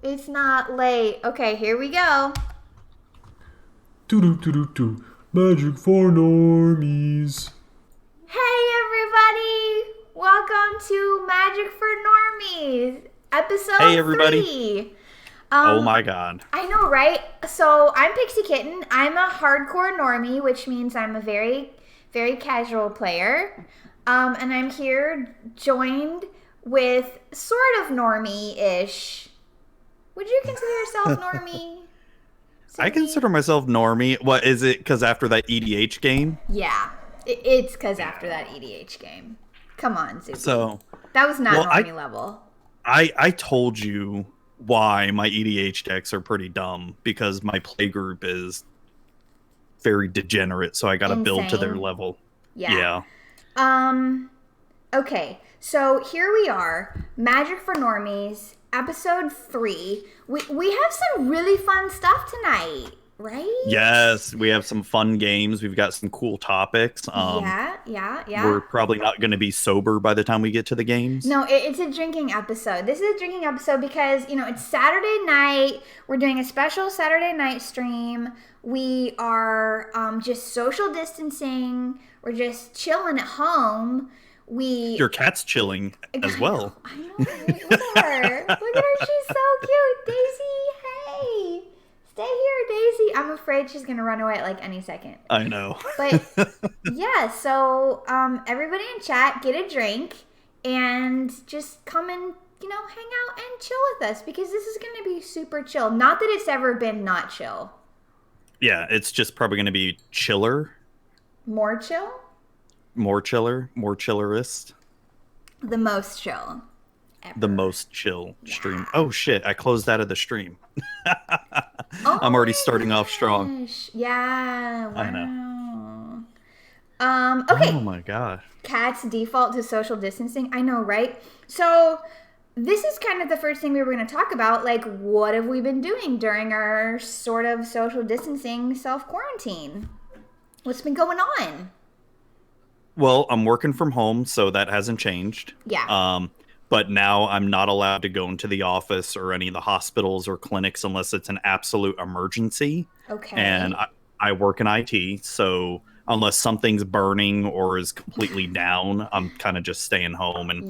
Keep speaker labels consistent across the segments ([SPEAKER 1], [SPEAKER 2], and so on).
[SPEAKER 1] It's not late. Okay, here we go.
[SPEAKER 2] Do Magic for Normies.
[SPEAKER 1] Hey, everybody! Welcome to Magic for Normies,
[SPEAKER 2] Hey
[SPEAKER 1] episode
[SPEAKER 2] everybody.
[SPEAKER 1] 3.
[SPEAKER 2] Oh
[SPEAKER 1] Um,
[SPEAKER 2] my god.
[SPEAKER 1] I know, right? So, I'm Pixie Kitten. I'm a hardcore normie, which means I'm a very, very casual player. And I'm here joined with sort of normie-ish. Would you consider yourself normie,
[SPEAKER 2] I
[SPEAKER 1] Zuby?
[SPEAKER 2] consider myself normie. What is it? Because after that EDH game?
[SPEAKER 1] Yeah, it's because after
[SPEAKER 2] Yeah.
[SPEAKER 1] that EDH game. Come on, Zuby.
[SPEAKER 2] So,
[SPEAKER 1] That was not
[SPEAKER 2] well, I
[SPEAKER 1] normie level.
[SPEAKER 2] I told you why my EDH decks are pretty dumb because my playgroup is very degenerate, so I got to build to their
[SPEAKER 1] Insane.
[SPEAKER 2] level.
[SPEAKER 1] Yeah.
[SPEAKER 2] Yeah.
[SPEAKER 1] Um. Okay. So here we are, Magic for Normies, episode 3. We have some really fun stuff tonight, right?
[SPEAKER 2] Yes, we have some fun games. We've got some cool topics.
[SPEAKER 1] Yeah. Yeah. Yeah.
[SPEAKER 2] We're probably not going to be sober by the time we get to the games.
[SPEAKER 1] No, it's a drinking episode. This is a drinking episode because, it's Saturday night. We're doing a special Saturday night stream. We are just social distancing. We're just chilling at home. We.
[SPEAKER 2] Your cat's chilling as well.
[SPEAKER 1] I know. Right? Look at her. Look at her. She's so cute. Daisy, hey. Stay here, Daisy. I'm afraid she's going to run away at like any second.
[SPEAKER 2] I know.
[SPEAKER 1] But yeah, so everybody in chat, get a drink and just come and, hang out and chill with us because this is going to be super chill. Not that it's ever been not chill.
[SPEAKER 2] Yeah, it's just probably going to be chiller,
[SPEAKER 1] More chill?
[SPEAKER 2] more chiller, more chillerist,
[SPEAKER 1] The most chill
[SPEAKER 2] the
[SPEAKER 1] ever.
[SPEAKER 2] most chill stream.
[SPEAKER 1] Yeah.
[SPEAKER 2] Oh shit, I closed out of the stream.
[SPEAKER 1] Oh
[SPEAKER 2] I'm already starting
[SPEAKER 1] my
[SPEAKER 2] off strong.
[SPEAKER 1] gosh. Yeah.
[SPEAKER 2] I know.
[SPEAKER 1] Wow.
[SPEAKER 2] Oh
[SPEAKER 1] Okay.
[SPEAKER 2] my god.
[SPEAKER 1] Cats default to social distancing. I know, right? So this is kind of the first thing we were going to talk about. Like, what have we been doing during our sort of social distancing self quarantine? What's been going on?
[SPEAKER 2] Well, I'm working from home, so that hasn't changed.
[SPEAKER 1] Yeah.
[SPEAKER 2] But now I'm not allowed to go into the office or any of the hospitals or clinics unless it's an absolute emergency. And
[SPEAKER 1] Okay.
[SPEAKER 2] I work in IT, so unless something's burning or is completely down, I'm kind of just staying home. And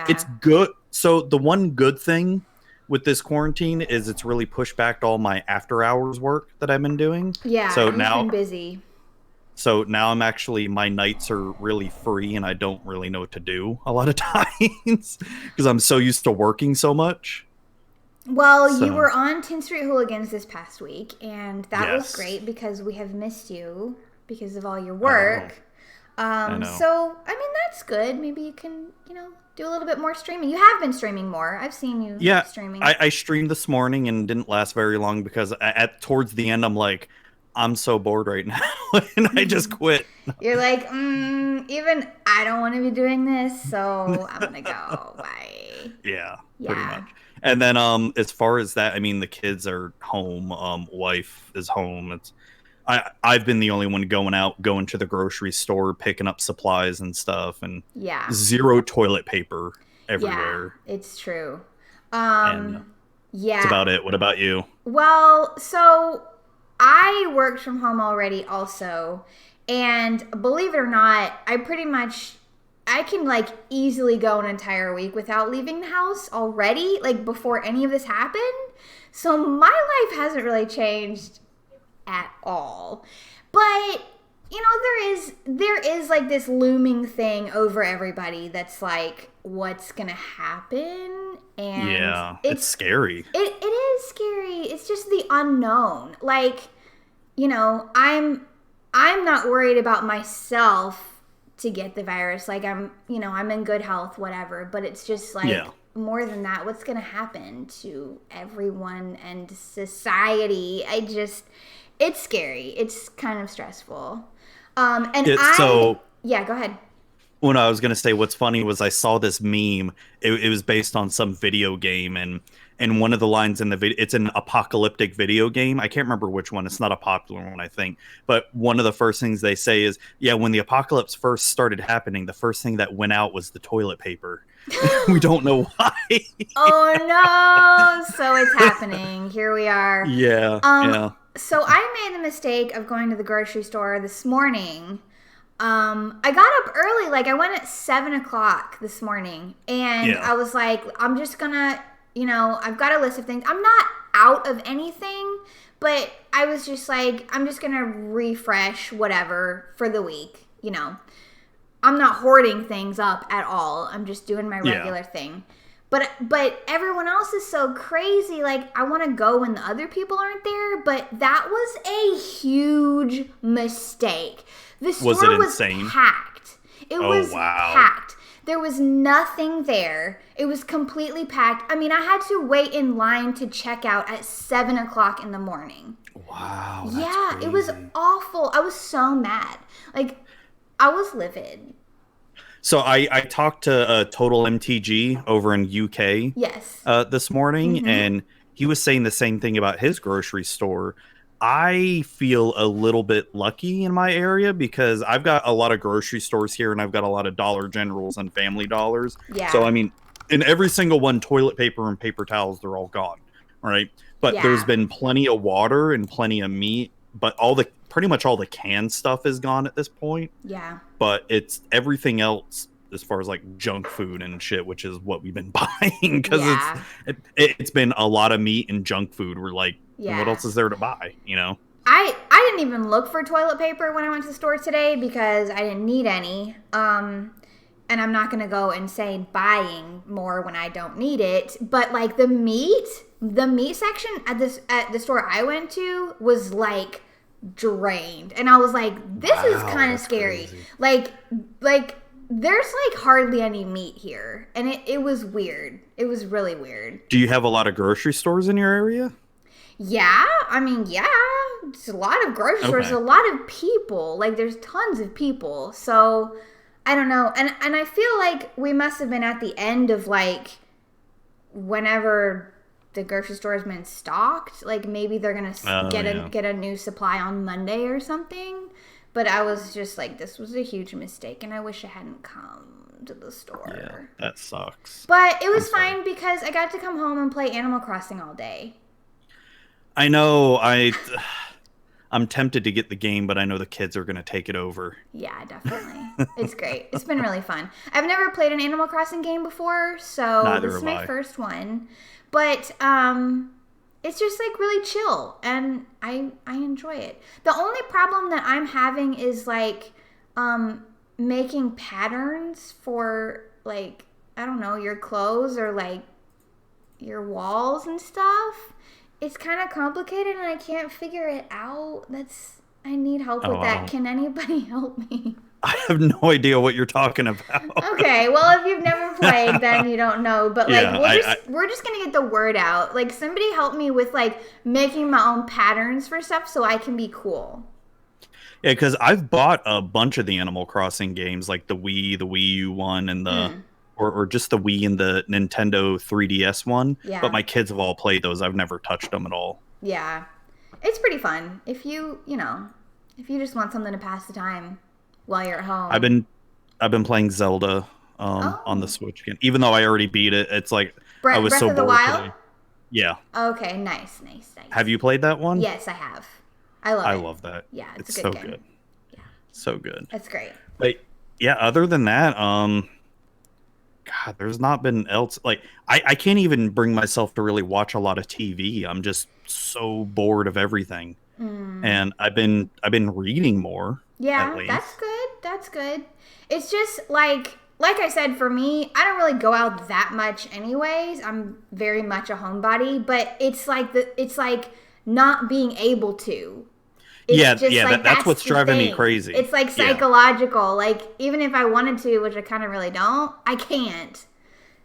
[SPEAKER 2] it's
[SPEAKER 1] Yeah.
[SPEAKER 2] good. So the one good thing with this quarantine is it's really pushed back all my after hours work that I've been doing.
[SPEAKER 1] Yeah.
[SPEAKER 2] So
[SPEAKER 1] You've
[SPEAKER 2] now
[SPEAKER 1] been busy.
[SPEAKER 2] so now I'm actually my nights are really free and I don't really know what to do a lot of times because I'm so used to working so much.
[SPEAKER 1] Well, you
[SPEAKER 2] So
[SPEAKER 1] were on 10th Street Hooligans this past week, and that was
[SPEAKER 2] yes,
[SPEAKER 1] great because we have missed you because of all your
[SPEAKER 2] I know.
[SPEAKER 1] work.
[SPEAKER 2] I know.
[SPEAKER 1] So, I mean, that's good. Maybe you can, do a little bit more streaming. You have been streaming more. I've seen you
[SPEAKER 2] Yeah,
[SPEAKER 1] streaming.
[SPEAKER 2] I streamed this morning and didn't last very long because at towards the end I'm like, I'm so bored right now, and I just quit.
[SPEAKER 1] You're like, even I don't want to be doing this, so I'm gonna go. Bye.
[SPEAKER 2] Yeah, pretty
[SPEAKER 1] Yeah.
[SPEAKER 2] much. And then as far as that, I mean the kids are home, wife is home. I've been the only one going out, going to the grocery store, picking up supplies and stuff, and
[SPEAKER 1] Yeah.
[SPEAKER 2] zero toilet paper
[SPEAKER 1] Yeah.
[SPEAKER 2] everywhere.
[SPEAKER 1] It's true.
[SPEAKER 2] And that's
[SPEAKER 1] Yeah.
[SPEAKER 2] about it. What about you?
[SPEAKER 1] Well, so I worked from home already also, and believe it or not, I can like easily go an entire week without leaving the house already, like before any of this happened. So my life hasn't really changed at all. But there is like this looming thing over everybody that's like what's going to happen, and
[SPEAKER 2] Yeah, it's scary.
[SPEAKER 1] it is scary. It's just the unknown. Like, I'm not worried about myself to get the virus. Like I'm in good health, whatever. But it's just like
[SPEAKER 2] Yeah.
[SPEAKER 1] more than that. What's gonna happen to everyone and society? It's scary. It's kind of stressful. And
[SPEAKER 2] It's so
[SPEAKER 1] yeah, go ahead.
[SPEAKER 2] when I was gonna say what's funny was I saw this meme. It was based on some video game, and one of the lines in the video, it's an apocalyptic video game. I can't remember which one. It's not a popular one, I think. But one of the first things they say is, yeah, when the apocalypse first started happening, the first thing that went out was the toilet paper. We don't know why.
[SPEAKER 1] Oh no! So it's happening. Here we are.
[SPEAKER 2] Yeah, yeah.
[SPEAKER 1] So I made the mistake of going to the grocery store this morning. I got up early, like I went at 7 o'clock this morning, and
[SPEAKER 2] Yeah.
[SPEAKER 1] I was like, I'm just gonna, I've got a list of things. I'm not out of anything, but I was just like, I'm just gonna refresh whatever for the week. I'm not hoarding things up at all. I'm just doing my regular thing. But everyone else is so crazy. Like, I want to go when the other people aren't there, but that was a huge mistake. The store was packed. It was packed. There was nothing there. It was completely packed. I mean, I had to wait in line to check out at 7 o'clock in the morning.
[SPEAKER 2] Wow.
[SPEAKER 1] Yeah,
[SPEAKER 2] crazy.
[SPEAKER 1] It was awful. I was so mad. Like, I was livid.
[SPEAKER 2] So I talked to Total MTG over in UK this morning, and he was saying the same thing about his grocery store. I feel a little bit lucky in my area because I've got a lot of grocery stores here, and I've got a lot of Dollar Generals and Family Dollars.
[SPEAKER 1] Yeah.
[SPEAKER 2] So, I mean, in every single one, toilet paper and paper towels, they're all gone, right? But there's been plenty of water and plenty of meat, but pretty much all the canned stuff is gone at this point.
[SPEAKER 1] Yeah.
[SPEAKER 2] But it's everything else as far as like junk food and shit, which is what we've been buying because it's been a lot of meat and junk food. We're like, what else is there to buy?
[SPEAKER 1] I didn't even look for toilet paper when I went to the store today because I didn't need any. And I'm not going to go and say buying more when I don't need it. But like the meat section at the store I went to was like drained. And I was like, this is kind of scary. Crazy. Like there's like hardly any meat here. And it was weird. It was really weird.
[SPEAKER 2] Do you have a lot of grocery stores in your area?
[SPEAKER 1] Yeah, I mean, it's a lot of grocery stores, a lot of people. Like, there's tons of people. So, I don't know. And I feel like we must have been at the end of, like, whenever the grocery store has been stocked. Like, maybe they're going to get a new supply on Monday or something. But I was just like, this was a huge mistake, and I wish I hadn't come to the store.
[SPEAKER 2] Yeah, that sucks.
[SPEAKER 1] But it was fine because I got to come home and play Animal Crossing all day.
[SPEAKER 2] I know. I'm tempted to get the game, but I know the kids are going to take it over.
[SPEAKER 1] Yeah, definitely. It's great. It's been really fun. I've never played an Animal Crossing game before, so this is my first one. But it's just like really chill, and I enjoy it. The only problem that I'm having is like making patterns for like, I don't know, your clothes or like your walls and stuff. It's kind of complicated and I can't figure it out. I need help with that. Can anybody help me?
[SPEAKER 2] I have no idea what you're talking about.
[SPEAKER 1] Okay, well, if you've never played, then you don't know. But like, we're just gonna get the word out. Like, somebody help me with like making my own patterns for stuff so I can be cool.
[SPEAKER 2] Yeah, because I've bought a bunch of the Animal Crossing games, like the Wii U one, and the or just the Wii and the Nintendo 3DS one. Yeah. But my kids have all played those. I've never touched them at all.
[SPEAKER 1] Yeah, it's pretty fun if you just want something to pass the time while you're at home.
[SPEAKER 2] I've been playing Zelda on the Switch again, even though I already beat it. It's like I was
[SPEAKER 1] Breath
[SPEAKER 2] so
[SPEAKER 1] of the
[SPEAKER 2] bored
[SPEAKER 1] Wild?
[SPEAKER 2] today. Yeah.
[SPEAKER 1] Okay, nice.
[SPEAKER 2] Have you played that one?
[SPEAKER 1] Yes, I have. I love that. Yeah, it's a good game.
[SPEAKER 2] Good.
[SPEAKER 1] Yeah.
[SPEAKER 2] So good.
[SPEAKER 1] That's great.
[SPEAKER 2] But yeah, other than that, God, there's not been else. Like, I can't even bring myself to really watch a lot of TV. I'm just so bored of everything. And I've been reading more.
[SPEAKER 1] Yeah, that's good. It's just like I said, for me, I don't really go out that much anyways. I'm very much a homebody, but it's like not being able to.
[SPEAKER 2] That's what's driving me crazy.
[SPEAKER 1] It's like psychological. Like, even if I wanted to, which I kind of really don't, I can't.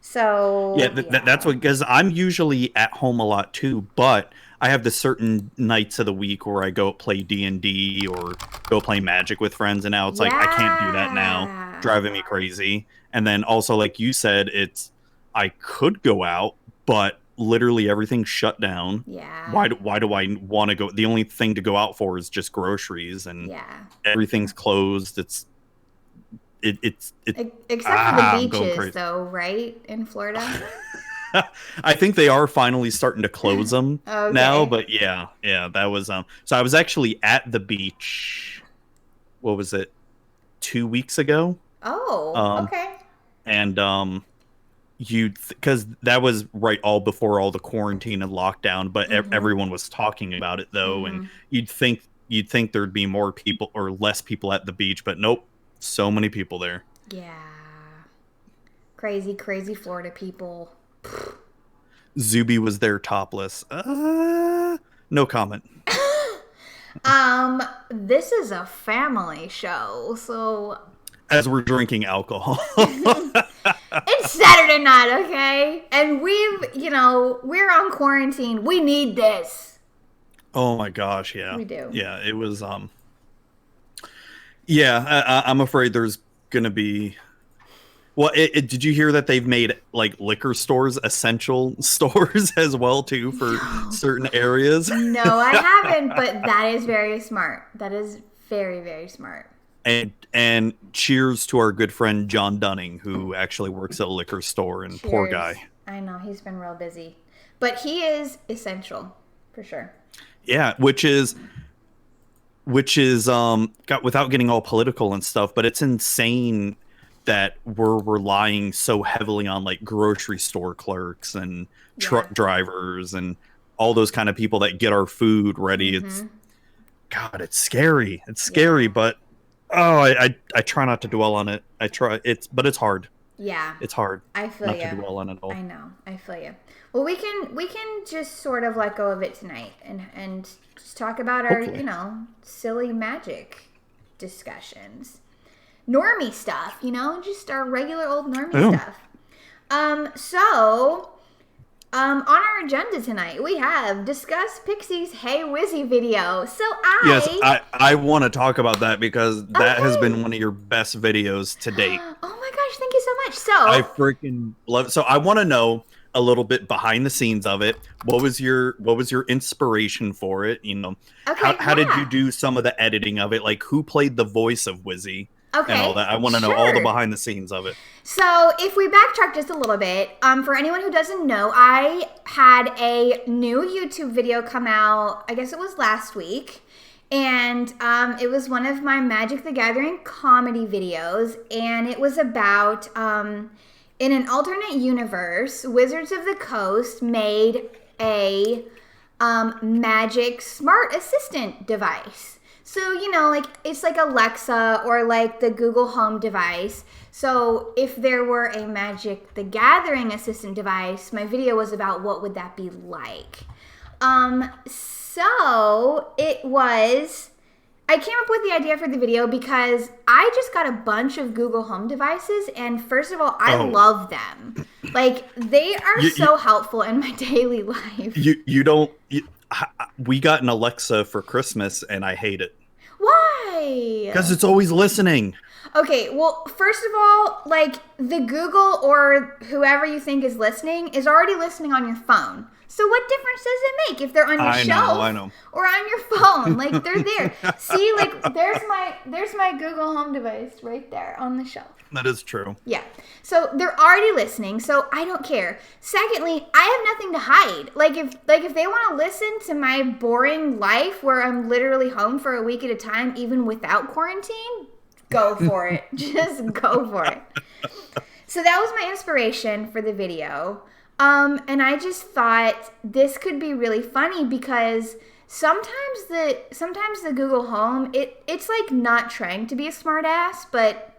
[SPEAKER 1] So
[SPEAKER 2] that's what, because I'm usually at home a lot too, but I have the certain nights of the week where I go play D&D or go play Magic with friends, and now it's like I can't do that now, driving me crazy. And then also, like you said, I could go out, but literally everything's shut down.
[SPEAKER 1] Yeah.
[SPEAKER 2] Why do I want to go? The only thing to go out for is just groceries, and everything's closed. it.
[SPEAKER 1] Except for the
[SPEAKER 2] I'm going
[SPEAKER 1] beaches,
[SPEAKER 2] crazy.
[SPEAKER 1] though, right? In Florida.
[SPEAKER 2] I think they are finally starting to close them now,
[SPEAKER 1] Okay.
[SPEAKER 2] but yeah, that was so I was actually at the beach. What was it? 2 weeks ago.
[SPEAKER 1] Oh,
[SPEAKER 2] Um
[SPEAKER 1] okay.
[SPEAKER 2] and you because that was right all before all the quarantine and lockdown, but
[SPEAKER 1] Mm-hmm.
[SPEAKER 2] everyone was talking about it though, and
[SPEAKER 1] Mm-hmm.
[SPEAKER 2] you'd think there'd be more people or less people at the beach, but nope, so many people there.
[SPEAKER 1] Yeah. Crazy, crazy Florida people.
[SPEAKER 2] Zuby was there topless. No comment.
[SPEAKER 1] This is a family show, so
[SPEAKER 2] As we're drinking alcohol.
[SPEAKER 1] it's Saturday night, okay? And we're on quarantine. We need this.
[SPEAKER 2] Oh my gosh, yeah.
[SPEAKER 1] We do.
[SPEAKER 2] Yeah, it was yeah, I'm afraid there's gonna be well, did you hear that they've made like liquor stores essential stores as well too for
[SPEAKER 1] No.
[SPEAKER 2] certain areas?
[SPEAKER 1] No, I haven't, but that is very smart. That is very, very smart.
[SPEAKER 2] And cheers to our good friend John Dunning, who actually works at a liquor store, and poor
[SPEAKER 1] Cheers.
[SPEAKER 2] guy.
[SPEAKER 1] I know he's been real busy, but he is essential for sure.
[SPEAKER 2] Yeah, which is got without getting all political and stuff, but it's insane that we're relying so heavily on like grocery store clerks and
[SPEAKER 1] Yeah.
[SPEAKER 2] truck drivers and all those kind of people that get our food ready. It's
[SPEAKER 1] Mm-hmm.
[SPEAKER 2] God, it's scary. It's scary,
[SPEAKER 1] Yeah.
[SPEAKER 2] but oh, I try not to dwell on it. I try but it's hard.
[SPEAKER 1] Yeah.
[SPEAKER 2] It's hard
[SPEAKER 1] I feel
[SPEAKER 2] not to
[SPEAKER 1] you.
[SPEAKER 2] dwell on it all.
[SPEAKER 1] I know. I feel you. Well, we can just sort of let go of it tonight and just talk about our,
[SPEAKER 2] Hopefully.
[SPEAKER 1] silly magic discussions. Normie stuff, just our regular old normie
[SPEAKER 2] Yeah.
[SPEAKER 1] stuff. On our agenda tonight, we have discuss Pixie's Hey Wizzy video. So
[SPEAKER 2] Yes, I want to talk about that because that has
[SPEAKER 1] okay.
[SPEAKER 2] been one of your best videos to date.
[SPEAKER 1] Oh my gosh, thank you so much.
[SPEAKER 2] I
[SPEAKER 1] So,
[SPEAKER 2] freaking love. So I want to know a little bit behind the scenes of it. What was your inspiration for it?
[SPEAKER 1] okay,
[SPEAKER 2] How did you
[SPEAKER 1] yeah.
[SPEAKER 2] do some of the editing of it? Like who played the voice of Wizzy and all
[SPEAKER 1] Okay,
[SPEAKER 2] that? I want to know all the
[SPEAKER 1] sure.
[SPEAKER 2] behind the scenes of it.
[SPEAKER 1] So, if we backtrack just a little bit, for anyone who doesn't know, I had a new YouTube video come out, I guess it was last week, and it was one of my Magic the Gathering comedy videos, and it was about, in an alternate universe, Wizards of the Coast made a magic smart assistant device. So, like it's like Alexa or like the Google Home device. So, if there were a Magic the Gathering assistant device, my video was about what would that be like. So it was I came up with the idea for the video because I just got a bunch of Google Home devices, and first of all, I
[SPEAKER 2] Oh,
[SPEAKER 1] love them. Like, they are
[SPEAKER 2] you you
[SPEAKER 1] so helpful in my daily life.
[SPEAKER 2] you don't. We got an Alexa for Christmas and I hate it because
[SPEAKER 1] Why?
[SPEAKER 2] it's always listening.
[SPEAKER 1] Okay, well, first of all, like, the Google or whoever you think is listening is already listening on your phone. So what difference does it make if they're on your
[SPEAKER 2] I
[SPEAKER 1] shelf
[SPEAKER 2] know.
[SPEAKER 1] or on your phone? Like, they're there. See, like, there's my Google Home device right there on the shelf.
[SPEAKER 2] That is true.
[SPEAKER 1] Yeah. So they're already listening, so I don't care. Secondly, I have nothing to hide. Like if they want to listen to my boring life where I'm literally home for a week at a time even without quarantine, go for it. Just go for it. So that was my inspiration for the video. And I just thought this could be really funny because sometimes the Google Home, it's like not trying to be a smart ass, but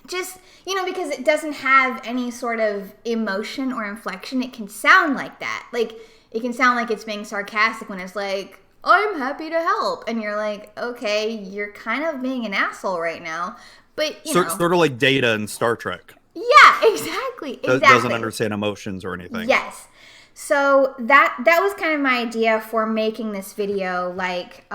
[SPEAKER 1] just, because it doesn't have any sort of emotion or inflection, it can sound like that. Like, it can sound like it's being sarcastic when it's like, I'm happy to help. And you're like, okay, you're kind of being an asshole right now. But,
[SPEAKER 2] Sort of like Data in Star Trek.
[SPEAKER 1] yeah, exactly.
[SPEAKER 2] Doesn't
[SPEAKER 1] Exactly.
[SPEAKER 2] understand emotions or anything.
[SPEAKER 1] Yes. So that was kind of my idea for making this video. Like,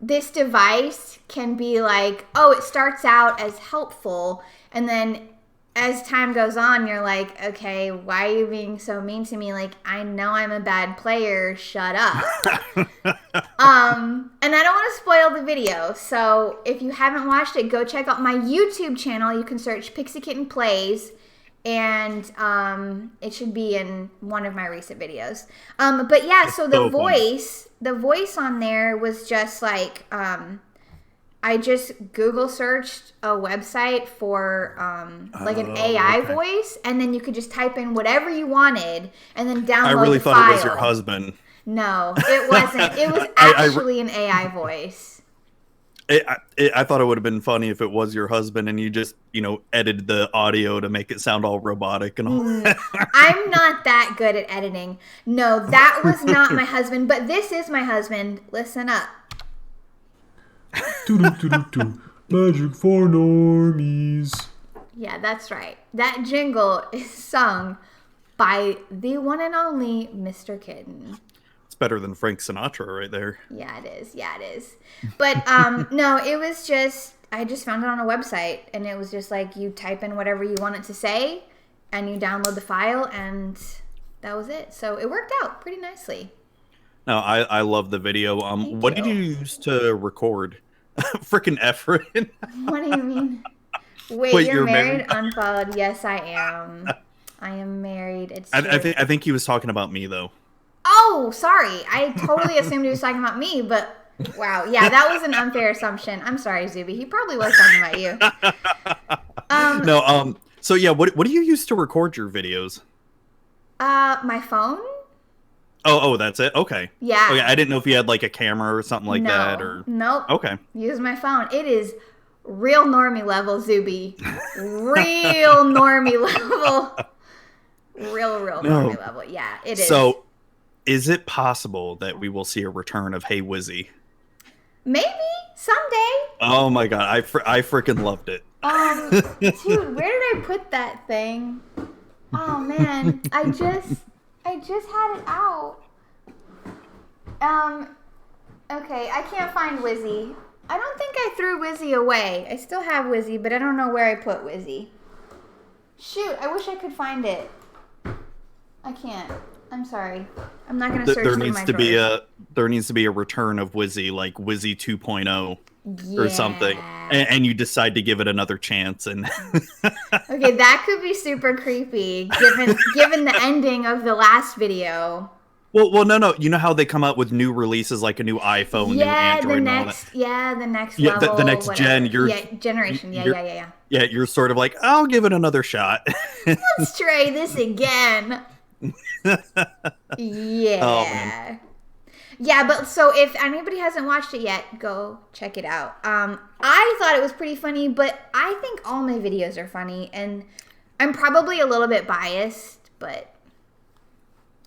[SPEAKER 1] this device can be like, oh, it starts out as helpful, and then as time goes on, you're like, okay, why are you being so mean to me? Like, I know I'm a bad player. Shut up. And I don't want to spoil the video. So if you haven't watched it, go check out my YouTube channel. You can search Pixie Kitten Plays. And it should be in one of my recent videos. But yeah, so the voice on there was just like, I just Google searched a website for like an AI voice, and then you could just type in whatever you wanted, and then download. I
[SPEAKER 2] really
[SPEAKER 1] the
[SPEAKER 2] thought
[SPEAKER 1] file.
[SPEAKER 2] It was your husband.
[SPEAKER 1] No, it wasn't. It was actually an AI voice.
[SPEAKER 2] I thought it would have been funny if it was your husband and you just, edited the audio to make it sound all robotic and all.
[SPEAKER 1] I'm not that good at editing. No, that was not my husband, but this is my husband. Listen up.
[SPEAKER 3] Magic for normies.
[SPEAKER 1] Yeah, that's right. That jingle is sung by the one and only Mr. Kitten.
[SPEAKER 2] Better than Frank Sinatra right there.
[SPEAKER 1] Yeah, it is. But no, it was just, I just found it on a website, and it was just like, you type in whatever you want it to say, and you download the file, and that was it. So it worked out pretty nicely.
[SPEAKER 2] No, I love the video. What did you use to record? Frickin' Efren.
[SPEAKER 1] What do you mean? Wait, you're married? Unfollowed. Yes, I am. I am married. It's true.
[SPEAKER 2] I think he was talking about me, though.
[SPEAKER 1] Oh, sorry. I totally assumed he was talking about me, but wow. Yeah, that was an unfair assumption. I'm sorry, Zuby. He probably was talking about you.
[SPEAKER 2] No, so yeah, what do you use to record your videos?
[SPEAKER 1] My phone?
[SPEAKER 2] Oh, that's it? Okay.
[SPEAKER 1] Yeah.
[SPEAKER 2] Okay, I didn't know if you had like a camera or something like that or
[SPEAKER 1] Nope.
[SPEAKER 2] Okay.
[SPEAKER 1] Use my phone. It is real normie level, Zuby. Real normie level. Real normie level. Yeah, it is.
[SPEAKER 2] So is it possible that we will see a return of Hey Wizzy?
[SPEAKER 1] Maybe someday.
[SPEAKER 2] Oh my god, I freaking loved it.
[SPEAKER 1] Dude, where did I put that thing? Oh man, I just had it out. Okay, I can't find Wizzy. I don't think I threw Wizzy away. I still have Wizzy, but I don't know where I put Wizzy. Shoot, I wish I could find it. I can't. I'm sorry. I'm not gonna search through my drawers.
[SPEAKER 2] There needs to be a return of Wizzy, like Wizzy 2.0 or something, and you decide to give it another chance. And
[SPEAKER 1] okay, that could be super creepy, given the ending of the last video.
[SPEAKER 2] Well, no. You know how they come out with new releases, like a new iPhone, new Android, and all that.
[SPEAKER 1] The next level,
[SPEAKER 2] the next gen.
[SPEAKER 1] Generation. Yeah.
[SPEAKER 2] Yeah, you're sort of like, I'll give it another shot.
[SPEAKER 1] Let's try this again. Yeah.
[SPEAKER 2] Oh,
[SPEAKER 1] yeah, but so if anybody hasn't watched it yet, go check it out. I thought it was pretty funny, but I think all my videos are funny, and I'm probably a little bit biased, but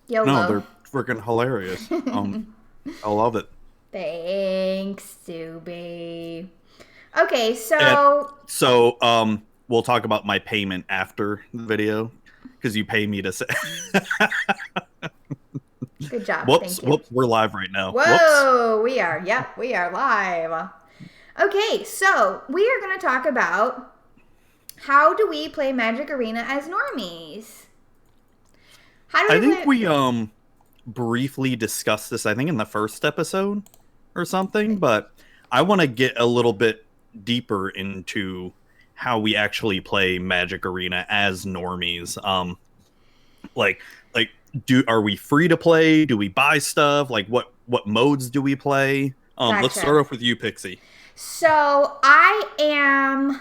[SPEAKER 1] YOLO.
[SPEAKER 2] No, they're freaking hilarious. I love it.
[SPEAKER 1] Thanks, Zuby. Okay, so
[SPEAKER 2] we'll talk about my payment after the video because you pay me to say.
[SPEAKER 1] Good job.
[SPEAKER 2] Whoops,
[SPEAKER 1] Thank you.
[SPEAKER 2] Whoops, we're live right now.
[SPEAKER 1] Whoa, we are live. Okay, so we are going to talk about how do we play Magic Arena as normies?
[SPEAKER 2] I think we briefly discussed this, I think, in the first episode or something, but I want to get a little bit deeper into how we actually play Magic Arena as normies. Are we free to play? Do we buy stuff? Like what modes do we play?
[SPEAKER 1] Gotcha.
[SPEAKER 2] Let's start off with you, Pixie.
[SPEAKER 1] So I am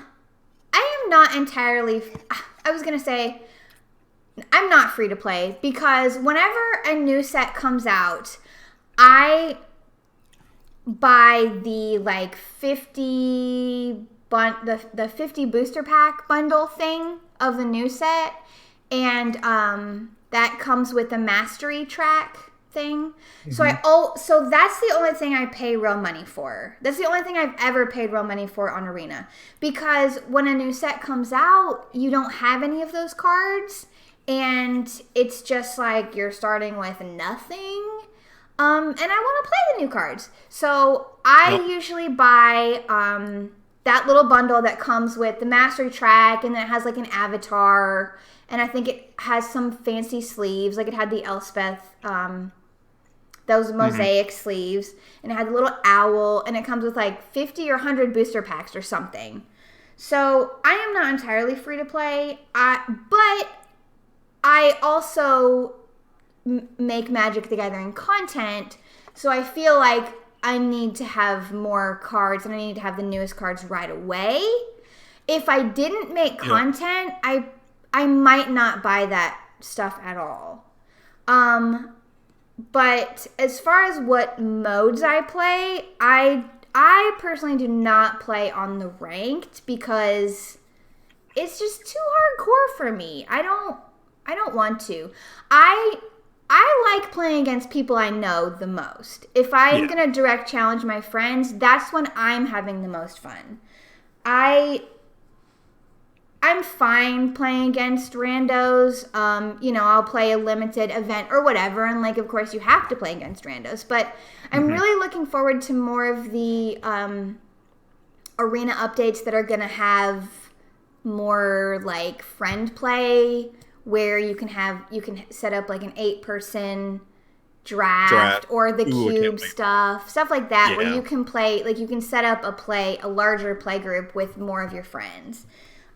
[SPEAKER 1] not entirely, I was going to say, I'm not free to play because whenever a new set comes out, I buy the 50 the 50 booster pack bundle thing of the new set, and that comes with the mastery track thing. Mm-hmm. So that's the only thing I pay real money for. That's the only thing I've ever paid real money for on Arena, because when a new set comes out, you don't have any of those cards. And it's just like you're starting with nothing. And I want to play the new cards. So I usually buy that little bundle that comes with the mastery track, and then it has like an avatar, and I think it has some fancy sleeves. Like it had the Elspeth, those mosaic sleeves, and it had a little owl, and it comes with like 50 or 100 booster packs or something. So I am not entirely free to play, but I also make Magic the Gathering content, so I feel like I need to have more cards, and I need to have the newest cards right away. If I didn't make content, I might not buy that stuff at all. But as far as what modes I play, I personally do not play on the ranked because it's just too hardcore for me. I don't want to. I like playing against people I know the most. If I'm going to direct challenge my friends, that's when I'm having the most fun. I'm fine playing against randos. I'll play a limited event or whatever, and like, of course, you have to play against randos. But I'm really looking forward to more of the arena updates that are going to have more like friend play, where you can set up like an 8-person draft or the cube stuff like that, where you can play, like you can set up a larger play group with more of your friends.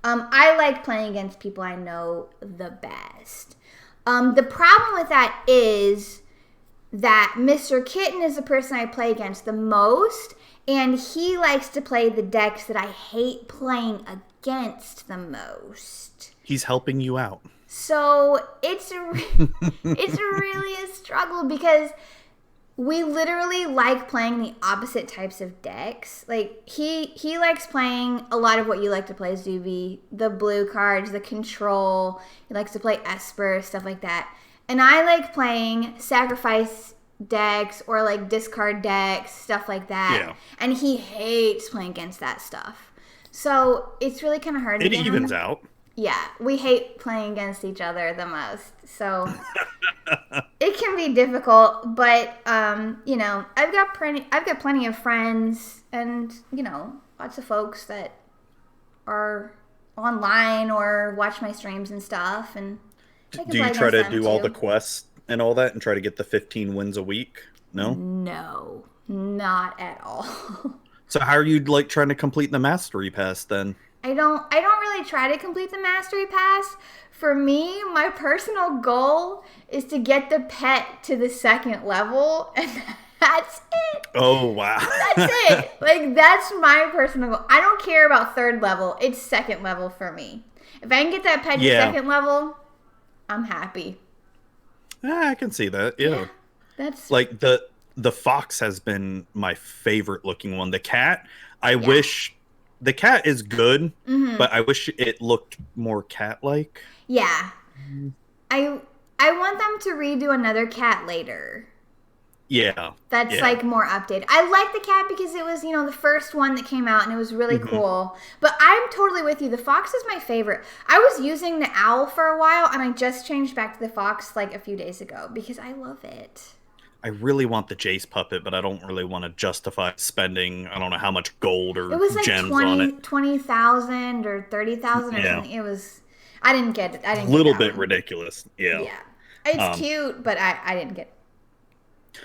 [SPEAKER 1] I like playing against people I know the best. The problem with that is that Mr. Kitten is the person I play against the most, and he likes to play the decks that I hate playing against the most.
[SPEAKER 2] He's helping you out.
[SPEAKER 1] So it's really a struggle because we literally like playing the opposite types of decks. Like he likes playing a lot of what you like to play, Zuby, the blue cards, the control. He likes to play Esper, stuff like that. And I like playing sacrifice decks or like discard decks, stuff like that. Yeah. And he hates playing against that stuff. So it's really kind of hard.
[SPEAKER 2] It evens out.
[SPEAKER 1] Yeah, we hate playing against each other the most, so it can be difficult. But I've got plenty of friends, and lots of folks that are online or watch my streams and stuff. And
[SPEAKER 2] do you try to do all the quests and all that, and try to get the 15 wins a week?
[SPEAKER 1] No, not at all.
[SPEAKER 2] So how are you like trying to complete the mastery pass then?
[SPEAKER 1] I don't really try to complete the mastery pass. For me, my personal goal is to get the pet to the 2nd level, and that's it.
[SPEAKER 2] Oh, wow.
[SPEAKER 1] That's it. Like, that's my personal goal. I don't care about 3rd level. It's 2nd level for me. If I can get that pet to 2nd level, I'm happy.
[SPEAKER 2] Yeah, I can see that. Yeah.
[SPEAKER 1] That's
[SPEAKER 2] like the fox has been my favorite looking one. The cat, I wish. The cat is good, but I wish it looked more cat-like. Yeah.
[SPEAKER 1] I want them to redo another cat later.
[SPEAKER 2] Yeah.
[SPEAKER 1] That's like more updated. I like the cat because it was, the first one that came out, and it was really cool. But I'm totally with you. The fox is my favorite. I was using the owl for a while, and I just changed back to the fox like a few days ago because I love it.
[SPEAKER 2] I really want the Jace puppet, but I don't really want to justify spending, I don't know how much gold or gems on it.
[SPEAKER 1] 20,000 or 30,000 or something. It was, I didn't get it.
[SPEAKER 2] A little bit ridiculous. Yeah.
[SPEAKER 1] Yeah. It's cute, but I didn't get it.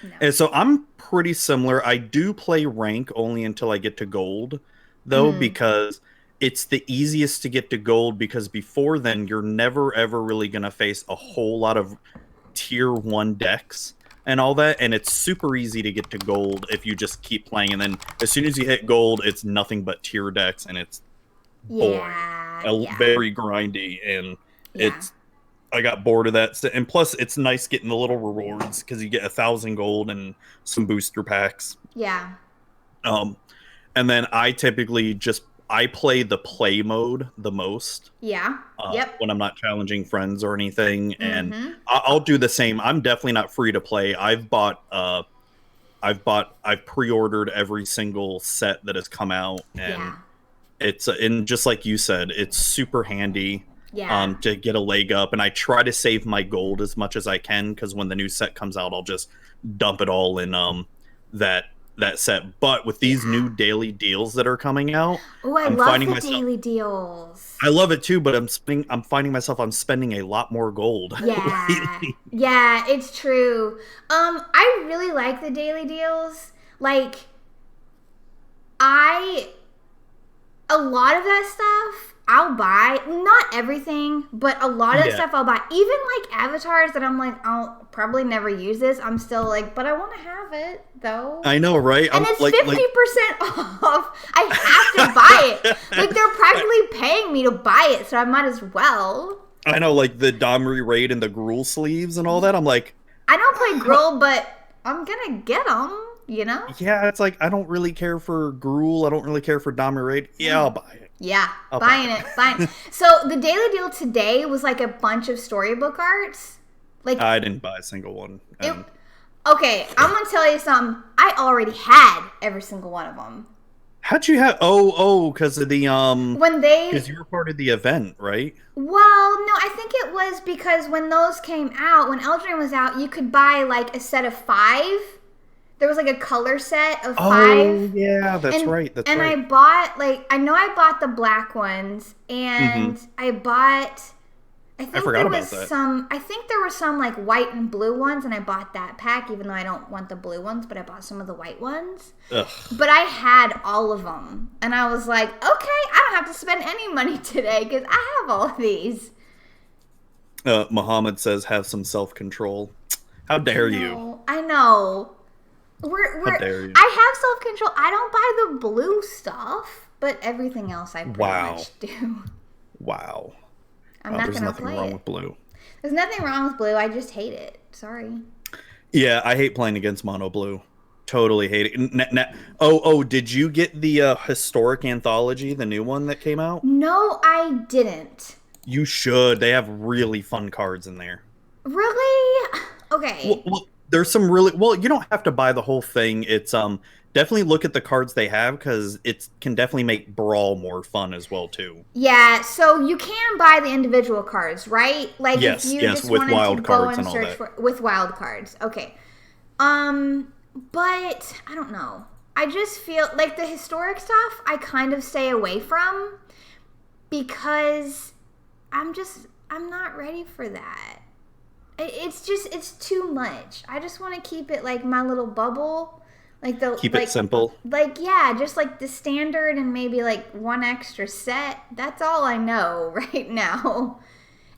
[SPEAKER 1] No.
[SPEAKER 2] And so I'm pretty similar. I do play rank only until I get to gold, though, because it's the easiest to get to gold, because before then, you're never, ever really going to face a whole lot of tier 1 decks and all that, and it's super easy to get to gold if you just keep playing, and then as soon as you hit gold, it's nothing but tier decks, and it's boring. Very grindy, and I got bored of that, and plus it's nice getting the little rewards, because you get 1,000 gold and some booster packs.
[SPEAKER 1] Yeah.
[SPEAKER 2] And then I typically I play the play mode the most.
[SPEAKER 1] Yeah.
[SPEAKER 2] When I'm not challenging friends or anything, and I'll do the same. I'm definitely not free to play. I've pre-ordered every single set that has come out, and and just like you said, it's super handy. To get a leg up, and I try to save my gold as much as I can, because when the new set comes out, I'll just dump it all in that that set. But with these new daily deals that are coming out,
[SPEAKER 1] Oh, I
[SPEAKER 2] I'm
[SPEAKER 1] love
[SPEAKER 2] finding
[SPEAKER 1] the
[SPEAKER 2] myself.
[SPEAKER 1] daily deals.
[SPEAKER 2] I love it too, but I'm finding myself I'm spending a lot more gold
[SPEAKER 1] Yeah.
[SPEAKER 2] lately.
[SPEAKER 1] Yeah, it's true. I really like the daily deals. Like, a lot of that stuff I'll buy. Not everything, but a lot of that
[SPEAKER 2] Yeah.
[SPEAKER 1] stuff I'll buy. Even like avatars that I'm like, I'll probably never use this. I'm still like, but I want to have it though.
[SPEAKER 2] I know, right?
[SPEAKER 1] And
[SPEAKER 2] I'm
[SPEAKER 1] it's
[SPEAKER 2] like
[SPEAKER 1] 50% off. I have to buy it. Like, they're practically paying me to buy it, so I might as well.
[SPEAKER 2] I know, like the Domri raid and the Gruul sleeves and all that. I'm like,
[SPEAKER 1] I don't play Gruul, but I'm gonna get them, you know?
[SPEAKER 2] yeah, it's like I don't really care for Gruul. I don't really care for Domri raid. Yeah, I'll buy it.
[SPEAKER 1] Yeah,
[SPEAKER 2] I'll
[SPEAKER 1] buying
[SPEAKER 2] buy
[SPEAKER 1] it. Buying it. So the daily deal today was like a bunch of storybook arts. Like,
[SPEAKER 2] I didn't buy a single one.
[SPEAKER 1] it, okay, I'm gonna tell you something. I already had every single one of them.
[SPEAKER 2] How'd you have? Because of the
[SPEAKER 1] When they,
[SPEAKER 2] because you were part of the event, right?
[SPEAKER 1] well, no, I think it was because when those came out, when Eldraine was out, you could buy like a set of 5. There was like a color set of 5.
[SPEAKER 2] Oh, yeah, that's right. That's
[SPEAKER 1] and
[SPEAKER 2] right.
[SPEAKER 1] I bought, like, I know I bought the black ones, and I bought, I think
[SPEAKER 2] forgot
[SPEAKER 1] there
[SPEAKER 2] about
[SPEAKER 1] was
[SPEAKER 2] that.
[SPEAKER 1] I think there were some like white and blue ones, and I bought that pack, even though I don't want the blue ones, but I bought some of the white ones.
[SPEAKER 2] Ugh.
[SPEAKER 1] But I had all of them, and I was like, okay, I don't have to spend any money today, because I have all of these.
[SPEAKER 2] Muhammad says, "Have some self-control." How dare you?
[SPEAKER 1] I know.
[SPEAKER 2] How dare you?
[SPEAKER 1] I have self-control. I don't buy the blue stuff, but everything else I pretty much do.
[SPEAKER 2] Wow.
[SPEAKER 1] I'm not
[SPEAKER 2] There's
[SPEAKER 1] gonna
[SPEAKER 2] nothing
[SPEAKER 1] play
[SPEAKER 2] wrong
[SPEAKER 1] it.
[SPEAKER 2] with blue.
[SPEAKER 1] There's nothing wrong with blue. I just hate it. Sorry.
[SPEAKER 2] Yeah, I hate playing against mono blue. Totally hate it. Did you get the historic anthology, the new one that came out?
[SPEAKER 1] No, I didn't.
[SPEAKER 2] You should. They have really fun cards in there.
[SPEAKER 1] Really? Okay.
[SPEAKER 2] Well, there's some really you don't have to buy the whole thing. It's definitely look at the cards they have because it can definitely make Brawl more fun as well too.
[SPEAKER 1] Yeah, so you can buy the individual cards, right? Like,
[SPEAKER 2] Yes,
[SPEAKER 1] if you
[SPEAKER 2] yes,
[SPEAKER 1] just
[SPEAKER 2] with
[SPEAKER 1] wanted
[SPEAKER 2] wild
[SPEAKER 1] to go
[SPEAKER 2] cards
[SPEAKER 1] and
[SPEAKER 2] and all
[SPEAKER 1] search
[SPEAKER 2] that.
[SPEAKER 1] for with wild cards. Okay. But I don't know. I just feel like the historic stuff I kind of stay away from because I'm not ready for that. It's too much. I just want to keep it like my little bubble. Like
[SPEAKER 2] Keep it simple.
[SPEAKER 1] Like, yeah, just like the standard and maybe like one extra set. That's all I know right now.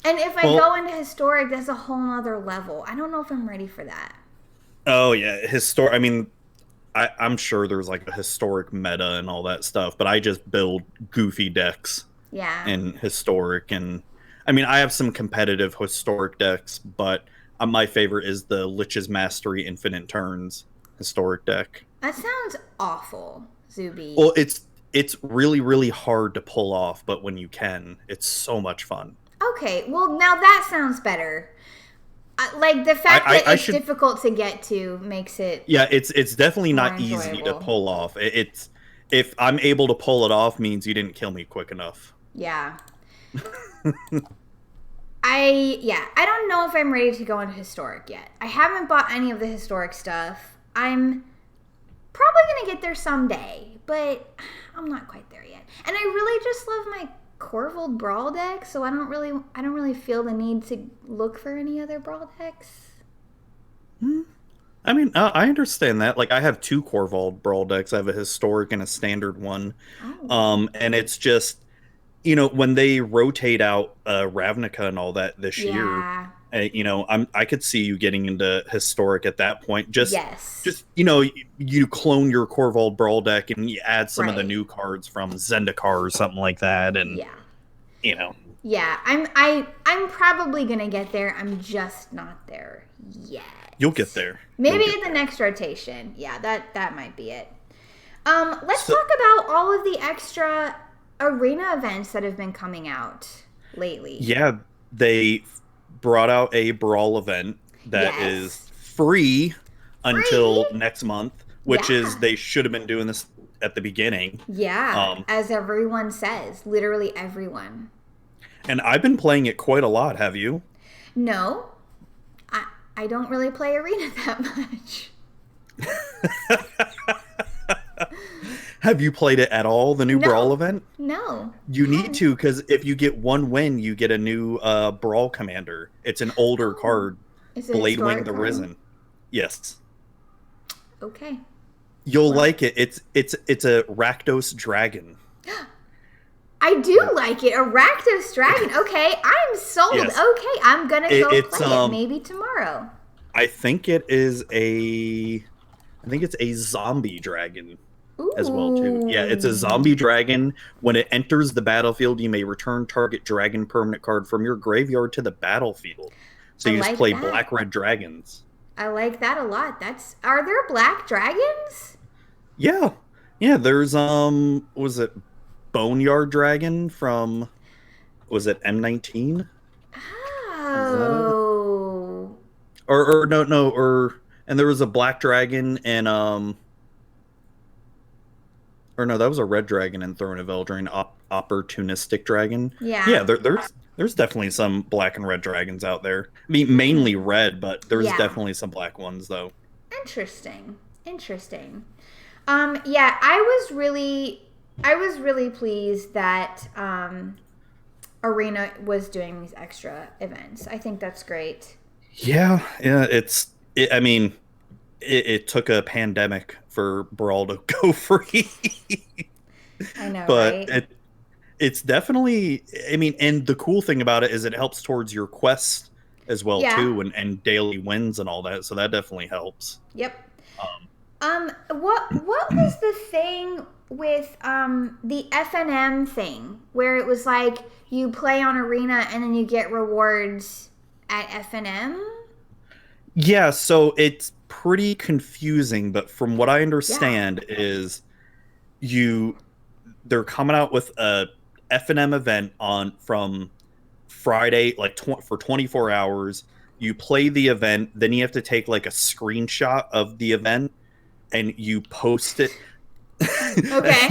[SPEAKER 1] And if I go into historic, that's a whole nother level. I don't know if I'm ready for that.
[SPEAKER 2] Oh yeah, I mean, I'm sure there's like a historic meta and all that stuff, but I just build goofy decks
[SPEAKER 1] Yeah.
[SPEAKER 2] in historic, and I mean I have some competitive historic decks, but my favorite is the Lich's Mastery Infinite Turns historic deck.
[SPEAKER 1] That sounds awful, Zuby.
[SPEAKER 2] Well, it's really really hard to pull off, but when you can, it's so much fun.
[SPEAKER 1] Okay, well now that sounds better. Like the fact that it's difficult to get to makes it.
[SPEAKER 2] Yeah, it's definitely not
[SPEAKER 1] enjoyable.
[SPEAKER 2] easy to pull off. It's if I'm able to pull it off means you didn't kill me quick enough.
[SPEAKER 1] Yeah. I don't know if I'm ready to go into historic yet. I haven't bought any of the historic stuff. I'm probably gonna get there someday, but I'm not quite there yet. And I really just love my Corvold Brawl deck, so I don't really feel the need to look for any other Brawl decks.
[SPEAKER 2] I mean, I understand that. Like, I have 2 Corvold Brawl decks. I have a historic and a standard one.
[SPEAKER 1] Oh.
[SPEAKER 2] And it's just, when they rotate out Ravnica and all that this year, I could see you getting into historic at that point. Just you clone your Corvold Brawl deck and you add some of the new cards from Zendikar or something like that, and
[SPEAKER 1] Yeah, I'm probably gonna get there. I'm just not there yet.
[SPEAKER 2] You'll get there.
[SPEAKER 1] Maybe in the next rotation. Yeah, that might be it. Let's talk about all of the extra arena events that have been coming out lately.
[SPEAKER 2] Yeah, they brought out a Brawl event that is free until next month, which is they should have been doing this at the beginning.
[SPEAKER 1] Yeah, as everyone says, literally everyone.
[SPEAKER 2] And I've been playing it quite a lot. Have you?
[SPEAKER 1] No, I don't really play arena that much.
[SPEAKER 2] Have you played it at all, the new Brawl
[SPEAKER 1] No,
[SPEAKER 2] event?
[SPEAKER 1] no,
[SPEAKER 2] You
[SPEAKER 1] I
[SPEAKER 2] need
[SPEAKER 1] haven't.
[SPEAKER 2] to, because if you get one win, you get a new Brawl commander. It's an older
[SPEAKER 1] Oh,
[SPEAKER 2] card,
[SPEAKER 1] is it a
[SPEAKER 2] Bladewing
[SPEAKER 1] historic
[SPEAKER 2] the
[SPEAKER 1] card?
[SPEAKER 2] Risen. Yes.
[SPEAKER 1] Okay.
[SPEAKER 2] You'll
[SPEAKER 1] Well,
[SPEAKER 2] like it. It's a Rakdos dragon.
[SPEAKER 1] I do like it. A Rakdos dragon. Okay, I'm sold.
[SPEAKER 2] Yes.
[SPEAKER 1] Okay, I'm gonna
[SPEAKER 2] It,
[SPEAKER 1] go
[SPEAKER 2] it's
[SPEAKER 1] play it maybe tomorrow.
[SPEAKER 2] I think it is I think it's a zombie dragon as well too. Yeah, it's a
[SPEAKER 1] Ooh,
[SPEAKER 2] zombie dragon. When it enters the battlefield, you may return target dragon permanent card from your graveyard to the battlefield. So
[SPEAKER 1] I
[SPEAKER 2] you just
[SPEAKER 1] like
[SPEAKER 2] play
[SPEAKER 1] that.
[SPEAKER 2] black red dragons.
[SPEAKER 1] I like that a lot. Are there black dragons?
[SPEAKER 2] Yeah. Yeah, there's was it Boneyard Dragon from was it M19? Is that it?
[SPEAKER 1] Oh.
[SPEAKER 2] Or no, or and there was a black dragon and or no, that was a red dragon in Throne of Eldraine, opportunistic dragon. Yeah,
[SPEAKER 1] Yeah.
[SPEAKER 2] there's definitely some black and red dragons out there. I mean, mainly red, but there's
[SPEAKER 1] Yeah.
[SPEAKER 2] definitely some black ones though.
[SPEAKER 1] Interesting. Interesting. Yeah, I was really pleased that Arena was doing these extra events. I think that's great.
[SPEAKER 2] Yeah, yeah, I mean, it took a pandemic for Brawl to go free,
[SPEAKER 1] I know,
[SPEAKER 2] but
[SPEAKER 1] right?
[SPEAKER 2] it's definitely. I mean, and the cool thing about it is it helps towards your quest as well
[SPEAKER 1] Yeah.
[SPEAKER 2] too, and daily wins and all that. So that definitely helps.
[SPEAKER 1] Yep.
[SPEAKER 2] Um,
[SPEAKER 1] What was the thing with the FNM thing where it was like you play on Arena and then you get rewards at FNM?
[SPEAKER 2] yeah, so it's pretty confusing, but from what I
[SPEAKER 1] Yeah.
[SPEAKER 2] understand is you they're coming out with a FNM event on from Friday, like for 24 hours. You play the event, then you have to take like a screenshot of the event and you post it.
[SPEAKER 1] Okay.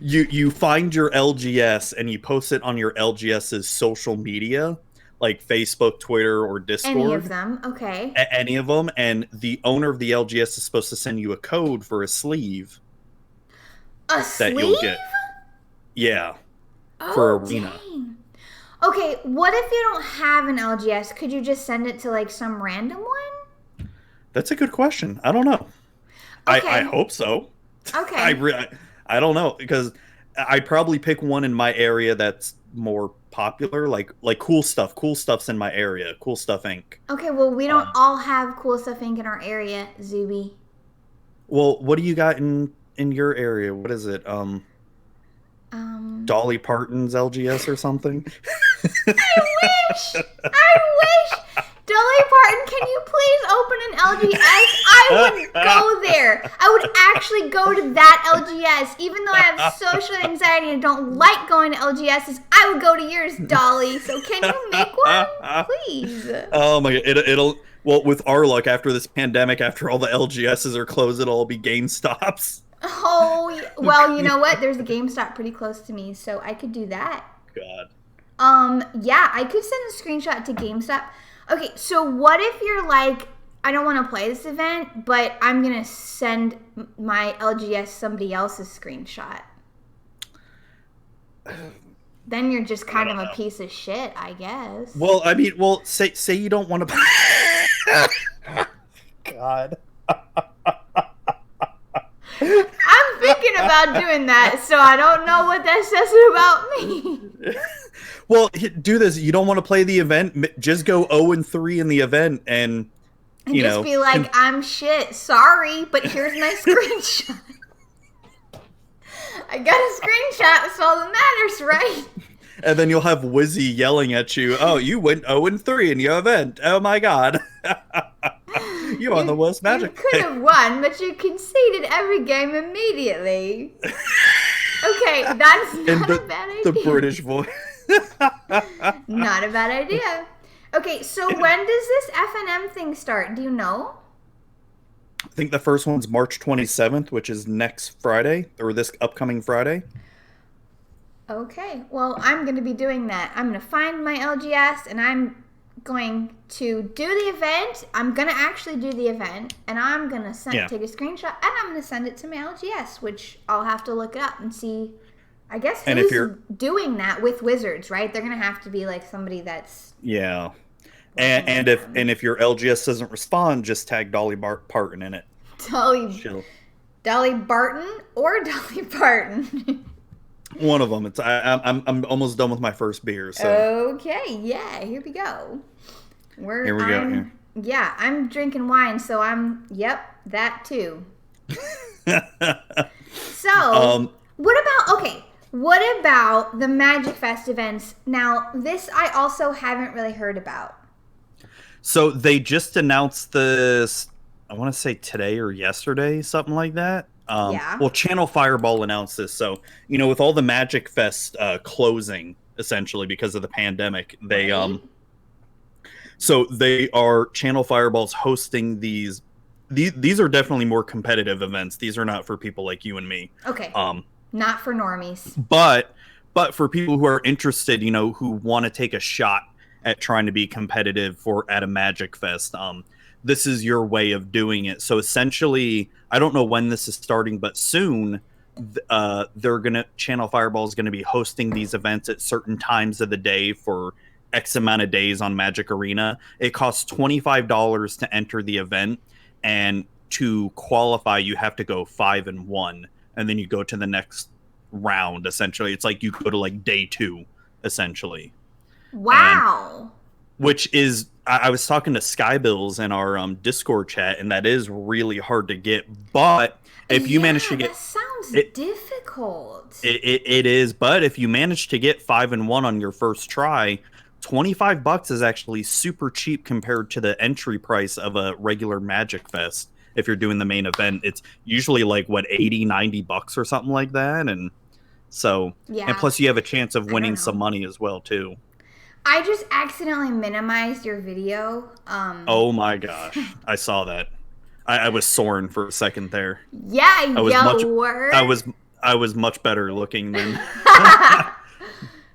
[SPEAKER 2] You find your LGS and you post it on your LGS's social media, like Facebook, Twitter, or
[SPEAKER 1] Any of
[SPEAKER 2] Discord.
[SPEAKER 1] them. Okay.
[SPEAKER 2] Any of them, and the owner of the LGS is supposed to send you a code for a sleeve
[SPEAKER 1] A
[SPEAKER 2] that you'll
[SPEAKER 1] sleeve?
[SPEAKER 2] get. Yeah, for
[SPEAKER 1] Oh,
[SPEAKER 2] Arena.
[SPEAKER 1] dang. Okay, what if you don't have an LGS? Could you just send it to like some random one?
[SPEAKER 2] That's a good question. I don't know. I
[SPEAKER 1] Okay.
[SPEAKER 2] hope so. I,
[SPEAKER 1] Okay.
[SPEAKER 2] re- I don't know because I'd probably pick one in my area that's more popular, like cool stuff's in my area, Cool Stuff Inc.
[SPEAKER 1] Okay, well, we don't
[SPEAKER 2] Um,
[SPEAKER 1] all have cool stuff ink in our area, Zuby.
[SPEAKER 2] well, what do you got in your area? What is it?
[SPEAKER 1] Um,
[SPEAKER 2] Dolly Parton's LGS or something?
[SPEAKER 1] I wish! I wish! Dolly Parton, can you please open an LGS? I would go there. I would actually go to that LGS. Even though I have social anxiety and don't like going to LGSs, I would go to yours, Dolly. So can you make one? Please.
[SPEAKER 2] Oh my god, it'll well with our luck after this pandemic, after all the LGSs are closed, it'll all be GameStops.
[SPEAKER 1] Oh, well, you know what? There's a GameStop pretty close to me, so I could do that.
[SPEAKER 2] God.
[SPEAKER 1] Yeah, I could send a screenshot to GameStop. Okay, so what if you're like, I don't want to play this event, but I'm going to send my LGS somebody else's screenshot? Then you're just kind of
[SPEAKER 2] don't
[SPEAKER 1] a
[SPEAKER 2] know.
[SPEAKER 1] piece of shit, I guess.
[SPEAKER 2] Well, I mean, say you don't want to. God.
[SPEAKER 1] I'm thinking about doing that, so I don't know what that says about me.
[SPEAKER 2] Well, do this. You don't want to play the event. Just go 0-3 in the event, and
[SPEAKER 1] And
[SPEAKER 2] you
[SPEAKER 1] just
[SPEAKER 2] know,
[SPEAKER 1] be like, I'm shit. Sorry, but here's my screenshot. I got a screenshot, that's all that matters, right?
[SPEAKER 2] and then you'll have Wizzy yelling at you. Oh, you went 0-3 in your event. Oh my God. You are the worst
[SPEAKER 1] You
[SPEAKER 2] magic.
[SPEAKER 1] could have won, but you conceded every game immediately. Okay, that's
[SPEAKER 2] In
[SPEAKER 1] not a bad idea.
[SPEAKER 2] the British voice.
[SPEAKER 1] Not a bad idea. Okay, so when does this FNM thing start? Do you know?
[SPEAKER 2] I think the first one's March 27th, which is next Friday, or this upcoming Friday.
[SPEAKER 1] Okay, well, I'm going to be doing that. I'm going to find my LGS and I'm going to do the event. I'm going to actually do the event, and I'm going to take a screenshot, and I'm going to send it to my LGS, which I'll have to look it up and see, I guess, who's doing that with Wizards, right? They're going to have to be like somebody that's...
[SPEAKER 2] Yeah. And if your LGS doesn't respond, just tag Dolly Parton in it.
[SPEAKER 1] Dolly Barton or Dolly Parton?
[SPEAKER 2] One of them. I'm almost done with my first beer. So
[SPEAKER 1] okay, yeah, here we go.
[SPEAKER 2] Here we go.
[SPEAKER 1] Yeah, I'm drinking wine, so that too. So, what about the MagicFest events? Now, this I also haven't really heard about.
[SPEAKER 2] So they just announced this, I want to say today or yesterday, something like that. Well, Channel Fireball announced this. So, with all the MagicFest closing, essentially, because of the pandemic, Channel Fireball's hosting these. These are definitely more competitive events. These are not for people like you and me.
[SPEAKER 1] Okay. Not for normies.
[SPEAKER 2] But for people who are interested, who want to take a shot at trying to be competitive at a MagicFest, this is your way of doing it. So essentially, I don't know when this is starting, but soon, Channel Fireball is gonna be hosting these events at certain times of the day for X amount of days on Magic Arena. It costs $25 to enter the event, and to qualify, you have to go 5-1, and then you go to the next round. Essentially, it's like you go to like day 2, essentially.
[SPEAKER 1] Wow.
[SPEAKER 2] Which is, I was talking to Skybills in our Discord chat, and that is really hard to get. But if you manage to get,
[SPEAKER 1] that sounds difficult.
[SPEAKER 2] It is, but if you manage to get 5-1 on your first try, $25 is actually super cheap compared to the entry price of a regular MagicFest. If you're doing the main event, it's usually like $80-$90 or something like that, and so and plus you have a chance of winning some money as well too.
[SPEAKER 1] I just accidentally minimized your video.
[SPEAKER 2] Oh my gosh. I saw that. I was soaring for a second there.
[SPEAKER 1] Yeah,
[SPEAKER 2] I was much better looking than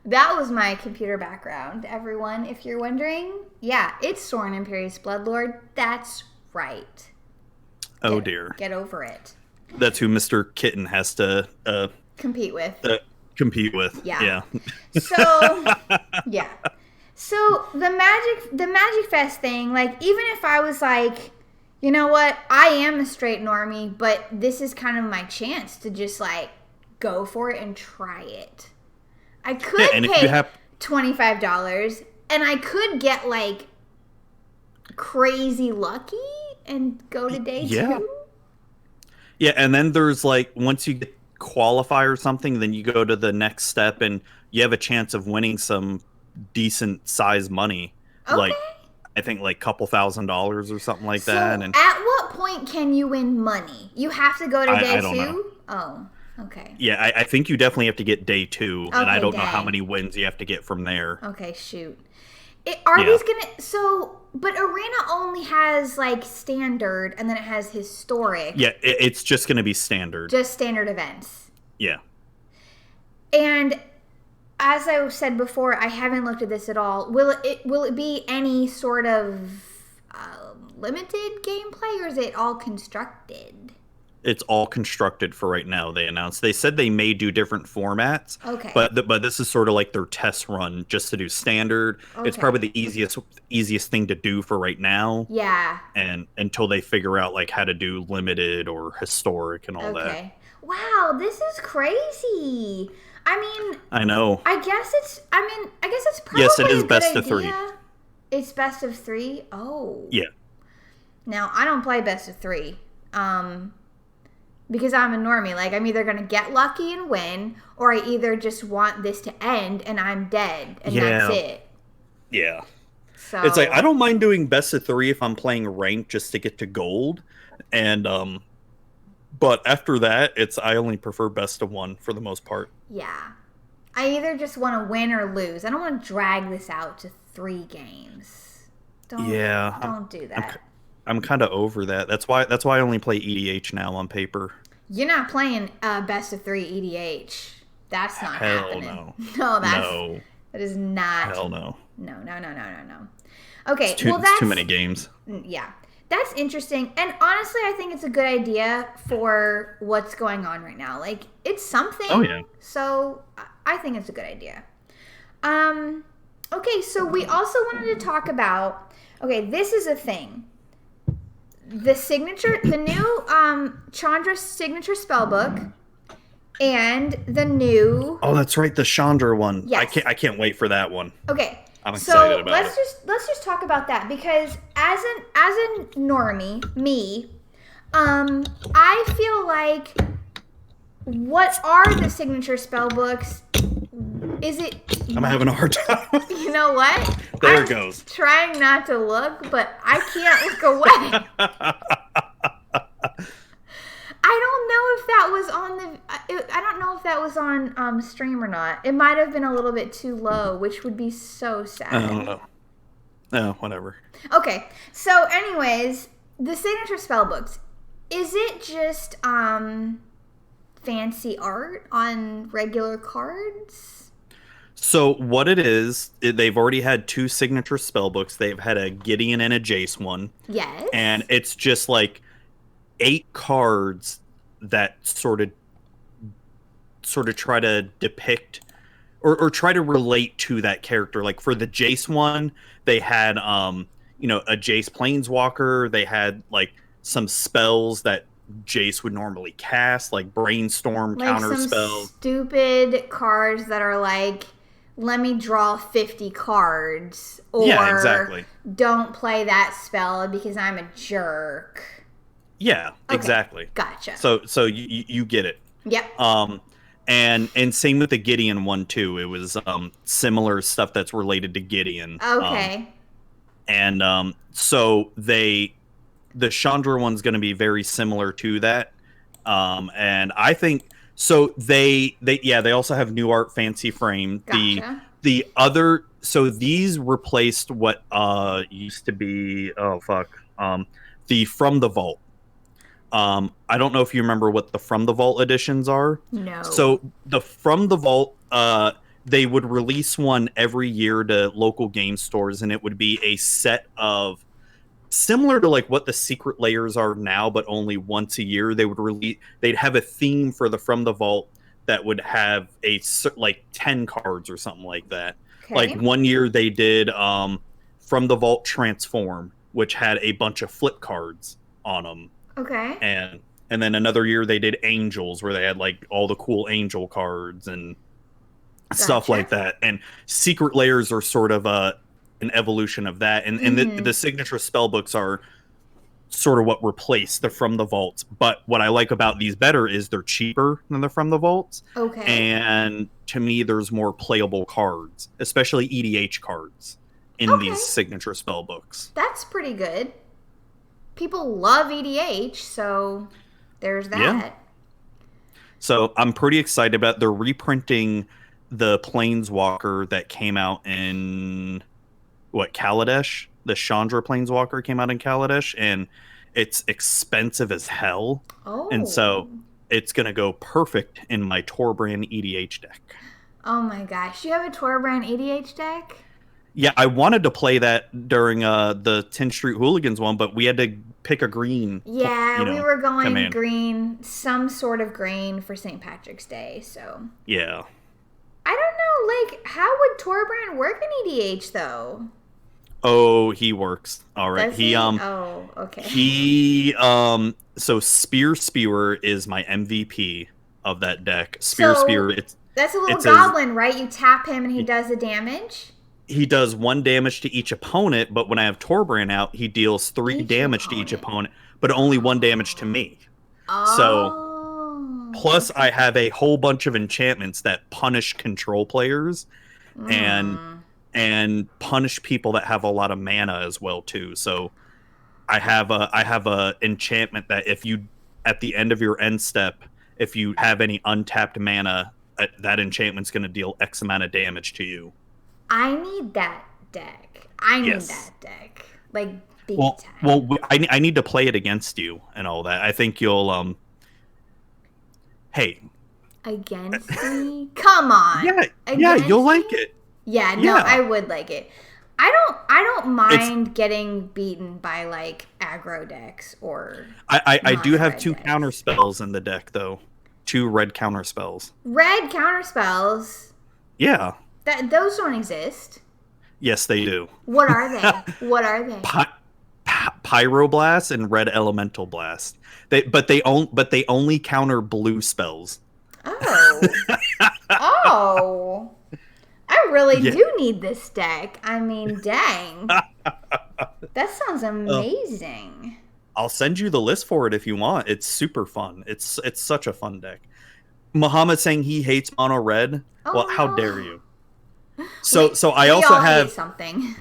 [SPEAKER 1] That was my computer background, everyone, if you're wondering. Yeah, it's Soren Imperious Bloodlord. That's right.
[SPEAKER 2] Dear.
[SPEAKER 1] Get over it.
[SPEAKER 2] That's who Mr. Kitten has to
[SPEAKER 1] compete with.
[SPEAKER 2] Yeah.
[SPEAKER 1] So yeah. So the MagicFest thing, like, even if I was like, you know what, I am a straight normie, but this is kind of my chance to just like go for it and try it. I could pay $25 and I could get like crazy lucky and go to day 2.
[SPEAKER 2] Yeah, and then there's like, once you get qualify or something, then you go to the next step and you have a chance of winning some decent size money.
[SPEAKER 1] Okay.
[SPEAKER 2] Like, I think like couple $1,000s or something like that. And
[SPEAKER 1] at what point can you win money? You have to go to day 2?
[SPEAKER 2] I don't know.
[SPEAKER 1] Oh, okay.
[SPEAKER 2] Yeah, I think you definitely have to get day 2, and I don't know how many wins you have to get from there.
[SPEAKER 1] Okay, shoot. These gonna but Arena only has like standard, and then it has historic.
[SPEAKER 2] Yeah, it's just gonna be standard.
[SPEAKER 1] Just standard events.
[SPEAKER 2] Yeah.
[SPEAKER 1] And as I said before, I haven't looked at this at all. Will it be any sort of limited gameplay, or is it all constructed?
[SPEAKER 2] It's all constructed for right now. They announced. They said they may do different formats.
[SPEAKER 1] Okay.
[SPEAKER 2] But this is sort of like their test run, just to do standard. Okay. It's probably the easiest thing to do for right now.
[SPEAKER 1] Yeah.
[SPEAKER 2] And until they figure out like how to do limited or historic and all that. Okay.
[SPEAKER 1] Wow, this is crazy. I mean,
[SPEAKER 2] I know.
[SPEAKER 1] I guess it's probably
[SPEAKER 2] yes, it is best
[SPEAKER 1] idea.
[SPEAKER 2] of 3.
[SPEAKER 1] It's best of 3. Oh.
[SPEAKER 2] Yeah.
[SPEAKER 1] Now I don't play best of 3. Because I'm a normie. Like, I'm either going to get lucky and win, or I either just want this to end and I'm dead, and that's it.
[SPEAKER 2] Yeah.
[SPEAKER 1] So
[SPEAKER 2] it's like, I don't mind doing best of 3 if I'm playing ranked just to get to gold. And, but after that, I only prefer best of 1 for the most part.
[SPEAKER 1] Yeah. I either just want to win or lose. I don't want to drag this out to 3 games. Don't do that.
[SPEAKER 2] I'm kind of over that. That's why I only play EDH now on paper.
[SPEAKER 1] You're not playing best of 3 EDH. That's not happening.
[SPEAKER 2] No.
[SPEAKER 1] No, That is not.
[SPEAKER 2] Hell no.
[SPEAKER 1] No. Okay,
[SPEAKER 2] It's too many games.
[SPEAKER 1] Yeah. That's interesting. And honestly, I think it's a good idea for what's going on right now. Like, it's something.
[SPEAKER 2] Oh, yeah.
[SPEAKER 1] So, I think it's a good idea. Okay, so we also wanted to talk about, okay, this is a thing. The new Chandra signature spellbook and the new...
[SPEAKER 2] Oh, that's right, the Chandra one.
[SPEAKER 1] Yes.
[SPEAKER 2] I can't wait for that one.
[SPEAKER 1] Okay.
[SPEAKER 2] I'm excited about it.
[SPEAKER 1] Let's just talk about that, because as a normie, me, I feel like, what are the signature spell books? Is it?
[SPEAKER 2] I'm having a hard time.
[SPEAKER 1] You know what?
[SPEAKER 2] There it goes.
[SPEAKER 1] Trying not to look, but I can't look away. I don't know if that was on stream or not. It might have been a little bit too low, which would be so sad.
[SPEAKER 2] I don't know. No, whatever.
[SPEAKER 1] Okay, so anyways, the signature spellbooks, is it just fancy art on regular cards?
[SPEAKER 2] So what it is, they've already had 2 signature spellbooks. They've had a Gideon and a Jace one.
[SPEAKER 1] Yes.
[SPEAKER 2] And it's just like 8 cards that sort of try to depict or try to relate to that character. Like for the Jace one, they had a Jace Planeswalker. They had like some spells that Jace would normally cast, like Brainstorm,
[SPEAKER 1] like
[SPEAKER 2] counter
[SPEAKER 1] some
[SPEAKER 2] spells.
[SPEAKER 1] Stupid cards that are like, let me draw 50 cards, or
[SPEAKER 2] yeah, exactly.
[SPEAKER 1] Don't play that spell because I'm a jerk.
[SPEAKER 2] Yeah,
[SPEAKER 1] okay.
[SPEAKER 2] Exactly.
[SPEAKER 1] Gotcha.
[SPEAKER 2] So you get it.
[SPEAKER 1] Yep.
[SPEAKER 2] And same with the Gideon one too. It was similar stuff that's related to Gideon.
[SPEAKER 1] Okay.
[SPEAKER 2] So the Chandra one's going to be very similar to that. And I think so. They also have new art, fancy frame.
[SPEAKER 1] Gotcha.
[SPEAKER 2] The other, so these replaced what used to be the From the Vault. I don't know if you remember what the From the Vault editions are.
[SPEAKER 1] No.
[SPEAKER 2] So the From the Vault, they would release one every year to local game stores, and it would be a set of, similar to like what the Secret Layers are now, but only once a year. They'd have a theme for the From the Vault that would have like 10 cards or something like that.
[SPEAKER 1] Okay.
[SPEAKER 2] Like one year they did From the Vault Transform, which had a bunch of flip cards on them.
[SPEAKER 1] Okay.
[SPEAKER 2] And then another year they did Angels, where they had like all the cool angel cards and stuff like that. And Secret Layers are sort of an evolution of that. And the signature spellbooks are sort of what replaced the From the Vaults. But what I like about these better is they're cheaper than the From the Vaults.
[SPEAKER 1] Okay.
[SPEAKER 2] And to me, there's more playable cards, especially EDH cards in these signature spellbooks.
[SPEAKER 1] That's pretty good. People love EDH, so there's that.
[SPEAKER 2] Yeah. So I'm pretty excited about, they're reprinting the Planeswalker that came out in Kaladesh. The Chandra Planeswalker came out in Kaladesh, and it's expensive as hell.
[SPEAKER 1] Oh.
[SPEAKER 2] And so it's gonna go perfect in my Torbrand EDH deck.
[SPEAKER 1] Oh my gosh. You have a Torbrand EDH deck?
[SPEAKER 2] Yeah, I wanted to play that during the 10th Street Hooligans one, but we had to pick a green.
[SPEAKER 1] Yeah, we were going green, some sort of green for St. Patrick's Day, so.
[SPEAKER 2] Yeah.
[SPEAKER 1] I don't know, like, how would Torbrand work in EDH, though?
[SPEAKER 2] Oh, he works. All right.
[SPEAKER 1] Does he? Oh, okay.
[SPEAKER 2] So Spewer is my MVP of that deck. Spewer,
[SPEAKER 1] that's a little goblin, right? You tap him and he does the damage?
[SPEAKER 2] He does 1 damage to each opponent, but when I have Torbrand out, he deals 3 damage to each opponent, but only 1 damage to me.
[SPEAKER 1] Oh.
[SPEAKER 2] So, plus I have a whole bunch of enchantments that punish control players and punish people that have a lot of mana as well too. So, I have a enchantment that if you, at the end of your end step, if you have any untapped mana, that enchantment's going to deal X amount of damage to you.
[SPEAKER 1] I need that deck. Like, big time.
[SPEAKER 2] Well, I need to play it against you and all that. I think you'll, hey.
[SPEAKER 1] Against me? Come on.
[SPEAKER 2] Yeah, you'll like it.
[SPEAKER 1] Yeah, no,
[SPEAKER 2] Yeah.
[SPEAKER 1] I would like it. I don't
[SPEAKER 2] It's
[SPEAKER 1] mind getting beaten by like aggro decks or
[SPEAKER 2] I do have
[SPEAKER 1] non-red
[SPEAKER 2] 2
[SPEAKER 1] decks.
[SPEAKER 2] counter spells in the deck though. 2 red counter spells.
[SPEAKER 1] Red counter spells.
[SPEAKER 2] Yeah.
[SPEAKER 1] Those don't exist.
[SPEAKER 2] Yes, they do.
[SPEAKER 1] What are they? What are they?
[SPEAKER 2] Pyroblast and red elemental blast. But they only counter blue spells.
[SPEAKER 1] Oh. Oh. I really
[SPEAKER 2] Yeah.
[SPEAKER 1] do need this deck. I mean, dang. That sounds amazing.
[SPEAKER 2] I'll send you the list for it if you want. It's super fun. It's such a fun deck. Muhammad saying he hates mono red.
[SPEAKER 1] Oh,
[SPEAKER 2] Well, how
[SPEAKER 1] no.
[SPEAKER 2] dare you? So I
[SPEAKER 1] We
[SPEAKER 2] also
[SPEAKER 1] all hate
[SPEAKER 2] have
[SPEAKER 1] something.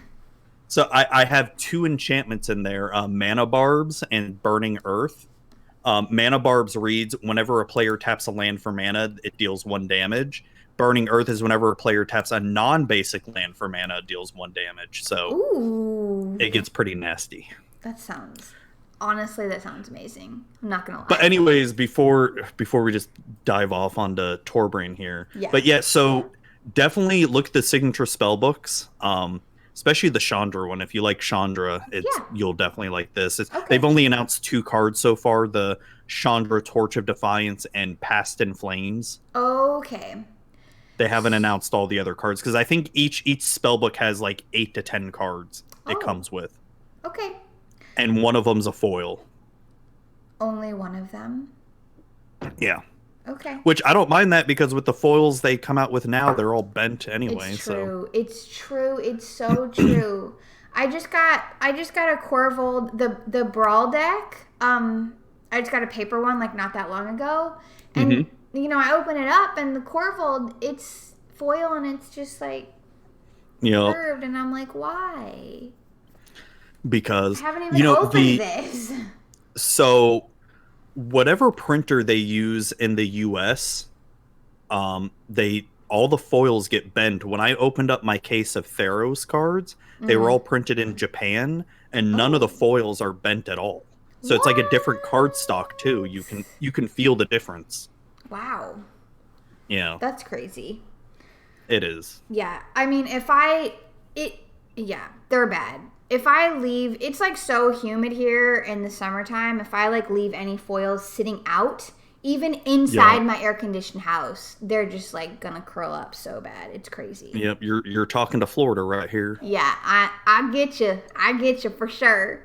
[SPEAKER 2] so I have 2 enchantments in there: Mana Barbs and Burning Earth. Mana Barbs reads whenever a player taps a land for mana, it deals 1 damage. Burning Earth is whenever a player taps a non-basic land for mana, it deals 1 damage. So
[SPEAKER 1] Ooh.
[SPEAKER 2] it gets pretty nasty.
[SPEAKER 1] That sounds amazing. I'm not gonna lie.
[SPEAKER 2] But anyways, before we just dive off onto Torbrain here.
[SPEAKER 1] Yeah.
[SPEAKER 2] But yeah, so definitely look at the signature spell books. Especially the Chandra one. If you like Chandra, you'll definitely like this.
[SPEAKER 1] Okay.
[SPEAKER 2] They've only announced 2 cards so far: the Chandra Torch of Defiance and Past in Flames.
[SPEAKER 1] Okay.
[SPEAKER 2] They haven't announced all the other cards because I think each spell book has like 8 to 10 cards it
[SPEAKER 1] Oh.
[SPEAKER 2] comes with,
[SPEAKER 1] Okay.
[SPEAKER 2] and one of them's a foil.
[SPEAKER 1] Only one of them.
[SPEAKER 2] Yeah,
[SPEAKER 1] Okay.
[SPEAKER 2] which I don't mind that because with the foils they come out with now, they're all bent anyway.
[SPEAKER 1] It's
[SPEAKER 2] So
[SPEAKER 1] true. It's true. It's so true. I just got a Corvold the Brawl deck. I just got a paper one like not that long ago, and I open it up and the Corvold, it's foil and it's just like curved, and I'm like, why?
[SPEAKER 2] Because
[SPEAKER 1] I haven't even opened this.
[SPEAKER 2] So whatever printer they use in the US, all the foils get bent. When I opened up my case of Theros cards, they were all printed in Japan, and none of the foils are bent at all. So it's like a different card stock too. You can feel the difference.
[SPEAKER 1] Wow.
[SPEAKER 2] Yeah,
[SPEAKER 1] That's crazy.
[SPEAKER 2] it is.
[SPEAKER 1] Yeah. I mean, they're bad. If I leave, it's like so humid here in the summertime. If I like leave any foils sitting out, even inside my air conditioned house, they're just like gonna curl up so bad. It's crazy.
[SPEAKER 2] Yep, you're talking to Florida right here.
[SPEAKER 1] Yeah, I get you. I get you for sure.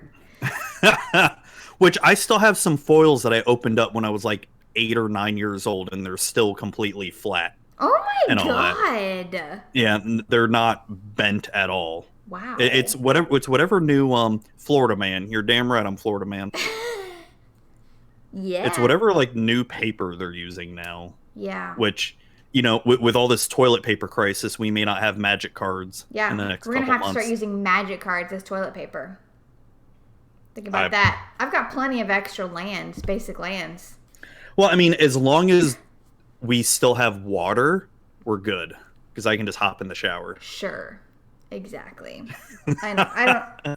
[SPEAKER 2] Which I still have some foils that I opened up when I was like 8 or 9 years old, and they're still completely flat.
[SPEAKER 1] Oh my
[SPEAKER 2] And all that.
[SPEAKER 1] god.
[SPEAKER 2] Yeah, they're not bent at all.
[SPEAKER 1] Wow.
[SPEAKER 2] It's whatever new Florida man. You're damn right, I'm Florida man.
[SPEAKER 1] Yeah.
[SPEAKER 2] It's whatever like new paper they're using now.
[SPEAKER 1] Yeah.
[SPEAKER 2] Which, with all this toilet paper crisis, we may not have magic cards in the next
[SPEAKER 1] We're
[SPEAKER 2] couple
[SPEAKER 1] gonna have
[SPEAKER 2] months.
[SPEAKER 1] to start using magic cards as toilet paper. Think about
[SPEAKER 2] I-
[SPEAKER 1] that. I've got plenty of extra lands, basic lands.
[SPEAKER 2] Well, I mean, as long as we still have water, we're good. Because I can just hop in the shower.
[SPEAKER 1] Sure. Exactly.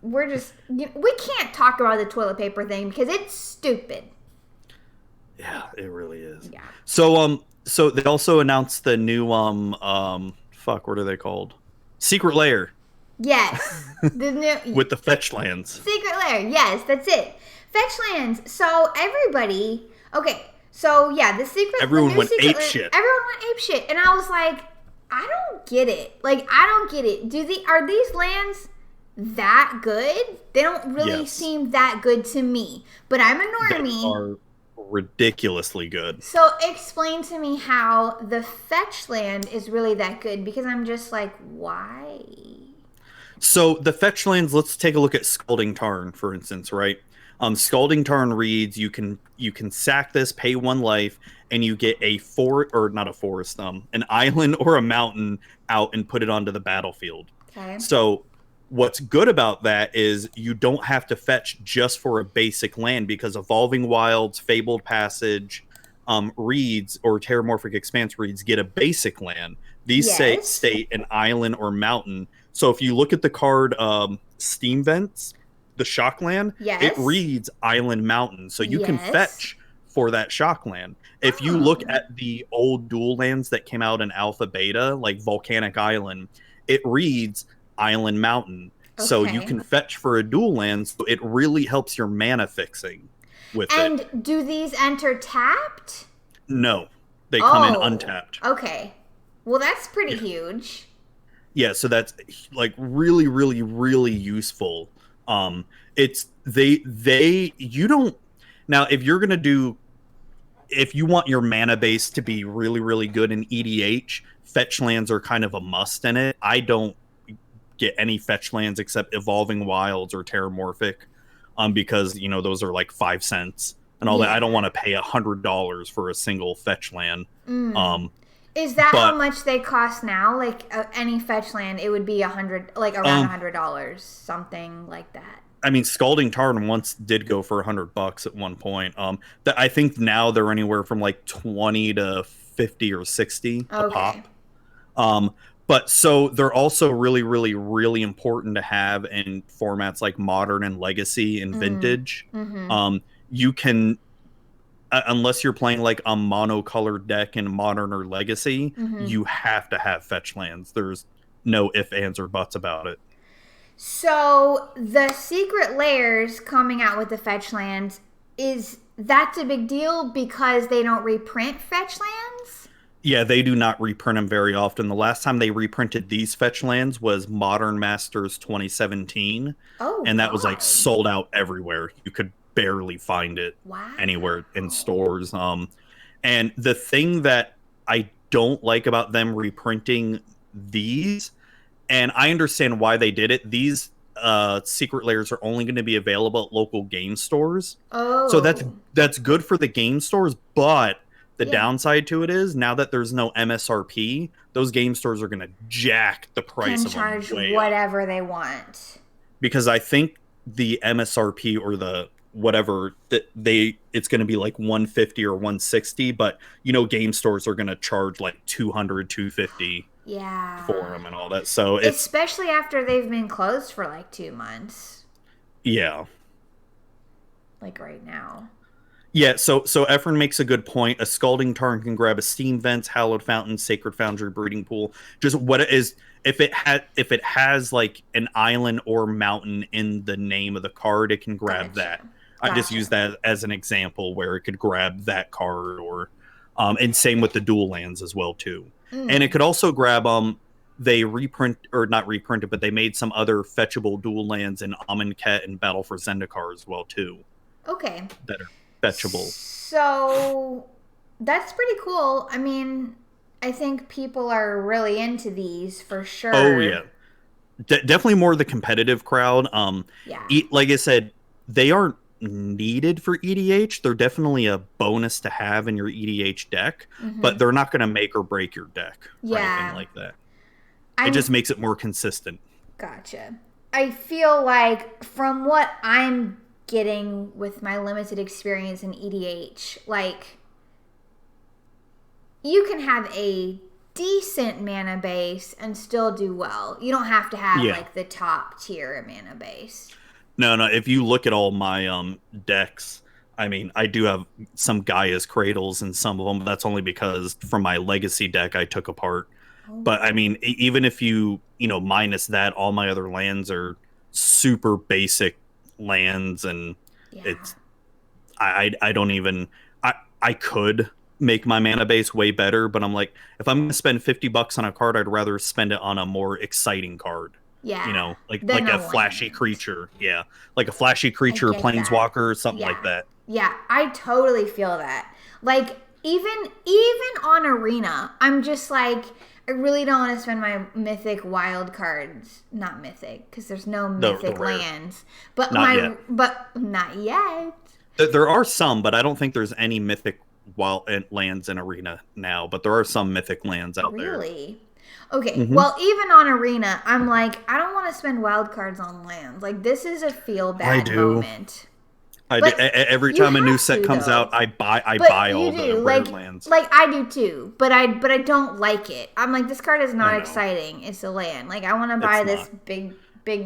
[SPEAKER 1] We're just, we can't talk about the toilet paper thing because it's stupid.
[SPEAKER 2] Yeah, it really is.
[SPEAKER 1] Yeah.
[SPEAKER 2] So they also announced the new what are they called? Secret Lair
[SPEAKER 1] Yes. The new
[SPEAKER 2] with the fetch lands.
[SPEAKER 1] Secret Lair. Yes, that's it. Fetch lands. So everybody, okay. So yeah,
[SPEAKER 2] Everyone went
[SPEAKER 1] Secret
[SPEAKER 2] ape
[SPEAKER 1] Lair,
[SPEAKER 2] shit.
[SPEAKER 1] Everyone went ape shit, and I was like, I don't get it. Like, I don't get it. Are these lands that good? They don't really
[SPEAKER 2] Yes.
[SPEAKER 1] seem that good to me. But I'm a
[SPEAKER 2] They
[SPEAKER 1] normie.
[SPEAKER 2] are ridiculously good.
[SPEAKER 1] So explain to me how the fetch land is really that good, because I'm just like, why?
[SPEAKER 2] So the fetch lands, let's take a look at Scalding Tarn, for instance, right? Scalding Tarn reads you can sack this, pay 1 life, and you get an island or a mountain out and put it onto the battlefield.
[SPEAKER 1] Okay.
[SPEAKER 2] So what's good about that is you don't have to fetch just for a basic land, because Evolving Wilds, Fabled Passage, reads, or Terramorphic Expanse reads get a basic land. These
[SPEAKER 1] Yes.
[SPEAKER 2] state an island or mountain. So if you look at the card Steam Vents, the shock land,
[SPEAKER 1] Yes.
[SPEAKER 2] it reads island mountain. So you can
[SPEAKER 1] Yes.
[SPEAKER 2] fetch for that shock land. If you look at the old dual lands that came out in alpha beta, like Volcanic Island, it reads Island Mountain. So you
[SPEAKER 1] Okay.
[SPEAKER 2] can fetch for a dual land, so it really helps your mana fixing with it.
[SPEAKER 1] And do these enter tapped?
[SPEAKER 2] No, they come in
[SPEAKER 1] Oh,
[SPEAKER 2] untapped.
[SPEAKER 1] okay. Well, that's pretty
[SPEAKER 2] Yeah.
[SPEAKER 1] huge.
[SPEAKER 2] Yeah, so that's like really, really, really useful. It's they you don't now if you're gonna do if you want your mana base to be really, really good in EDH, fetch lands are kind of a must in it. I don't get any fetch lands except Evolving Wilds or Terramorphic, because those are like 5 cents and all that. I don't
[SPEAKER 1] Yeah.
[SPEAKER 2] want to pay $100 for a single fetch land. Um,
[SPEAKER 1] Is that how
[SPEAKER 2] but
[SPEAKER 1] much they cost now? Like any fetch land, it would be like around
[SPEAKER 2] um,
[SPEAKER 1] $100, something like that.
[SPEAKER 2] I mean, Scalding Tarn once did go for $100 at one point. That I think now they're anywhere from like 20 to 50 or 60 a
[SPEAKER 1] Okay.
[SPEAKER 2] pop. Um, but so they're also really, really, really important to have in formats like Modern and Legacy and Vintage. You can, unless you're playing like a monocolored deck in Modern or Legacy, you have to have fetch lands. There's no ifs, ands, or buts about it.
[SPEAKER 1] So the secret layers coming out with the fetch lands, that's a big deal because they don't reprint fetch lands?
[SPEAKER 2] Yeah, they do not reprint them very often. The last time they reprinted these fetch lands was Modern Masters 2017,
[SPEAKER 1] Oh,
[SPEAKER 2] and that was like
[SPEAKER 1] God.
[SPEAKER 2] sold out everywhere. You could barely find it
[SPEAKER 1] Wow.
[SPEAKER 2] anywhere in stores. And the thing that I don't like about them reprinting these, and I understand why they did it, these secret layers are only going to be available at local game stores. So
[SPEAKER 1] Oh.
[SPEAKER 2] that's good for the game stores, but the
[SPEAKER 1] Yeah.
[SPEAKER 2] downside to it is now that there's no MSRP, those game stores are going to jack the price
[SPEAKER 1] Can
[SPEAKER 2] of
[SPEAKER 1] charge
[SPEAKER 2] them way up.
[SPEAKER 1] whatever they want.
[SPEAKER 2] Because I think the MSRP or the whatever that it's going to be like 150 or 160, but game stores are going to charge like 200, 250
[SPEAKER 1] Yeah.
[SPEAKER 2] for them and all that. So it's
[SPEAKER 1] especially after they've been closed for like 2 months,
[SPEAKER 2] yeah.
[SPEAKER 1] like right now.
[SPEAKER 2] Yeah, so Efren makes a good point. A Scalding Tarn can grab a Steam Vents, Hallowed Fountain, Sacred Foundry, Breeding Pool. Just what it is, if it has like an island or mountain in the name of the card, it can grab that. I just use that as an example where it could grab that card, or and same with the dual lands as well too. And it could also grab they reprint or not reprinted, but they made some other fetchable dual lands in Amonkhet and Battle for Zendikar as well too.
[SPEAKER 1] Okay.
[SPEAKER 2] That are fetchable.
[SPEAKER 1] So that's pretty cool. I mean, I think people are really into these for sure.
[SPEAKER 2] Oh yeah, definitely more the competitive crowd.
[SPEAKER 1] Yeah.
[SPEAKER 2] Like I said, they aren't needed for EDH. They're definitely a bonus to have in your EDH deck, but they're not going to make or break your deck or anything like that. It just makes it more consistent.
[SPEAKER 1] Gotcha. I feel like from what I'm getting with my limited experience in EDH, like you can have a decent mana base and still do well. You don't have to have like the top tier mana base.
[SPEAKER 2] No. If you look at all my decks, I mean, I do have some Gaia's Cradles in some of them, but that's only because from my Legacy deck I took apart. But I mean, even if you minus that, all my other lands are super basic lands, and it's I don't even I could make my mana base way better, but I'm like, if I'm gonna spend $50 on a card, I'd rather spend it on a more exciting card.
[SPEAKER 1] Yeah.
[SPEAKER 2] Like a flashy creature. Yeah. Like a flashy creature, planeswalker, something like that.
[SPEAKER 1] Yeah, I totally feel that. Like even on Arena, I'm just like, I really don't want to spend my mythic wild cards. Not mythic, because there's no mythic lands. But but not yet.
[SPEAKER 2] There are some, but I don't think there's any mythic wild lands in Arena now. But there are some mythic lands out there.
[SPEAKER 1] Really? Okay. Well, even on Arena, I'm like, I don't want to spend wild cards on lands. Like, this is a feel bad moment.
[SPEAKER 2] I do. Every time a new set comes out, I buy all the rare lands.
[SPEAKER 1] Like I do too, but I don't like it. I'm like, this card is not exciting. It's a land. Like I want to buy this big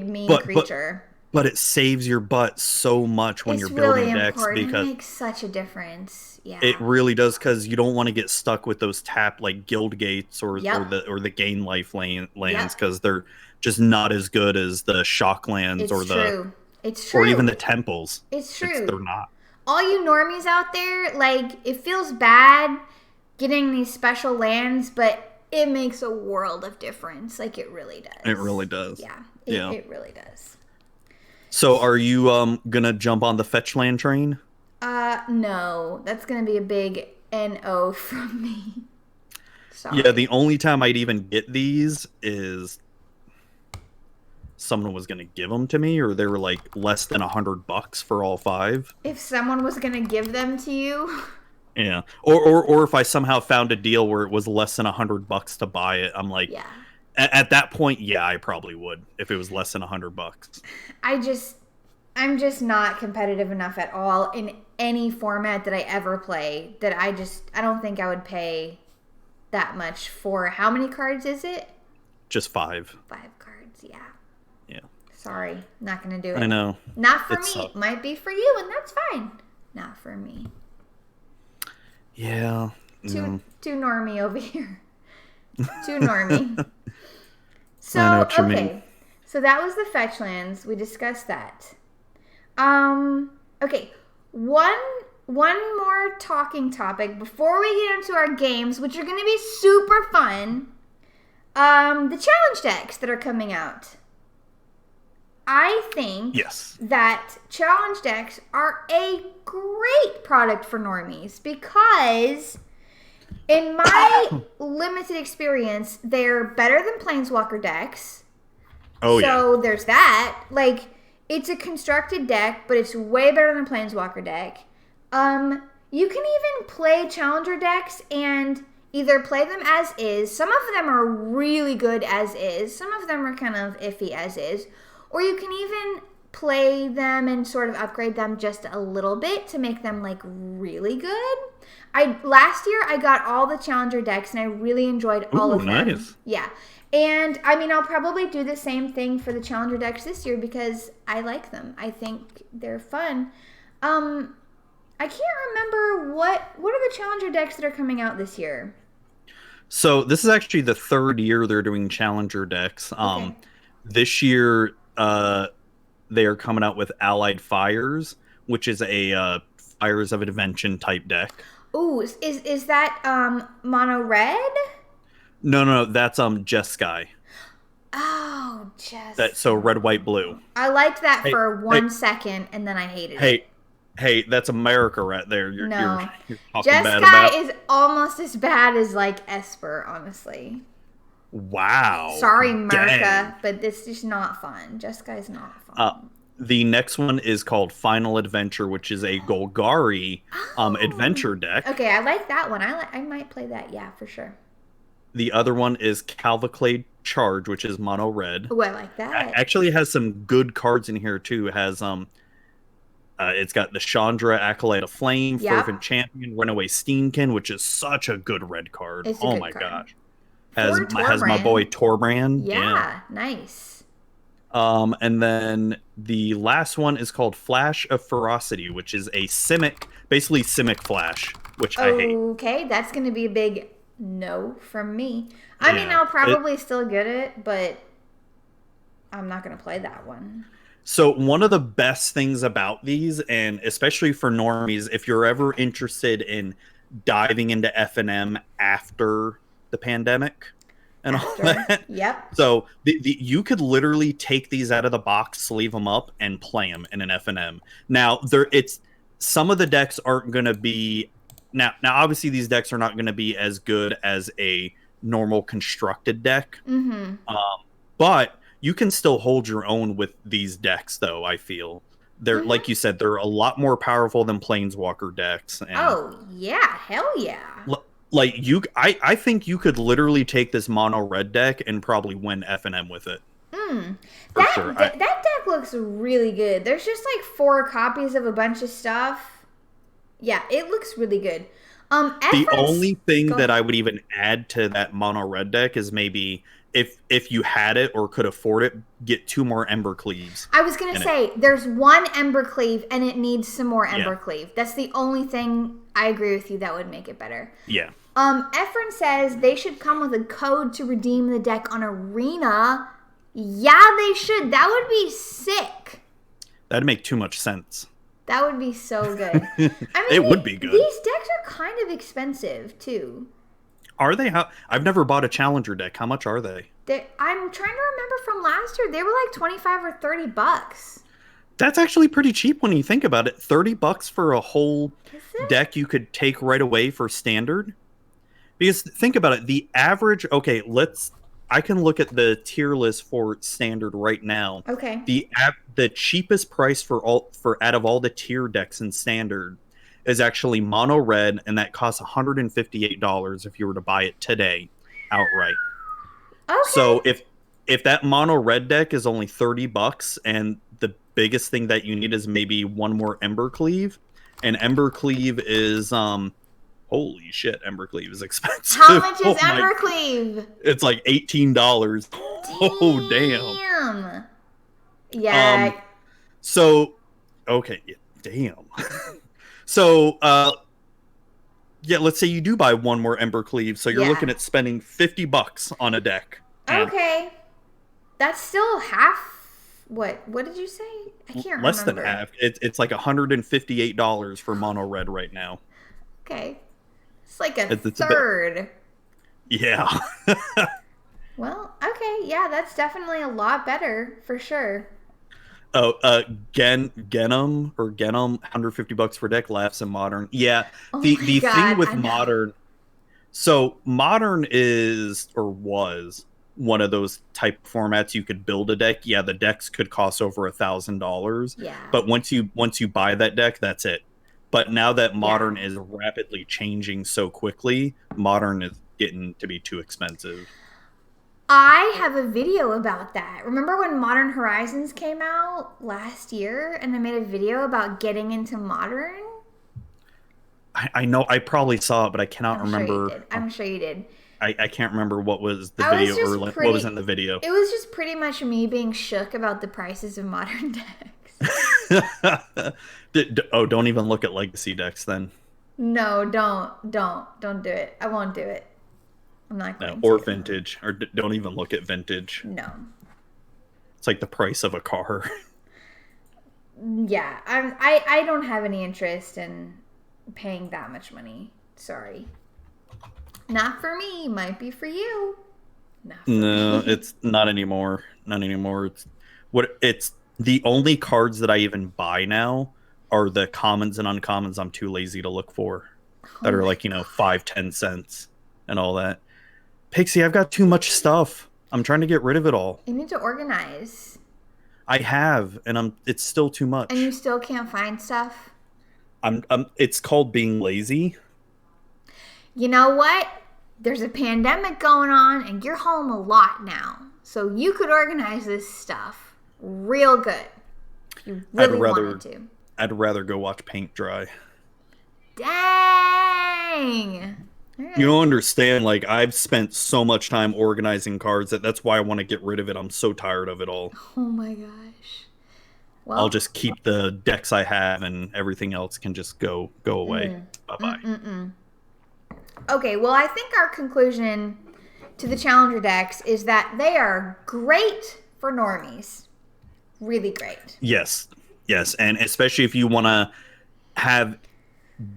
[SPEAKER 1] mean creature.
[SPEAKER 2] but it saves your butt so much when
[SPEAKER 1] It's
[SPEAKER 2] you're
[SPEAKER 1] really
[SPEAKER 2] building decks
[SPEAKER 1] important. It
[SPEAKER 2] because
[SPEAKER 1] makes such a difference. Yeah.
[SPEAKER 2] it really does, because you don't want to get stuck with those tap like guild gates
[SPEAKER 1] Yep.
[SPEAKER 2] or the gain life lands,
[SPEAKER 1] Yep.
[SPEAKER 2] because they're just not as good as the shock lands
[SPEAKER 1] It's true. It's
[SPEAKER 2] or even
[SPEAKER 1] true.
[SPEAKER 2] the temples.
[SPEAKER 1] It's
[SPEAKER 2] They're
[SPEAKER 1] true.
[SPEAKER 2] not.
[SPEAKER 1] All you normies out there, like, it feels bad getting these special lands, but it makes a world of difference. Like, it really does.
[SPEAKER 2] It really does.
[SPEAKER 1] Yeah.
[SPEAKER 2] Yeah.
[SPEAKER 1] It really does.
[SPEAKER 2] So are you gonna jump on the fetch land train?
[SPEAKER 1] No. That's gonna be a big NO from me. Sorry.
[SPEAKER 2] Yeah, the only time I'd even get these is someone was gonna give them to me, or they were like less than $100 for all 5.
[SPEAKER 1] If someone was gonna give them to you.
[SPEAKER 2] Yeah, or if I somehow found a deal where it was less than $100 to buy it, I'm like,
[SPEAKER 1] Yeah.
[SPEAKER 2] at that point, yeah, I probably would if it was less than $100.
[SPEAKER 1] I'm just not competitive enough at all in any format that I ever play that I don't think I would pay that much for. How many cards is it?
[SPEAKER 2] Just 5.
[SPEAKER 1] 5 cards, yeah.
[SPEAKER 2] Yeah,
[SPEAKER 1] Sorry, not gonna do it.
[SPEAKER 2] I know.
[SPEAKER 1] Not for
[SPEAKER 2] It
[SPEAKER 1] me.
[SPEAKER 2] sucks.
[SPEAKER 1] Might be for you, and that's fine. Not for me.
[SPEAKER 2] Yeah.
[SPEAKER 1] Too normie over here. Too normie. So
[SPEAKER 2] I know what you mean.
[SPEAKER 1] So that was the fetch lands. We discussed that. Okay. One more talking topic before we get into our games, which are gonna be super fun. The challenge decks that are coming out. I think
[SPEAKER 2] Yes.
[SPEAKER 1] that challenge decks are a great product for normies because in my limited experience, they're better than Planeswalker decks.
[SPEAKER 2] Oh
[SPEAKER 1] So there's that. Like, it's a constructed deck, but it's way better than Planeswalker deck. You can even play challenger decks and either play them as is. Some of them are really good as is. Some of them are kind of iffy as is. Or you can even play them and sort of upgrade them just a little bit to make them like really good. Last year I got all the challenger decks and I really enjoyed all of them.
[SPEAKER 2] Nice.
[SPEAKER 1] Yeah. And I mean, I'll probably do the same thing for the challenger decks this year because I like them. I think they're fun. I can't remember what are the challenger decks that are coming out this year.
[SPEAKER 2] So this is actually the 3rd year they're doing challenger decks.
[SPEAKER 1] Okay.
[SPEAKER 2] This year they are coming out with Allied Fires, which is a Fires of Invention type deck.
[SPEAKER 1] Ooh, is that mono red?
[SPEAKER 2] No, that's Jeskai.
[SPEAKER 1] Oh, just
[SPEAKER 2] So red, white, blue.
[SPEAKER 1] I liked that
[SPEAKER 2] Hey,
[SPEAKER 1] for 1 second, and then I hated it.
[SPEAKER 2] Hey, that's America right there. You're talking bad about.
[SPEAKER 1] Jeskai is almost as bad as like Esper, honestly.
[SPEAKER 2] Wow.
[SPEAKER 1] Sorry, America,
[SPEAKER 2] Dang.
[SPEAKER 1] but this is not fun. Jeskai's not fun.
[SPEAKER 2] The next one is called Final Adventure, which is a Golgari adventure deck.
[SPEAKER 1] Okay, I like that one. I might play that. Yeah, for sure.
[SPEAKER 2] The other one is Calvaclade Charge, which is mono red.
[SPEAKER 1] Oh, I like that.
[SPEAKER 2] Actually has some good cards in here too. It has it's got the Chandra Acolyte of Flame,
[SPEAKER 1] Yep.
[SPEAKER 2] Fervent Champion, Runaway Steamkin, which is such a good red card.
[SPEAKER 1] It's a
[SPEAKER 2] Oh
[SPEAKER 1] good
[SPEAKER 2] my
[SPEAKER 1] card.
[SPEAKER 2] gosh.
[SPEAKER 1] For
[SPEAKER 2] Has my
[SPEAKER 1] Torbrand.
[SPEAKER 2] boy Torbrand.
[SPEAKER 1] Yeah, nice.
[SPEAKER 2] And then the last one is called Flash of Ferocity, which is a Simic, basically Simic Flash, which I hate.
[SPEAKER 1] Okay, that's going to be a big no from me. I mean,
[SPEAKER 2] Yeah,
[SPEAKER 1] I'll probably still get it, but I'm not going to play that one.
[SPEAKER 2] So one of the best things about these, and especially for normies, if you're ever interested in diving into F&M after the pandemic and all that,
[SPEAKER 1] Yep.
[SPEAKER 2] so you could literally take these out of the box, sleeve them up, and play them in an F&M. Now some of the decks aren't going to be now. Obviously, these decks are not going to be as good as a normal constructed deck,
[SPEAKER 1] Mm-hmm.
[SPEAKER 2] but you can still hold your own with these decks, though. I feel they're like you said, they're a lot more powerful than Planeswalker decks. And
[SPEAKER 1] Oh, yeah. Hell yeah.
[SPEAKER 2] like I think you could literally take this mono red deck and probably win F&M with it. For sure.
[SPEAKER 1] That deck looks really good. There's just like 4 copies of a bunch of stuff. Yeah, it looks really good.
[SPEAKER 2] The
[SPEAKER 1] Efforts.
[SPEAKER 2] only thing
[SPEAKER 1] Go
[SPEAKER 2] that
[SPEAKER 1] ahead.
[SPEAKER 2] I would even add to that mono red deck is maybe if you had it or could afford it, get 2 more Ember Cleaves
[SPEAKER 1] I was gonna
[SPEAKER 2] in it.
[SPEAKER 1] say there's one Embercleave and it needs some more
[SPEAKER 2] Yeah.
[SPEAKER 1] Embercleave. That's the only thing I agree with you that would make it better.
[SPEAKER 2] Yeah.
[SPEAKER 1] Efren says they should come with a code to redeem the deck on Arena. Yeah, they should. That would be sick.
[SPEAKER 2] That'd make too much sense.
[SPEAKER 1] That would be so good. I
[SPEAKER 2] It
[SPEAKER 1] mean,
[SPEAKER 2] would be good.
[SPEAKER 1] these decks are kind of expensive too.
[SPEAKER 2] Are they? I've never bought a Challenger deck. How much are they?
[SPEAKER 1] I'm trying to remember from last year. They were like 25 or $30.
[SPEAKER 2] That's actually pretty cheap when you think about it. $30 for a whole
[SPEAKER 1] Is it?
[SPEAKER 2] deck you could take right away for standard. Because think about it, the average. Okay, I can look at the tier list for standard right now.
[SPEAKER 1] Okay.
[SPEAKER 2] The cheapest price for out of all the tier decks in standard is actually mono red, and that costs $158 if you were to buy it today outright.
[SPEAKER 1] Okay.
[SPEAKER 2] So if that mono red deck is only $30 and the biggest thing that you need is maybe 1 more Ember Cleave, and Ember Cleave is holy shit, Ember Cleave is expensive.
[SPEAKER 1] How much is
[SPEAKER 2] Oh my-
[SPEAKER 1] Embercleave?
[SPEAKER 2] It's like $18. Oh damn.
[SPEAKER 1] Yeah.
[SPEAKER 2] So okay, yeah, damn. So yeah, let's say you do buy 1 more Ember Cleave, so you're
[SPEAKER 1] Yeah.
[SPEAKER 2] looking at spending $50 on a deck. And
[SPEAKER 1] Okay. That's still half. What did you say? I can't
[SPEAKER 2] less
[SPEAKER 1] remember.
[SPEAKER 2] than half. It's like $158 for mono red right now.
[SPEAKER 1] Okay. It's like a
[SPEAKER 2] It's a bit-
[SPEAKER 1] third.
[SPEAKER 2] Yeah.
[SPEAKER 1] Well, okay. Yeah, that's definitely a lot better for sure.
[SPEAKER 2] Oh, Genom, $150 per deck, laughs in modern. Yeah,
[SPEAKER 1] Oh
[SPEAKER 2] the
[SPEAKER 1] my God,
[SPEAKER 2] thing with
[SPEAKER 1] I know.
[SPEAKER 2] modern, so modern is or was one of those type formats you could build a deck. Yeah, the decks could cost over $1,000.
[SPEAKER 1] Yeah.
[SPEAKER 2] But once you buy that deck, that's it. But now that modern is rapidly changing so quickly, modern is getting to be too expensive.
[SPEAKER 1] I have a video about that. Remember when Modern Horizons came out last year and I made a video about getting into Modern?
[SPEAKER 2] I know I probably saw it, but I cannot remember.
[SPEAKER 1] I'm sure you did.
[SPEAKER 2] I can't remember what was the
[SPEAKER 1] I was
[SPEAKER 2] video
[SPEAKER 1] just
[SPEAKER 2] or like what was in the video.
[SPEAKER 1] It was just pretty much me being shook about the prices of modern decks.
[SPEAKER 2] Don't even look at legacy decks then.
[SPEAKER 1] No, don't do it. I won't do it. I'm not
[SPEAKER 2] No,
[SPEAKER 1] going
[SPEAKER 2] or
[SPEAKER 1] to.
[SPEAKER 2] vintage, or don't even look at vintage.
[SPEAKER 1] No.
[SPEAKER 2] It's like the price of a car.
[SPEAKER 1] Yeah, I don't have any interest in paying that much money. Sorry. Not for me. Might be for you. Not for
[SPEAKER 2] No,
[SPEAKER 1] me.
[SPEAKER 2] it's not anymore. Not anymore. It's the only cards that I even buy now are the commons and uncommons I'm too lazy to look for. That are like, 5-10 cents and all that. Pixie, I've got too much stuff. I'm trying to get rid of it all.
[SPEAKER 1] You need to organize.
[SPEAKER 2] I have, and it's still too much.
[SPEAKER 1] And you still can't find stuff?
[SPEAKER 2] It's called being lazy.
[SPEAKER 1] You know what? There's a pandemic going on and you're home a lot now. So you could organize this stuff real good. If you really wanted to.
[SPEAKER 2] I'd rather go watch paint dry.
[SPEAKER 1] Dang. Right.
[SPEAKER 2] You don't understand, like, I've spent so much time organizing cards that's why I want to get rid of it. I'm so tired of it all.
[SPEAKER 1] Oh my gosh. Well,
[SPEAKER 2] I'll just keep the decks I have and everything else can just go away. Bye-bye.
[SPEAKER 1] okay, well, I think our conclusion to the Challenger decks is that they are great for normies. Really great.
[SPEAKER 2] Yes. And especially if you want to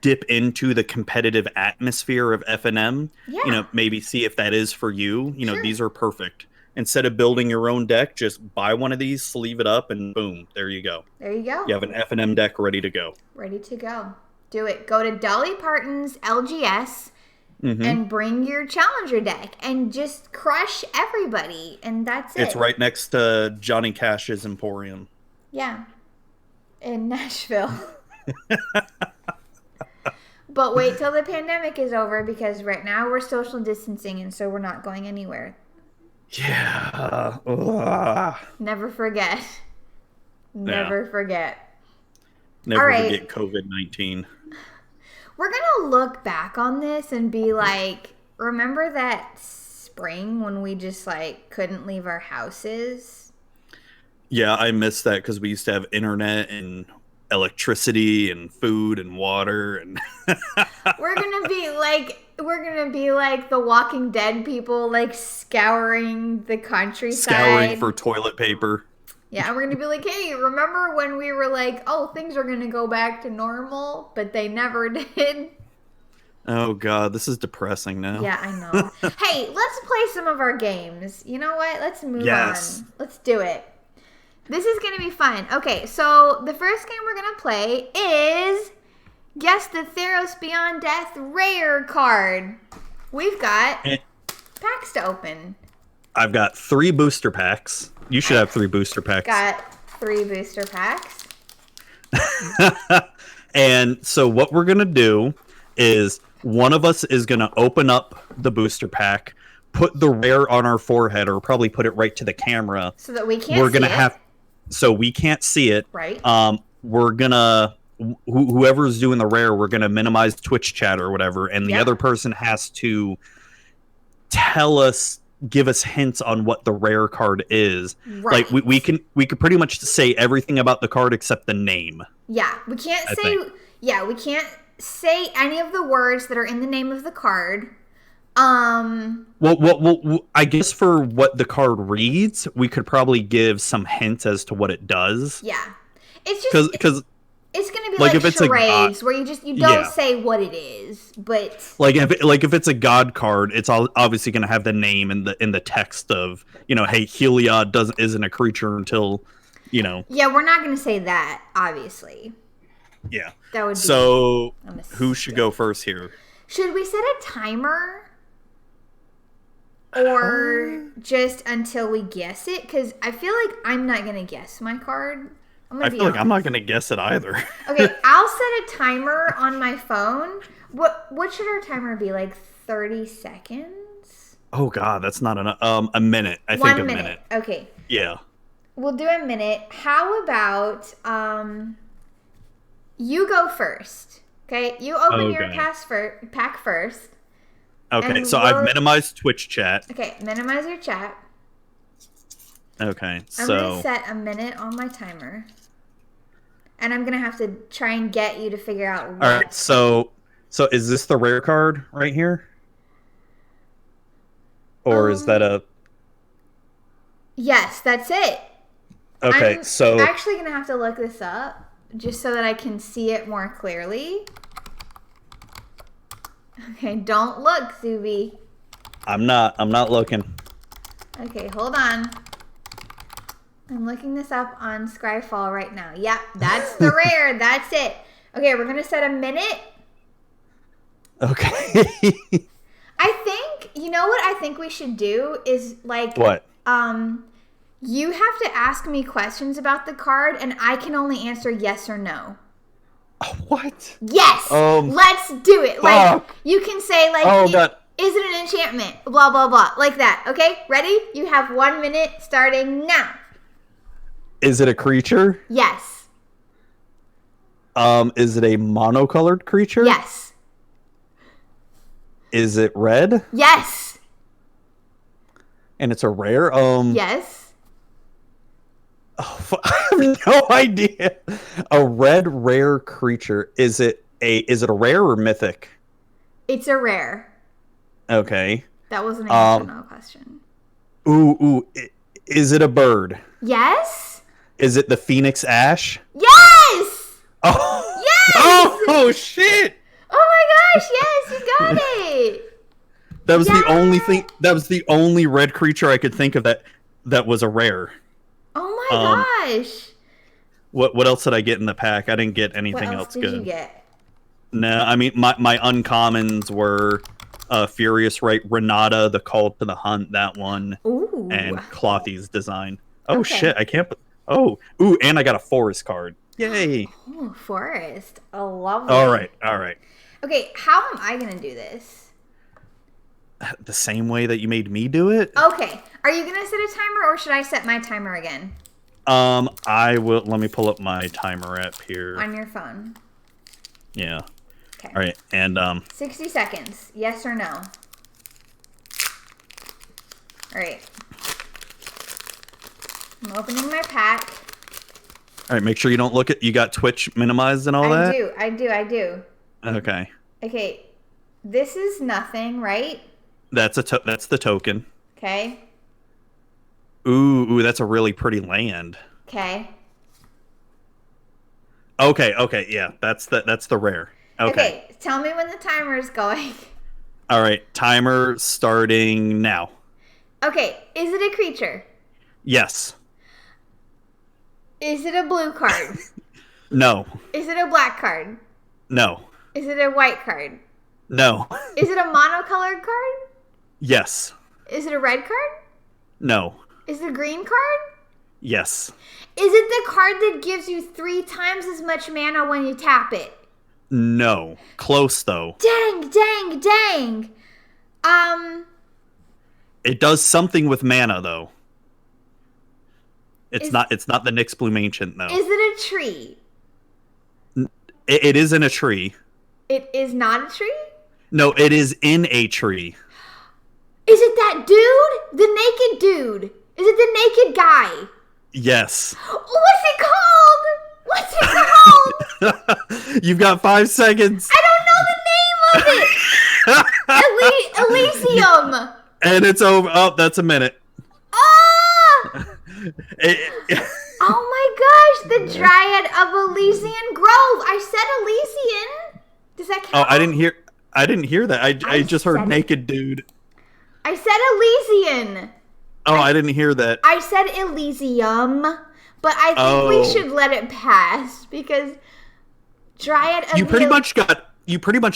[SPEAKER 2] dip into the competitive atmosphere of FNM,
[SPEAKER 1] Yeah.
[SPEAKER 2] maybe see if that is for you.
[SPEAKER 1] Sure.
[SPEAKER 2] These are perfect. Instead of building your own deck, just buy one of these, sleeve it up, and boom, there you go.
[SPEAKER 1] There you go.
[SPEAKER 2] You have an FNM deck ready to go.
[SPEAKER 1] Ready to go. Do it. Go to Dolly Parton's LGS and bring your Challenger deck and just crush everybody. And that's it.
[SPEAKER 2] It's right next to Johnny Cash's Emporium.
[SPEAKER 1] Yeah. In Nashville. But wait till the pandemic is over because right now we're social distancing and so we're not going anywhere.
[SPEAKER 2] Yeah. Ugh.
[SPEAKER 1] Never forget. Never forget.
[SPEAKER 2] Never
[SPEAKER 1] All right.
[SPEAKER 2] forget COVID-19.
[SPEAKER 1] We're gonna look back on this and be like, remember that spring when we just like couldn't leave our houses?
[SPEAKER 2] Yeah, I miss that because we used to have internet and electricity and food and water and
[SPEAKER 1] We're gonna be like the Walking Dead people, like scouring the countryside.
[SPEAKER 2] scouring for toilet paper.
[SPEAKER 1] Yeah, and we're gonna be like, hey, remember when we were like, oh, things are gonna go back to normal, but they never did.
[SPEAKER 2] Oh god, this is depressing now.
[SPEAKER 1] Yeah, I know. Hey, let's play some of our games. You know what? Let's move on. Let's do it. This is gonna be fun. Okay, so the first game we're gonna play is Guess the Theros Beyond Death rare card. We've got packs to open.
[SPEAKER 2] I've got 3 booster packs. You should have 3 booster packs.
[SPEAKER 1] Got 3 booster packs.
[SPEAKER 2] And so what we're going to do is one of us is going to open up the booster pack, put the rare on our forehead, or probably put it right to the camera.
[SPEAKER 1] So that we can't see it.
[SPEAKER 2] So we can't see it.
[SPEAKER 1] Right.
[SPEAKER 2] We're going to... Whoever's doing the rare, we're going to minimize Twitch chat or whatever, and the other person has to give us hints on what the rare card is.
[SPEAKER 1] Right.
[SPEAKER 2] Like we could pretty much say everything about the card except the name.
[SPEAKER 1] Yeah, we can't we can't say any of the words that are in the name of the card.
[SPEAKER 2] Well, I guess for what the card reads, we could probably give some hints as to what it does.
[SPEAKER 1] Yeah. It's just
[SPEAKER 2] because
[SPEAKER 1] it's going to be like if it's charades where you don't say what it is, but
[SPEAKER 2] like if it's a god card, it's obviously going to have the name in the text of, hey, Heliod isn't a creature until, Yeah,
[SPEAKER 1] we're not going to say that, obviously.
[SPEAKER 2] Yeah.
[SPEAKER 1] That would be
[SPEAKER 2] so who should go first here?
[SPEAKER 1] Should we set a timer? Or just until we guess it? Because I feel like I'm not going to guess my card.
[SPEAKER 2] I feel like I'm not going to guess it either.
[SPEAKER 1] Okay, I'll set a timer on my phone. What should our timer be? Like 30 seconds?
[SPEAKER 2] Oh, God, that's not enough. A minute. I think a minute.
[SPEAKER 1] Okay.
[SPEAKER 2] Yeah.
[SPEAKER 1] We'll do a minute. How about you go first? Okay, you open your pack first.
[SPEAKER 2] Okay, so I've minimized Twitch chat.
[SPEAKER 1] Okay, minimize your chat.
[SPEAKER 2] Okay,
[SPEAKER 1] I'm going to set a minute on my timer. And I'm going to have to try and get you to figure out what.
[SPEAKER 2] All right, so is this the rare card right here? Or is that a...
[SPEAKER 1] Yes, that's it.
[SPEAKER 2] Okay,
[SPEAKER 1] I'm actually going to have to look this up just so that I can see it more clearly. Okay, don't look, Zuby.
[SPEAKER 2] I'm not looking.
[SPEAKER 1] Okay, hold on. I'm looking this up on Scryfall right now. Yep, that's the rare. That's it. Okay, we're going to set a minute.
[SPEAKER 2] Okay.
[SPEAKER 1] I think, you know what I think we should do is like...
[SPEAKER 2] What?
[SPEAKER 1] You have to ask me questions about the card, and I can only answer yes or no.
[SPEAKER 2] What?
[SPEAKER 1] Yes! Let's do it. Like, you can say, like...
[SPEAKER 2] Oh, God.
[SPEAKER 1] Is it an enchantment? Blah, blah, blah. Like that. Okay? Ready? You have 1 minute starting now.
[SPEAKER 2] Is it a creature?
[SPEAKER 1] Yes.
[SPEAKER 2] Is it a monocolored creature?
[SPEAKER 1] Yes.
[SPEAKER 2] Is it red?
[SPEAKER 1] Yes.
[SPEAKER 2] And it's a rare?
[SPEAKER 1] Yes.
[SPEAKER 2] Oh, I have no idea. A red rare creature. Is it a rare or mythic?
[SPEAKER 1] It's a rare.
[SPEAKER 2] Okay.
[SPEAKER 1] That was an yes or no question.
[SPEAKER 2] Ooh. Is it a bird?
[SPEAKER 1] Yes.
[SPEAKER 2] Is it the Phoenix Ash?
[SPEAKER 1] Yes!
[SPEAKER 2] Oh!
[SPEAKER 1] Yes!
[SPEAKER 2] Oh shit!
[SPEAKER 1] Oh my gosh, yes, you got it!
[SPEAKER 2] That was the only thing. That was the only red creature I could think of that was a rare.
[SPEAKER 1] Oh my gosh!
[SPEAKER 2] What else did I get in the pack? I didn't get anything else good.
[SPEAKER 1] What did you get?
[SPEAKER 2] No, I mean my uncommons were Furious Right, Renata, the Call to the Hunt, that one.
[SPEAKER 1] Ooh.
[SPEAKER 2] And Clothy's design. Oh
[SPEAKER 1] Okay.
[SPEAKER 2] shit! I can't. Ooh, and I got a forest card. Yay!
[SPEAKER 1] Ooh, forest. Oh, lovely.
[SPEAKER 2] All right.
[SPEAKER 1] Okay, how am I gonna do this?
[SPEAKER 2] The same way that you made me do it?
[SPEAKER 1] Okay. Are you gonna set a timer or should I set my timer again?
[SPEAKER 2] I will. Let me pull up my timer app here.
[SPEAKER 1] On your phone.
[SPEAKER 2] Yeah. All right, and
[SPEAKER 1] 60 seconds. Yes or no? All right. I'm opening my pack.
[SPEAKER 2] all right, make sure you don't look at. You got Twitch minimized and all that.
[SPEAKER 1] I do.
[SPEAKER 2] Okay.
[SPEAKER 1] Okay. This is nothing, right?
[SPEAKER 2] That's that's the token.
[SPEAKER 1] Okay.
[SPEAKER 2] Ooh, that's a really pretty land.
[SPEAKER 1] Okay.
[SPEAKER 2] Okay, yeah, that's the rare. Okay.
[SPEAKER 1] Tell me when the timer is going.
[SPEAKER 2] All right, timer starting now.
[SPEAKER 1] Okay, is it a creature?
[SPEAKER 2] Yes.
[SPEAKER 1] Is it a blue card?
[SPEAKER 2] No.
[SPEAKER 1] Is it a black card?
[SPEAKER 2] No.
[SPEAKER 1] Is it a white card?
[SPEAKER 2] No.
[SPEAKER 1] Is it a monocolored card?
[SPEAKER 2] Yes.
[SPEAKER 1] Is it a red card?
[SPEAKER 2] No.
[SPEAKER 1] Is it a green card?
[SPEAKER 2] Yes.
[SPEAKER 1] Is it the card that gives you 3 times as much mana when you tap it?
[SPEAKER 2] No. Close though.
[SPEAKER 1] Dang.
[SPEAKER 2] It does something with mana though. It's not the Nyx Bloom Ancient though.
[SPEAKER 1] Is it a tree?
[SPEAKER 2] It is in a tree.
[SPEAKER 1] It is not a tree?
[SPEAKER 2] No, it is in a tree.
[SPEAKER 1] Is it that dude? The naked dude? Is it the naked guy?
[SPEAKER 2] Yes.
[SPEAKER 1] What's it called?
[SPEAKER 2] You've got 5 seconds.
[SPEAKER 1] I don't know the name of it. Elysium.
[SPEAKER 2] And it's over. Oh, that's a minute.
[SPEAKER 1] Ah! Oh my gosh, the Dryad of Elysian Grove. I said Elysian. Does that count?
[SPEAKER 2] Oh, I didn't hear that. I just heard naked dude.
[SPEAKER 1] I said Elysian.
[SPEAKER 2] Oh, I didn't hear that.
[SPEAKER 1] I said Elysium, but I think we should let it pass because Dryad of
[SPEAKER 2] You pretty much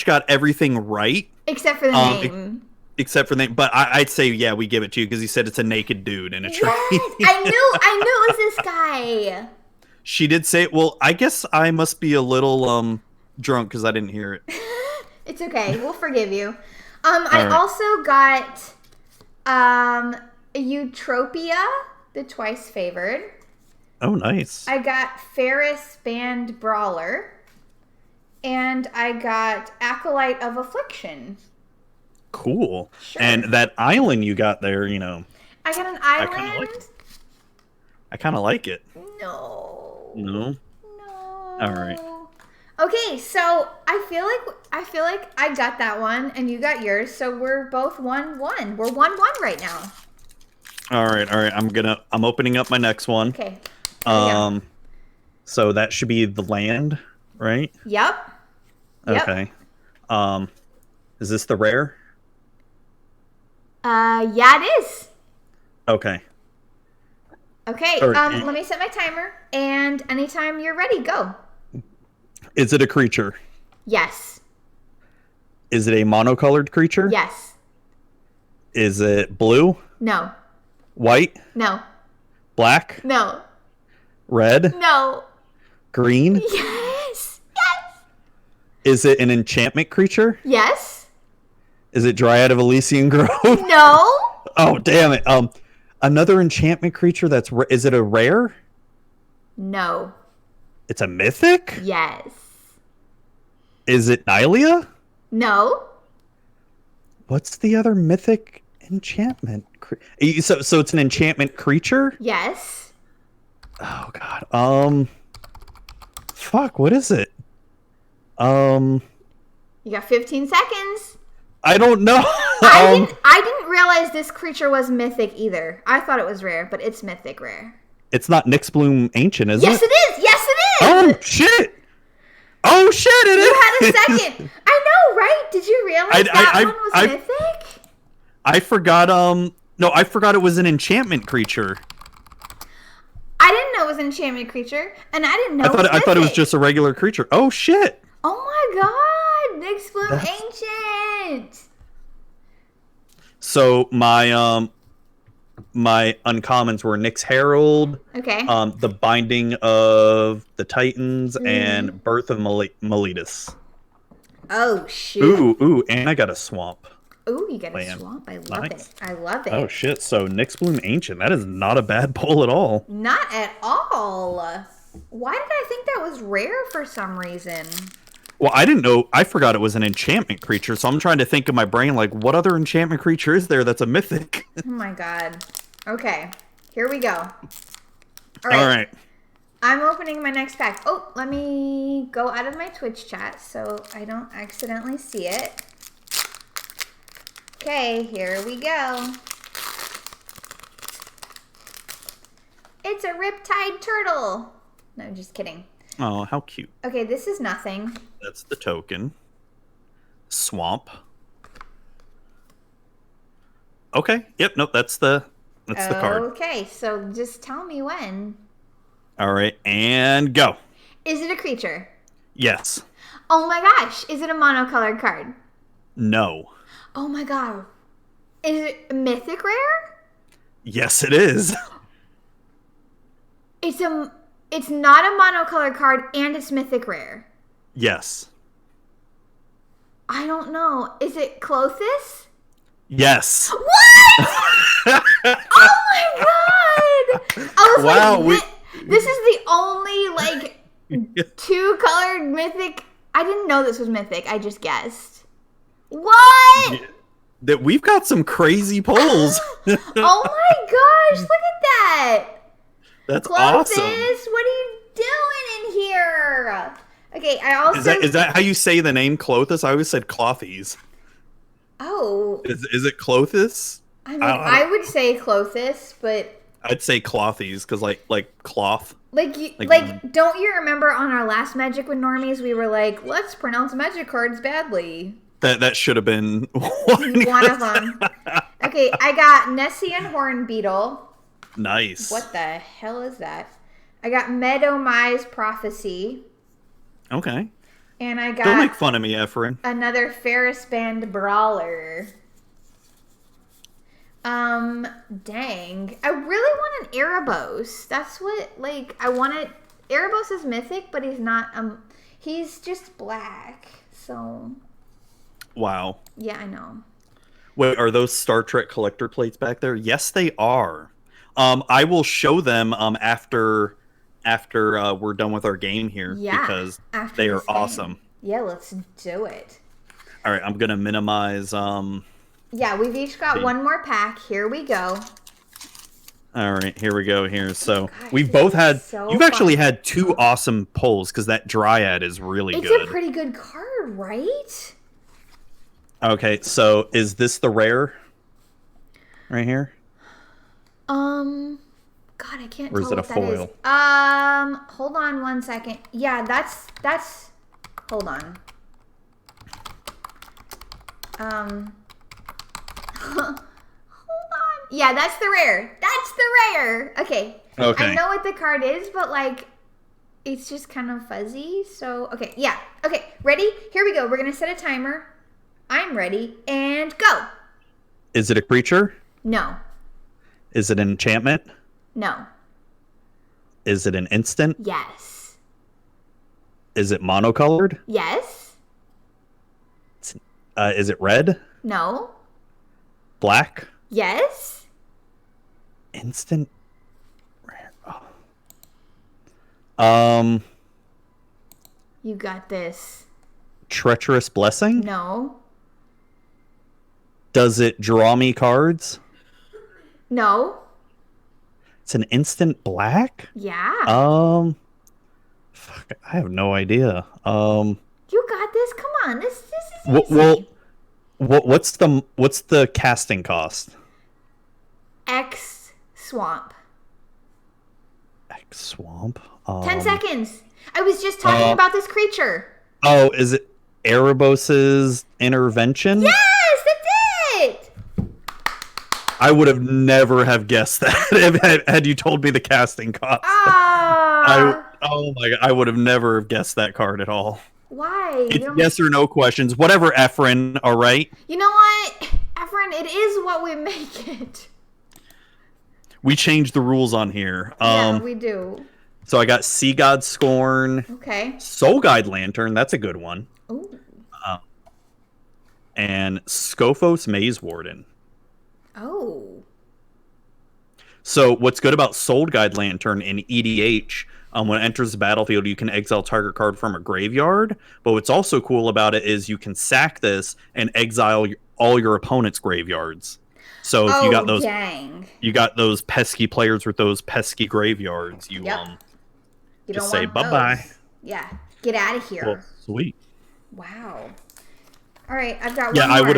[SPEAKER 2] got everything right
[SPEAKER 1] except for the name.
[SPEAKER 2] Except for the name, but I'd say yeah, we give it to you because you said it's a naked dude in a tree.
[SPEAKER 1] Yes, I knew it was this guy.
[SPEAKER 2] She did say it. Well, I guess I must be a little drunk because I didn't hear it.
[SPEAKER 1] It's okay. We'll forgive you. I also got Eutropia, the twice favored.
[SPEAKER 2] Oh, nice.
[SPEAKER 1] I got Theros Beyond Brawler. And I got Acolyte of Affliction.
[SPEAKER 2] Cool.
[SPEAKER 1] Sure.
[SPEAKER 2] And that island you got there, you know.
[SPEAKER 1] I got an island.
[SPEAKER 2] I kind of like it.
[SPEAKER 1] No.
[SPEAKER 2] No? All right.
[SPEAKER 1] Okay, so I feel like I got that one and you got yours, so we're both 1-1. We're 1-1 right now.
[SPEAKER 2] All right. I'm opening up my next one.
[SPEAKER 1] Okay.
[SPEAKER 2] So that should be the land, right?
[SPEAKER 1] Yep.
[SPEAKER 2] Okay. Is this the rare?
[SPEAKER 1] Yeah, it is.
[SPEAKER 2] Okay.
[SPEAKER 1] Okay, let me set my timer, and anytime you're ready, go.
[SPEAKER 2] Is it a creature?
[SPEAKER 1] Yes.
[SPEAKER 2] Is it a monocolored creature?
[SPEAKER 1] Yes.
[SPEAKER 2] Is it blue?
[SPEAKER 1] No.
[SPEAKER 2] White?
[SPEAKER 1] No.
[SPEAKER 2] Black?
[SPEAKER 1] No.
[SPEAKER 2] Red?
[SPEAKER 1] No.
[SPEAKER 2] Green?
[SPEAKER 1] Yes. Yes.
[SPEAKER 2] Is it an enchantment creature?
[SPEAKER 1] Yes.
[SPEAKER 2] Is it Dryad of Elysian Grove?
[SPEAKER 1] No.
[SPEAKER 2] Oh, damn it. Another enchantment creature that's... Is it a rare?
[SPEAKER 1] No.
[SPEAKER 2] It's a mythic?
[SPEAKER 1] Yes.
[SPEAKER 2] Is it Nylea?
[SPEAKER 1] No.
[SPEAKER 2] What's the other mythic enchantment? So it's an enchantment creature?
[SPEAKER 1] Yes.
[SPEAKER 2] Oh, God. Fuck, what is it?
[SPEAKER 1] You got 15 seconds.
[SPEAKER 2] I don't know.
[SPEAKER 1] I didn't realize this creature was mythic either. I thought it was rare, but it's mythic rare.
[SPEAKER 2] It's not Nyx Bloom Ancient, is
[SPEAKER 1] Yes,
[SPEAKER 2] it?
[SPEAKER 1] it is. Yes, it is.
[SPEAKER 2] Oh, shit. Oh, shit, it is.
[SPEAKER 1] You had a second. I know, right? Did you realize that one was mythic?
[SPEAKER 2] I forgot, no, I forgot it was an enchantment creature.
[SPEAKER 1] I didn't know it was an enchantment creature, and I didn't know it was mythic.
[SPEAKER 2] I thought it was just a regular creature. Oh, shit.
[SPEAKER 1] Oh my god, Nyx Bloom Ancient.
[SPEAKER 2] So my uncommons were Nyx Herald,
[SPEAKER 1] okay,
[SPEAKER 2] the Binding of the Titans, and Birth of Meletus.
[SPEAKER 1] Oh shit!
[SPEAKER 2] Ooh, and I got a swamp.
[SPEAKER 1] Ooh, you got a swamp. I love it. I love it.
[SPEAKER 2] Oh shit! So Nyx Bloom Ancient, that is not a bad pull at all.
[SPEAKER 1] Not at all. Why did I think that was rare for some reason?
[SPEAKER 2] Well, I didn't know. I forgot it was an enchantment creature, so I'm trying to think in my brain, like, what other enchantment creature is there that's a mythic?
[SPEAKER 1] Oh my god. Okay, here we go. All
[SPEAKER 2] All right.
[SPEAKER 1] I'm opening my next pack. Oh, let me go out of my Twitch chat so I don't accidentally see it. Okay, here we go. It's a Riptide Turtle. No, just kidding.
[SPEAKER 2] Oh, how cute.
[SPEAKER 1] Okay, this is nothing.
[SPEAKER 2] That's the token. Swamp. Okay. Yep. Nope. That's the card.
[SPEAKER 1] Okay, so just tell me when.
[SPEAKER 2] All right, and go.
[SPEAKER 1] Is it a creature?
[SPEAKER 2] Yes.
[SPEAKER 1] Oh my gosh, is it a monocolored card?
[SPEAKER 2] No.
[SPEAKER 1] Oh my god. Is it a mythic rare?
[SPEAKER 2] Yes, it is.
[SPEAKER 1] It's not a monocolored card and it's mythic rare.
[SPEAKER 2] Yes.
[SPEAKER 1] I don't know. Is it Clothis?
[SPEAKER 2] Yes.
[SPEAKER 1] What? Oh my god! I was
[SPEAKER 2] Wow,
[SPEAKER 1] like, this is the only like 2-colored mythic. I didn't know this was mythic. I just guessed. What?
[SPEAKER 2] That we've got some crazy polls.
[SPEAKER 1] Oh my gosh! Look at that.
[SPEAKER 2] That's
[SPEAKER 1] Clothis,
[SPEAKER 2] awesome.
[SPEAKER 1] what are you doing in here? Okay, I also
[SPEAKER 2] Is that how you say the name Clothis? I always said Clothies.
[SPEAKER 1] Oh,
[SPEAKER 2] Is it Clothis?
[SPEAKER 1] I mean, I would say Clothis, but
[SPEAKER 2] I'd say Clothies because like cloth.
[SPEAKER 1] like don't you remember on our last Magic with Normies we were like, let's pronounce Magic cards badly.
[SPEAKER 2] That should have been one
[SPEAKER 1] of them. Okay, I got Nessian Hornbeetle.
[SPEAKER 2] Nice.
[SPEAKER 1] What the hell is that? I got Meadow Mai's Prophecy.
[SPEAKER 2] Okay.
[SPEAKER 1] And I got
[SPEAKER 2] Don't make fun of me, Efren.
[SPEAKER 1] another Ferris Band Brawler. Dang. I really want an Erebos. That's what, like, I wanted. Erebos is mythic, but he's not, he's just black. So.
[SPEAKER 2] Wow.
[SPEAKER 1] Yeah, I know.
[SPEAKER 2] Wait, are those Star Trek collector plates back there? Yes, they are. I will show them after we're done with our game here because they are awesome.
[SPEAKER 1] Yeah, let's do it.
[SPEAKER 2] All right, I'm gonna minimize.
[SPEAKER 1] Yeah, we've each got one more pack. Here we go.
[SPEAKER 2] All right, here we go. Here, so
[SPEAKER 1] Gosh,
[SPEAKER 2] we've both had.
[SPEAKER 1] so
[SPEAKER 2] You've actually
[SPEAKER 1] fun.
[SPEAKER 2] had 2 awesome pulls because that Dryad is really
[SPEAKER 1] It's
[SPEAKER 2] good.
[SPEAKER 1] a pretty good card, right?
[SPEAKER 2] Okay, so is this the rare? Right here.
[SPEAKER 1] God, I can't
[SPEAKER 2] Or is
[SPEAKER 1] tell
[SPEAKER 2] it a
[SPEAKER 1] what that is.
[SPEAKER 2] foil?
[SPEAKER 1] Hold on one second. Yeah, that's, hold on. Hold on. Yeah, that's the rare. That's the rare. Okay.
[SPEAKER 2] Okay.
[SPEAKER 1] I know what the card is, but like, it's just kind of fuzzy. So, okay. Yeah. Okay. Ready? Here we go. We're going to set a timer. I'm ready. And go.
[SPEAKER 2] Is it a creature?
[SPEAKER 1] No.
[SPEAKER 2] Is it an enchantment?
[SPEAKER 1] No.
[SPEAKER 2] Is it an instant?
[SPEAKER 1] Yes.
[SPEAKER 2] Is it monocolored?
[SPEAKER 1] Yes.
[SPEAKER 2] Is it red?
[SPEAKER 1] No.
[SPEAKER 2] Black?
[SPEAKER 1] Yes.
[SPEAKER 2] Instant? Rare. Oh.
[SPEAKER 1] You got this.
[SPEAKER 2] Treacherous Blessing?
[SPEAKER 1] No.
[SPEAKER 2] Does it draw me cards?
[SPEAKER 1] No.
[SPEAKER 2] It's an instant black?
[SPEAKER 1] Yeah.
[SPEAKER 2] Fuck, I have no idea.
[SPEAKER 1] You got this. Come on. This is easy.
[SPEAKER 2] Well, what's the casting cost?
[SPEAKER 1] X Swamp.
[SPEAKER 2] X Swamp.
[SPEAKER 1] 10 seconds. I was just talking about this creature.
[SPEAKER 2] Oh, is it Erebos's Intervention?
[SPEAKER 1] Yes, that's it.
[SPEAKER 2] I would have never have guessed that had you told me the casting cost. Oh my god, I would have never guessed that card at all.
[SPEAKER 1] Why?
[SPEAKER 2] It's yes or no questions. Whatever, Efren, all right?
[SPEAKER 1] You know what? Efren, it is what we make it.
[SPEAKER 2] We changed the rules on here.
[SPEAKER 1] Yeah, we do.
[SPEAKER 2] So I got Sea God Scorn.
[SPEAKER 1] Okay.
[SPEAKER 2] Soul Guide Lantern, that's a good one.
[SPEAKER 1] Ooh.
[SPEAKER 2] And Scophos Maze Warden.
[SPEAKER 1] Oh.
[SPEAKER 2] So what's good about Soul Guide Lantern in EDH, When it enters the battlefield, you can exile target card from a graveyard. But what's also cool about it is you can sack this and exile all your opponent's graveyards. So if
[SPEAKER 1] Oh, dang.
[SPEAKER 2] you got those pesky players with those pesky graveyards, you
[SPEAKER 1] Yep. You
[SPEAKER 2] just
[SPEAKER 1] don't
[SPEAKER 2] say
[SPEAKER 1] want
[SPEAKER 2] bye bye.
[SPEAKER 1] those. Yeah. Get out of here.
[SPEAKER 2] Well, sweet.
[SPEAKER 1] Wow. All right, I've got one
[SPEAKER 2] Yeah,
[SPEAKER 1] more.
[SPEAKER 2] I would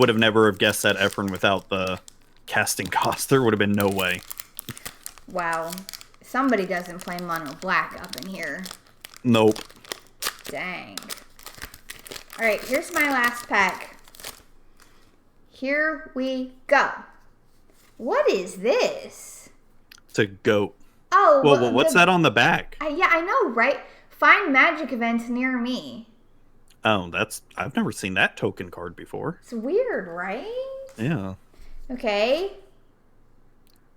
[SPEAKER 2] have never have guessed that Efren without the casting cost. There would have been no way.
[SPEAKER 1] Wow. Somebody doesn't play mono black up in here.
[SPEAKER 2] Nope.
[SPEAKER 1] Dang. All right, here's my last pack. Here we go. What is this?
[SPEAKER 2] It's a goat.
[SPEAKER 1] Oh,
[SPEAKER 2] well what's that on the back?
[SPEAKER 1] Yeah, I know, right? Find magic events near me.
[SPEAKER 2] Oh, I've never seen that token card before.
[SPEAKER 1] It's weird, right?
[SPEAKER 2] Yeah.
[SPEAKER 1] Okay.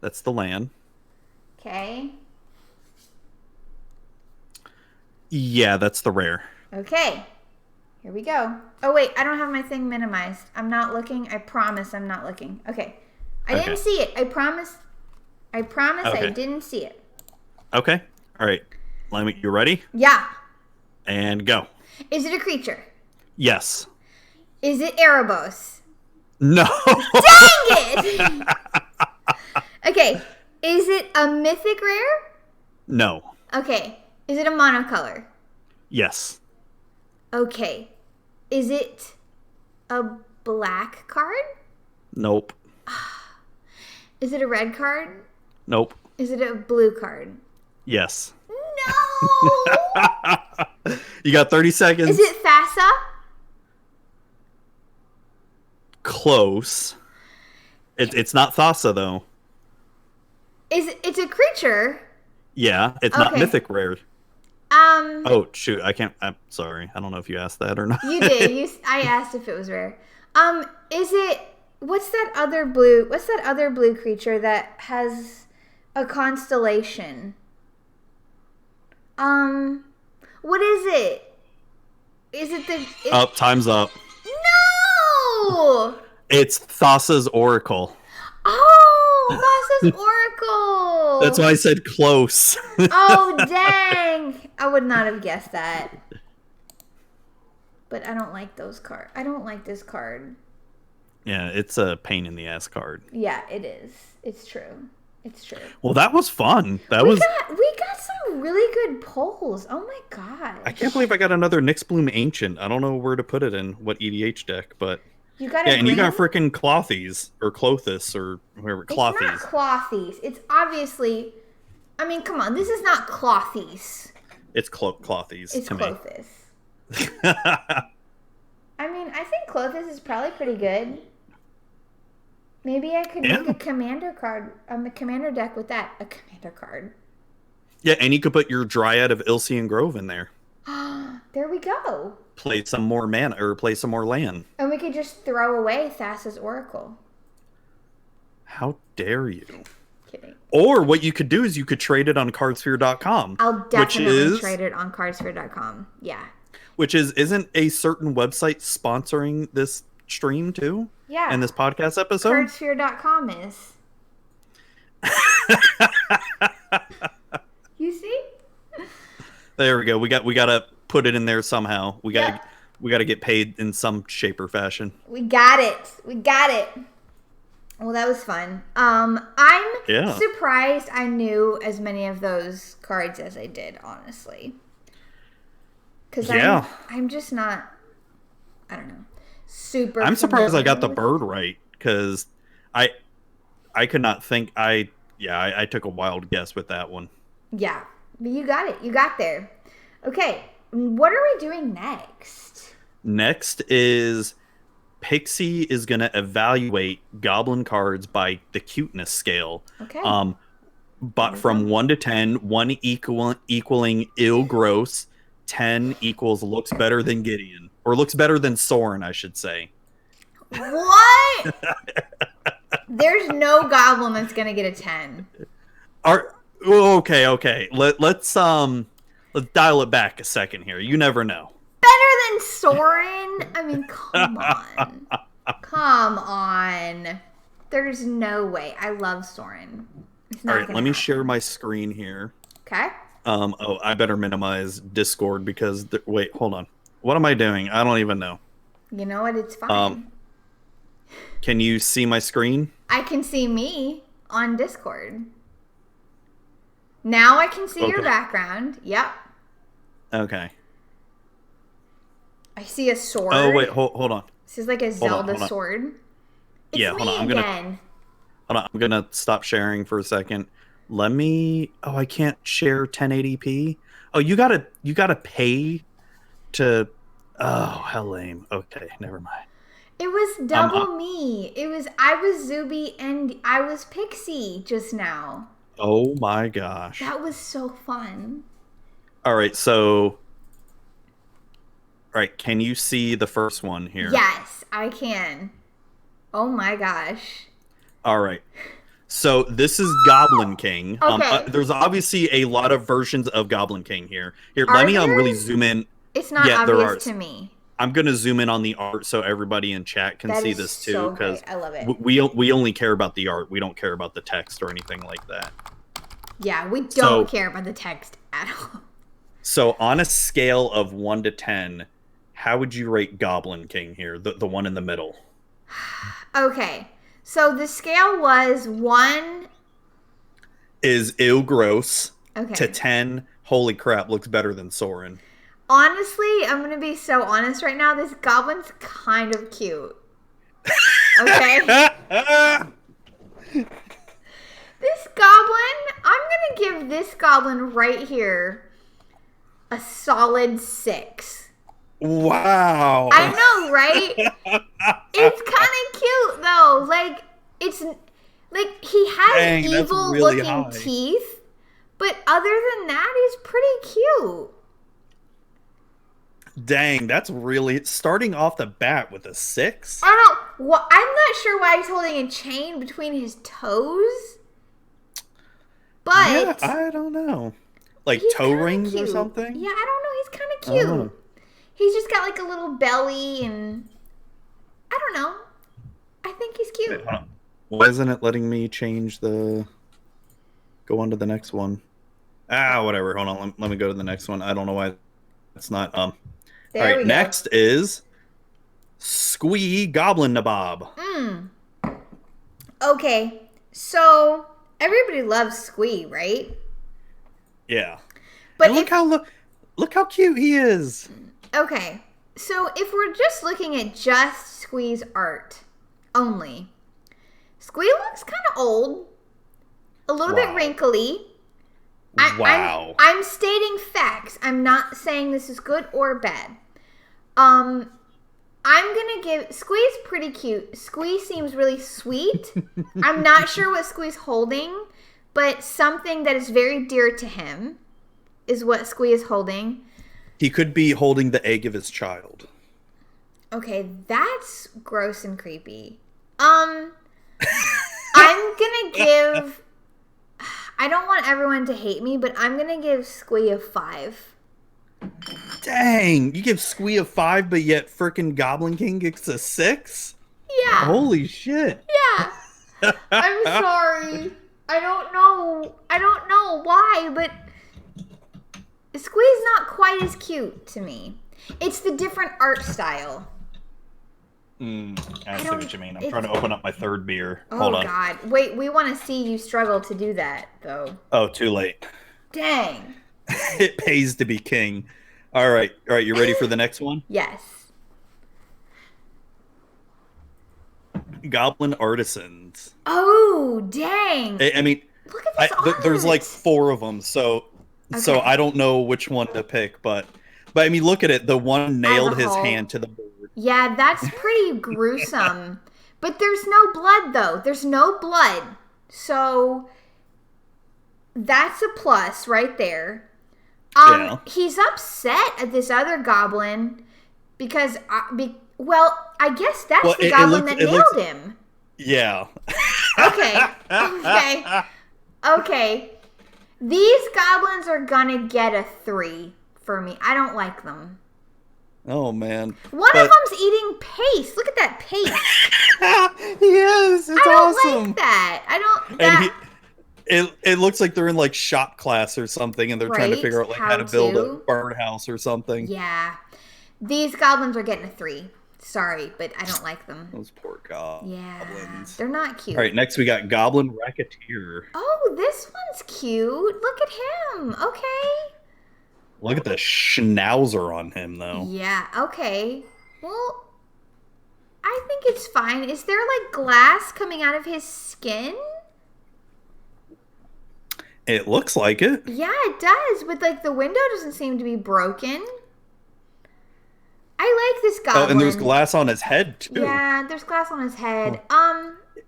[SPEAKER 2] That's the land.
[SPEAKER 1] Okay.
[SPEAKER 2] Yeah, that's the rare.
[SPEAKER 1] Okay. Here we go. Oh, wait. I don't have my thing minimized. I'm not looking. I promise I'm not looking. Okay. I didn't see it. I promise.
[SPEAKER 2] Okay.
[SPEAKER 1] I didn't see it.
[SPEAKER 2] Okay. All right. You ready?
[SPEAKER 1] Yeah.
[SPEAKER 2] And go.
[SPEAKER 1] Is it a creature?
[SPEAKER 2] Yes.
[SPEAKER 1] Is it Erebos?
[SPEAKER 2] No.
[SPEAKER 1] Dang it! Okay. Is it a mythic rare?
[SPEAKER 2] No.
[SPEAKER 1] Okay. Is it a monocolor?
[SPEAKER 2] Yes.
[SPEAKER 1] Okay. Is it a black card?
[SPEAKER 2] Nope.
[SPEAKER 1] Is it a red card?
[SPEAKER 2] Nope.
[SPEAKER 1] Is it a blue card?
[SPEAKER 2] Yes.
[SPEAKER 1] No!
[SPEAKER 2] You got 30 seconds.
[SPEAKER 1] Is it Thassa?
[SPEAKER 2] Close. It's not Thassa, though.
[SPEAKER 1] It's a creature?
[SPEAKER 2] Yeah, it's not
[SPEAKER 1] Okay.
[SPEAKER 2] mythic rare. Oh, shoot. I'm sorry. I don't know if you asked that or not.
[SPEAKER 1] You did. I asked if it was rare. Is it... What's that other blue creature that has a constellation? What is it? Is it the...
[SPEAKER 2] Time's up.
[SPEAKER 1] No!
[SPEAKER 2] It's Thassa's Oracle.
[SPEAKER 1] Oh, Thassa's Oracle.
[SPEAKER 2] That's why I said close.
[SPEAKER 1] Oh, dang. I would not have guessed that. But I don't like those cards. I don't like this card.
[SPEAKER 2] Yeah, it's a pain in the ass card.
[SPEAKER 1] Yeah, it is. It's true. It's true.
[SPEAKER 2] Well, that was fun.
[SPEAKER 1] We got some really good polls. Oh my gosh.
[SPEAKER 2] I can't believe I got another Nyxbloom Ancient. I don't know where to put it in what EDH deck, but
[SPEAKER 1] you got
[SPEAKER 2] and you got freaking Clothies or Clothis or whoever. Clothies.
[SPEAKER 1] It's not Clothies. It's obviously. I mean, come on. This is not Clothies.
[SPEAKER 2] It's Clothies.
[SPEAKER 1] It's
[SPEAKER 2] to
[SPEAKER 1] Clothis.
[SPEAKER 2] me.
[SPEAKER 1] I mean, I think Clothis is probably pretty good. Maybe I could make a commander card, a commander deck with that. A commander card.
[SPEAKER 2] Yeah, and you could put your Dryad of Ilsean Grove in there.
[SPEAKER 1] There we go.
[SPEAKER 2] Play some more mana or play some more land.
[SPEAKER 1] And we could just throw away Thassa's Oracle.
[SPEAKER 2] How dare you?
[SPEAKER 1] Kidding.
[SPEAKER 2] Or what you could do is you could trade it on cardsphere.com.
[SPEAKER 1] I'll definitely trade it on cardsphere.com. Yeah.
[SPEAKER 2] Isn't a certain website sponsoring this stream too?
[SPEAKER 1] Yeah.
[SPEAKER 2] And this podcast episode?
[SPEAKER 1] Cardsphere.com is. You see?
[SPEAKER 2] There we go. We gotta put it in there somehow. We gotta get paid in some shape or fashion.
[SPEAKER 1] We got it. Well, that was fun. I'm surprised I knew as many of those cards as I did, honestly. Because I'm just not, I don't know, super.
[SPEAKER 2] I'm surprised I got the bird right, because I could not think. I took a wild guess with that one.
[SPEAKER 1] Yeah, but you got it. You got there. Okay, what are we doing next?
[SPEAKER 2] Next is Pixie is going to evaluate goblin cards by the cuteness scale.
[SPEAKER 1] Okay.
[SPEAKER 2] But from 1 to 10, 1 equaling ill gross, 10 equals looks better than Gideon. Or looks better than Soren, I should say.
[SPEAKER 1] What? There's no goblin that's going to get a 10.
[SPEAKER 2] Okay. Let's dial it back a second here. You never know.
[SPEAKER 1] Better than Soren? I mean, come on. Come on. There's no way. I love Soren.
[SPEAKER 2] All right, let me share my screen here.
[SPEAKER 1] Okay.
[SPEAKER 2] Oh, I better minimize Discord because wait, hold on. What am I doing? I don't even know.
[SPEAKER 1] You know what? It's
[SPEAKER 2] Um,
[SPEAKER 1] fine.
[SPEAKER 2] can you see my screen?
[SPEAKER 1] I can see me on Discord. Now I can see your
[SPEAKER 2] Okay.
[SPEAKER 1] background. Yep.
[SPEAKER 2] Okay.
[SPEAKER 1] I see a sword.
[SPEAKER 2] Oh wait, hold on.
[SPEAKER 1] This is like a
[SPEAKER 2] Hold on,
[SPEAKER 1] Zelda
[SPEAKER 2] hold on.
[SPEAKER 1] sword. It's
[SPEAKER 2] Yeah,
[SPEAKER 1] me
[SPEAKER 2] hold on.
[SPEAKER 1] again.
[SPEAKER 2] Hold on. I'm gonna stop sharing for a second. Let me. Oh, I can't share 1080p. Oh, you gotta pay to. Oh, how lame. Okay, never mind.
[SPEAKER 1] It was
[SPEAKER 2] Um.
[SPEAKER 1] double me. I was Zuby and I was Pixie just now.
[SPEAKER 2] Oh my gosh.
[SPEAKER 1] That was so fun.
[SPEAKER 2] All right. So. All right. Can you see the first one here?
[SPEAKER 1] Yes, I can. Oh my gosh.
[SPEAKER 2] All right. So this is Goblin King.
[SPEAKER 1] Okay.
[SPEAKER 2] There's obviously a lot of versions of Goblin King here. Here,
[SPEAKER 1] Are
[SPEAKER 2] let me
[SPEAKER 1] there?
[SPEAKER 2] really zoom in.
[SPEAKER 1] It's not
[SPEAKER 2] Yeah, there are.
[SPEAKER 1] obvious to me.
[SPEAKER 2] I'm gonna zoom in on the art so everybody in chat can
[SPEAKER 1] That
[SPEAKER 2] see
[SPEAKER 1] is
[SPEAKER 2] this too,
[SPEAKER 1] so
[SPEAKER 2] because
[SPEAKER 1] great. I love it.
[SPEAKER 2] we only care about the art. We don't care about the text or anything like that.
[SPEAKER 1] Yeah, we don't
[SPEAKER 2] So-
[SPEAKER 1] care about the text at all.
[SPEAKER 2] So on a scale of 1 to 10, how would you rate Goblin King here, the one in the middle?
[SPEAKER 1] Okay, so the scale was 1.
[SPEAKER 2] Is ill gross
[SPEAKER 1] Okay.
[SPEAKER 2] to 10? Holy crap, looks better than Soren.
[SPEAKER 1] Honestly, I'm going to be so honest right now. This goblin's kind of cute. Okay? This goblin, I'm going to give this goblin right here a solid 6.
[SPEAKER 2] Wow.
[SPEAKER 1] I know, right? It's kind of cute, though. Like, it's... Like, he has
[SPEAKER 2] Dang, that's really
[SPEAKER 1] evil-looking
[SPEAKER 2] high.
[SPEAKER 1] teeth. But other than that, he's pretty cute.
[SPEAKER 2] Dang, that's really starting off the bat with a 6.
[SPEAKER 1] I don't... Well, I'm not sure why he's holding a chain between his toes. But...
[SPEAKER 2] Yeah, I don't know. Like
[SPEAKER 1] he's
[SPEAKER 2] toe
[SPEAKER 1] kinda
[SPEAKER 2] rings or
[SPEAKER 1] cute.
[SPEAKER 2] something?
[SPEAKER 1] Yeah, I don't know. He's kind of
[SPEAKER 2] I don't
[SPEAKER 1] cute.
[SPEAKER 2] know.
[SPEAKER 1] He's just got like a little belly and... I don't know. I think he's cute.
[SPEAKER 2] Wait, hold on. Why isn't it letting me change the... Go on to the next one. Whatever. Hold on. Let me go to the next one. I don't know why it's not...
[SPEAKER 1] There
[SPEAKER 2] All
[SPEAKER 1] we
[SPEAKER 2] right,
[SPEAKER 1] go.
[SPEAKER 2] next is Squee Goblin Nabob.
[SPEAKER 1] Okay, so everybody loves Squee, right?
[SPEAKER 2] Yeah.
[SPEAKER 1] But
[SPEAKER 2] And look how cute he is.
[SPEAKER 1] okay, so if we're just looking at just Squee's art only, Squee looks kind of old, a little bit
[SPEAKER 2] Wow.
[SPEAKER 1] wrinkly.
[SPEAKER 2] Wow.
[SPEAKER 1] I'm stating facts. I'm not saying this is good or bad. I'm gonna give Squee's pretty cute. Squee seems really sweet. I'm not sure what Squee's holding, but something that is very dear to him is what Squee is holding.
[SPEAKER 2] He could be holding the egg of his child.
[SPEAKER 1] Okay, that's gross and creepy. I'm gonna give... I don't want everyone to hate me, but I'm gonna give Squee a 5.
[SPEAKER 2] Dang, you give Squee a 5, but yet frickin' Goblin King gets a 6?
[SPEAKER 1] Yeah.
[SPEAKER 2] Holy shit.
[SPEAKER 1] Yeah. I'm sorry. I don't know why, but Squee's not quite as cute to me. It's the different art style.
[SPEAKER 2] I see what you mean. I'm
[SPEAKER 1] it's-
[SPEAKER 2] trying to open up my third beer.
[SPEAKER 1] Oh,
[SPEAKER 2] Hold on.
[SPEAKER 1] God. Wait, we want to see you struggle to do that, though.
[SPEAKER 2] Oh, too late.
[SPEAKER 1] Dang.
[SPEAKER 2] It pays to be king. All right, you ready for the next one?
[SPEAKER 1] Yes.
[SPEAKER 2] Goblin Artisans.
[SPEAKER 1] Oh, dang.
[SPEAKER 2] I mean,
[SPEAKER 1] Look at this art.
[SPEAKER 2] there's like 4 of them, so
[SPEAKER 1] Okay.
[SPEAKER 2] I don't know which one to pick, but I mean, look at it. The one nailed his
[SPEAKER 1] whole.
[SPEAKER 2] hand to the board.
[SPEAKER 1] Yeah, that's pretty gruesome. But there's no blood, though. There's no blood. So that's a plus right there.
[SPEAKER 2] Yeah.
[SPEAKER 1] He's upset at this other goblin because, I guess that's
[SPEAKER 2] Well,
[SPEAKER 1] the
[SPEAKER 2] it
[SPEAKER 1] goblin
[SPEAKER 2] looks-
[SPEAKER 1] that
[SPEAKER 2] it
[SPEAKER 1] nailed
[SPEAKER 2] looks-
[SPEAKER 1] him.
[SPEAKER 2] Yeah.
[SPEAKER 1] Okay. These goblins are gonna get a 3 for me. I don't like them.
[SPEAKER 2] Oh man.
[SPEAKER 1] One
[SPEAKER 2] But-
[SPEAKER 1] of them's eating paste. Look at that paste.
[SPEAKER 2] He is. It's
[SPEAKER 1] I don't
[SPEAKER 2] awesome.
[SPEAKER 1] like that. I don't.
[SPEAKER 2] And It looks like they're in like shop class or something, and they're trying to
[SPEAKER 1] Right?
[SPEAKER 2] figure out like how
[SPEAKER 1] How
[SPEAKER 2] to build a
[SPEAKER 1] to?
[SPEAKER 2] birdhouse or something.
[SPEAKER 1] Yeah. These goblins are getting a 3. Sorry, but I don't like them.
[SPEAKER 2] Those poor
[SPEAKER 1] Yeah.
[SPEAKER 2] goblins.
[SPEAKER 1] They're not
[SPEAKER 2] All right,
[SPEAKER 1] cute.
[SPEAKER 2] next we got Goblin Racketeer.
[SPEAKER 1] Oh, this one's cute. Look at him. Okay.
[SPEAKER 2] Look at the schnauzer on him, though.
[SPEAKER 1] Yeah, okay. Well, I think it's fine. Is there like glass coming out of his skin?
[SPEAKER 2] It looks like it.
[SPEAKER 1] Yeah, it does, but like the window doesn't seem to be broken. I like this goblin.
[SPEAKER 2] Oh, and there's glass on his head too.
[SPEAKER 1] Yeah, there's glass on his head.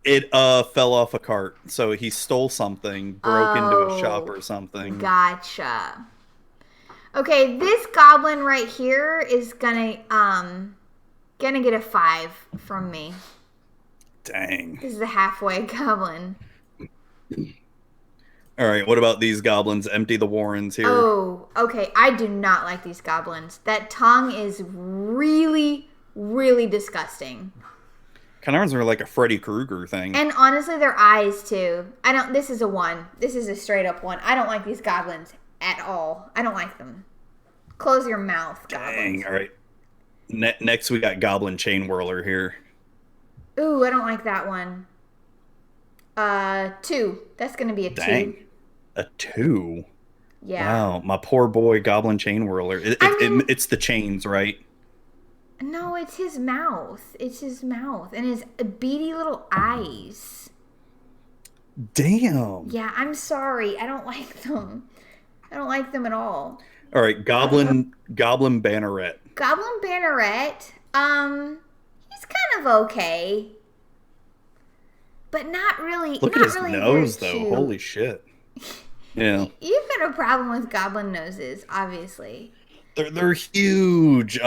[SPEAKER 2] It fell off a cart, so he stole something, broke into a shop or something.
[SPEAKER 1] Gotcha. Okay, this goblin right here is gonna get a 5 from me.
[SPEAKER 2] Dang.
[SPEAKER 1] This is a halfway goblin.
[SPEAKER 2] All right, what about these goblins? Empty the warrens here.
[SPEAKER 1] Oh, okay. I do not like these goblins. That tongue is really, really disgusting.
[SPEAKER 2] Kind of reminds me of like a Freddy Krueger thing.
[SPEAKER 1] And honestly, their eyes too. This is a 1. This is a straight up 1. I don't like these goblins at all. I don't like them. Close your mouth, goblins.
[SPEAKER 2] Dang, all right. Next, we got Goblin Chain Whirler here.
[SPEAKER 1] Ooh, I don't like that one. 2. That's gonna be a 2.
[SPEAKER 2] Dang. A 2?
[SPEAKER 1] Yeah.
[SPEAKER 2] Wow, my poor boy Goblin Chain Whirler. It's the chains, right?
[SPEAKER 1] No, it's his mouth. It's his mouth and his beady little eyes.
[SPEAKER 2] Damn.
[SPEAKER 1] Yeah, I'm sorry. I don't like them. I don't like them at all.
[SPEAKER 2] All right, Goblin Banneret.
[SPEAKER 1] Goblin Banneret, he's kind of okay. But not really.
[SPEAKER 2] Look
[SPEAKER 1] not
[SPEAKER 2] at his
[SPEAKER 1] really
[SPEAKER 2] nose,
[SPEAKER 1] very
[SPEAKER 2] though.
[SPEAKER 1] cute.
[SPEAKER 2] Holy shit. Yeah.
[SPEAKER 1] You've got a problem with goblin noses, obviously.
[SPEAKER 2] They're huge.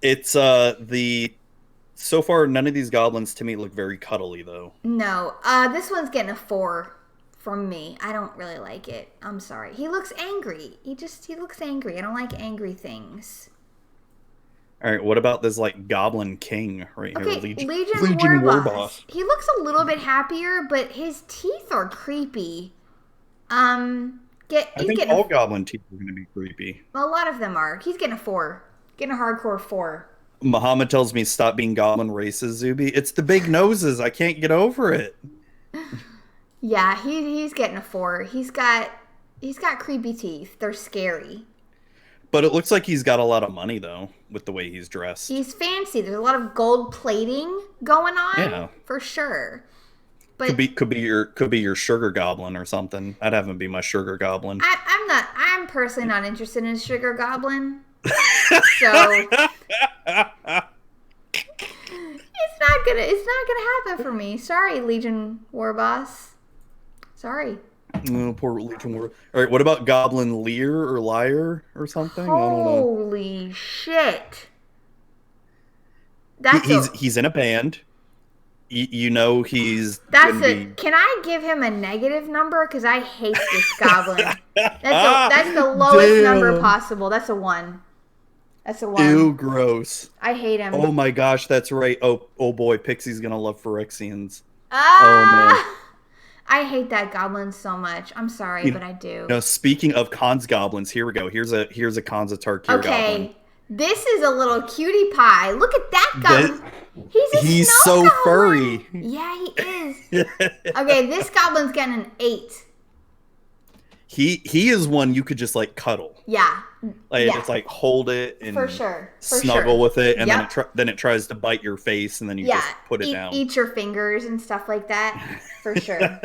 [SPEAKER 2] It's so far none of these goblins to me look very cuddly though.
[SPEAKER 1] No, this one's getting a 4 from me. I don't really like it. I'm sorry. He looks angry. He looks angry. I don't like angry things.
[SPEAKER 2] All right, what about this like Goblin King right here?
[SPEAKER 1] Okay, Legion
[SPEAKER 2] Warboss.
[SPEAKER 1] He looks a little bit happier, but his teeth are creepy.
[SPEAKER 2] I think all goblin teeth are going to be creepy.
[SPEAKER 1] A lot of them are. He's getting a 4. Getting a hardcore 4.
[SPEAKER 2] Muhammad tells me stop being goblin racist, Zuby. It's the big noses. I can't get over it.
[SPEAKER 1] Yeah, he's getting a 4. He's got creepy teeth. They're scary.
[SPEAKER 2] But it looks like he's got a lot of money though, with the way he's dressed.
[SPEAKER 1] He's fancy. There's a lot of gold plating going on.
[SPEAKER 2] Yeah,
[SPEAKER 1] for sure. But
[SPEAKER 2] could be your sugar goblin or something. I'd have him be my sugar goblin.
[SPEAKER 1] I'm personally not interested in a sugar goblin. So it's not gonna happen for me. Sorry, Legion Warboss. Sorry.
[SPEAKER 2] Oh, poor Legion War. All right, what about Goblin Lear or Liar or something? I don't know.
[SPEAKER 1] Holy shit!
[SPEAKER 2] He's in a band. You know he's.
[SPEAKER 1] Can I give him a negative number? Because I hate this goblin. That's the lowest number possible. That's a 1. That's a 1.
[SPEAKER 2] Ew, gross.
[SPEAKER 1] I hate him.
[SPEAKER 2] Oh my gosh, that's right. Oh boy, Pixie's gonna love Phyrexians.
[SPEAKER 1] Ah!
[SPEAKER 2] Oh man.
[SPEAKER 1] I hate that goblin so much. I'm sorry, but I do.
[SPEAKER 2] No, speaking of Khans goblins, here we go. Here's a Khan's Tarkir goblin.
[SPEAKER 1] This is a little cutie pie. Look at that goblin. He's
[SPEAKER 2] so
[SPEAKER 1] goblin.
[SPEAKER 2] furry.
[SPEAKER 1] Yeah, he is. Okay, this goblin's getting an 8.
[SPEAKER 2] He is one you could just like cuddle.
[SPEAKER 1] Yeah.
[SPEAKER 2] Like
[SPEAKER 1] yeah.
[SPEAKER 2] it's like hold it and
[SPEAKER 1] for sure.
[SPEAKER 2] Snuggle with it, and
[SPEAKER 1] yep.
[SPEAKER 2] then it tries to bite your face, and then you just put it down.
[SPEAKER 1] Eat your fingers and stuff like that. For sure.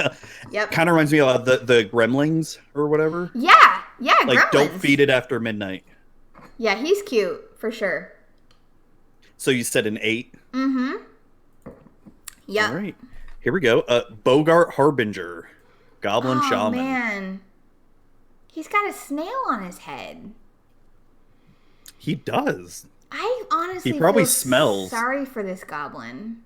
[SPEAKER 1] Yep.
[SPEAKER 2] Kind of reminds me of the Gremlings or whatever.
[SPEAKER 1] Yeah.
[SPEAKER 2] Like
[SPEAKER 1] Gremlins.
[SPEAKER 2] Don't feed it after midnight.
[SPEAKER 1] Yeah, he's cute for sure.
[SPEAKER 2] So you said an 8.
[SPEAKER 1] Mm-hmm. Yeah.
[SPEAKER 2] All right. Here we go. Bogart Harbinger, Goblin Shaman.
[SPEAKER 1] Oh man. He's got a snail on his head.
[SPEAKER 2] He does.
[SPEAKER 1] I honestly
[SPEAKER 2] he probably
[SPEAKER 1] feel
[SPEAKER 2] smells.
[SPEAKER 1] Sorry for this goblin.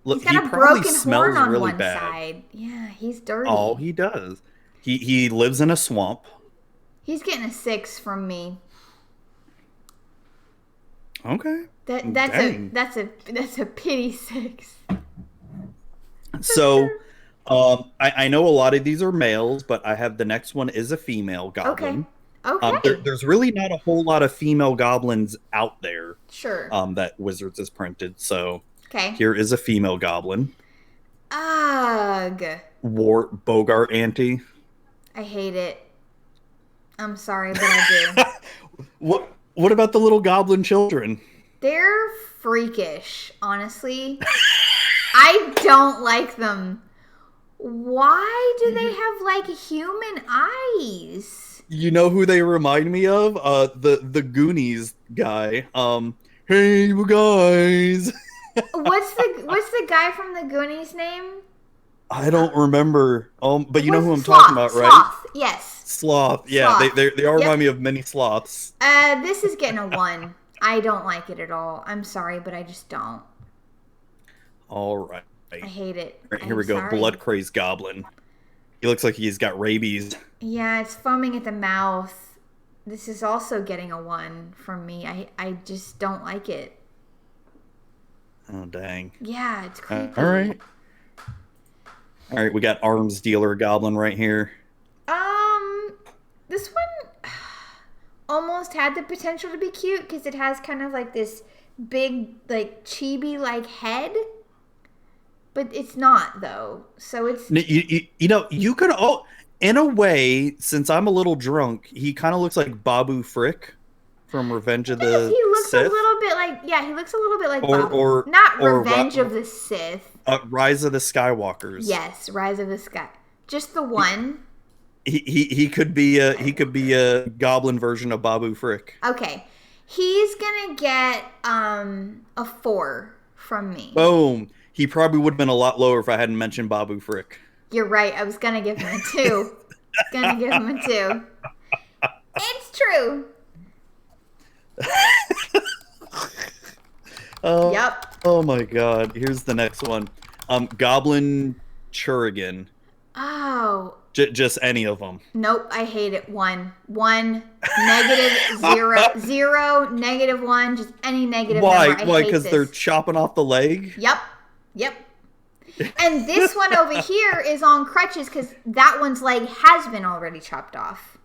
[SPEAKER 2] Look,
[SPEAKER 1] he's got
[SPEAKER 2] he
[SPEAKER 1] a
[SPEAKER 2] probably
[SPEAKER 1] broken
[SPEAKER 2] smells
[SPEAKER 1] horn on
[SPEAKER 2] really
[SPEAKER 1] one
[SPEAKER 2] bad.
[SPEAKER 1] side. Yeah, he's dirty.
[SPEAKER 2] Oh, he does. He lives in a swamp.
[SPEAKER 1] He's getting a 6 from me.
[SPEAKER 2] Okay.
[SPEAKER 1] That's a pity 6.
[SPEAKER 2] So, I know a lot of these are males, but I have the next one is a female
[SPEAKER 1] Okay.
[SPEAKER 2] goblin.
[SPEAKER 1] Okay.
[SPEAKER 2] There's really not a whole lot of female goblins out there
[SPEAKER 1] Sure.
[SPEAKER 2] that Wizards has printed. So
[SPEAKER 1] Okay.
[SPEAKER 2] here is a female goblin.
[SPEAKER 1] Ugh.
[SPEAKER 2] Wart Bogart Auntie.
[SPEAKER 1] I hate it. I'm sorry, but I do.
[SPEAKER 2] What about the little goblin children?
[SPEAKER 1] They're freakish, honestly. I don't like them. Why do they have like human eyes?
[SPEAKER 2] You know who they remind me of? The Goonies guy. Hey you guys.
[SPEAKER 1] What's the guy from the Goonies name?
[SPEAKER 2] I don't remember. But you know who I'm
[SPEAKER 1] Sloth,
[SPEAKER 2] talking about, right?
[SPEAKER 1] Sloth, yes.
[SPEAKER 2] Sloth. Yeah,
[SPEAKER 1] Sloth.
[SPEAKER 2] they all
[SPEAKER 1] Yep.
[SPEAKER 2] remind me of many sloths.
[SPEAKER 1] This is getting a 1. I don't like it at all. I'm sorry, but I just don't.
[SPEAKER 2] All right.
[SPEAKER 1] I hate it.
[SPEAKER 2] All right, here
[SPEAKER 1] I'm
[SPEAKER 2] we go.
[SPEAKER 1] sorry.
[SPEAKER 2] Blood crazed goblin. He looks like he's got rabies.
[SPEAKER 1] Yeah, it's foaming at the mouth. This is also getting a 1 from me. I just don't like it.
[SPEAKER 2] Oh dang.
[SPEAKER 1] Yeah, it's creepy.
[SPEAKER 2] All right. All right, we got arms dealer goblin right here.
[SPEAKER 1] This one almost had the potential to be cute because it has kind of like this big, like chibi-like head, but it's not though. So it's
[SPEAKER 2] You could in a way, since I'm a little drunk, he kind of looks like Babu Frick from Revenge of the
[SPEAKER 1] he looks
[SPEAKER 2] Sith.
[SPEAKER 1] a little bit like he looks a little bit like
[SPEAKER 2] or
[SPEAKER 1] not Revenge of the Sith.
[SPEAKER 2] Rise of the Skywalkers.
[SPEAKER 1] Yes, Rise of the Sky. Just the one.
[SPEAKER 2] He could be a goblin version of Babu Frick.
[SPEAKER 1] Okay. He's gonna get a 4 from me.
[SPEAKER 2] Boom. He probably would have been a lot lower if I hadn't mentioned Babu Frick.
[SPEAKER 1] You're right. I was gonna give him a 2. Gonna give him a 2. It's true. Yep.
[SPEAKER 2] Oh my god. Here's the next one. Goblin Churrigan.
[SPEAKER 1] Oh.
[SPEAKER 2] Just any of them.
[SPEAKER 1] Nope. I hate it. 1. 1. Negative 0. 0. Negative 1. Just any negative
[SPEAKER 2] Why?
[SPEAKER 1] number.
[SPEAKER 2] Why? Because they're chopping off the leg?
[SPEAKER 1] Yep. Yep. And this one over here is on crutches because that one's leg has been already chopped off.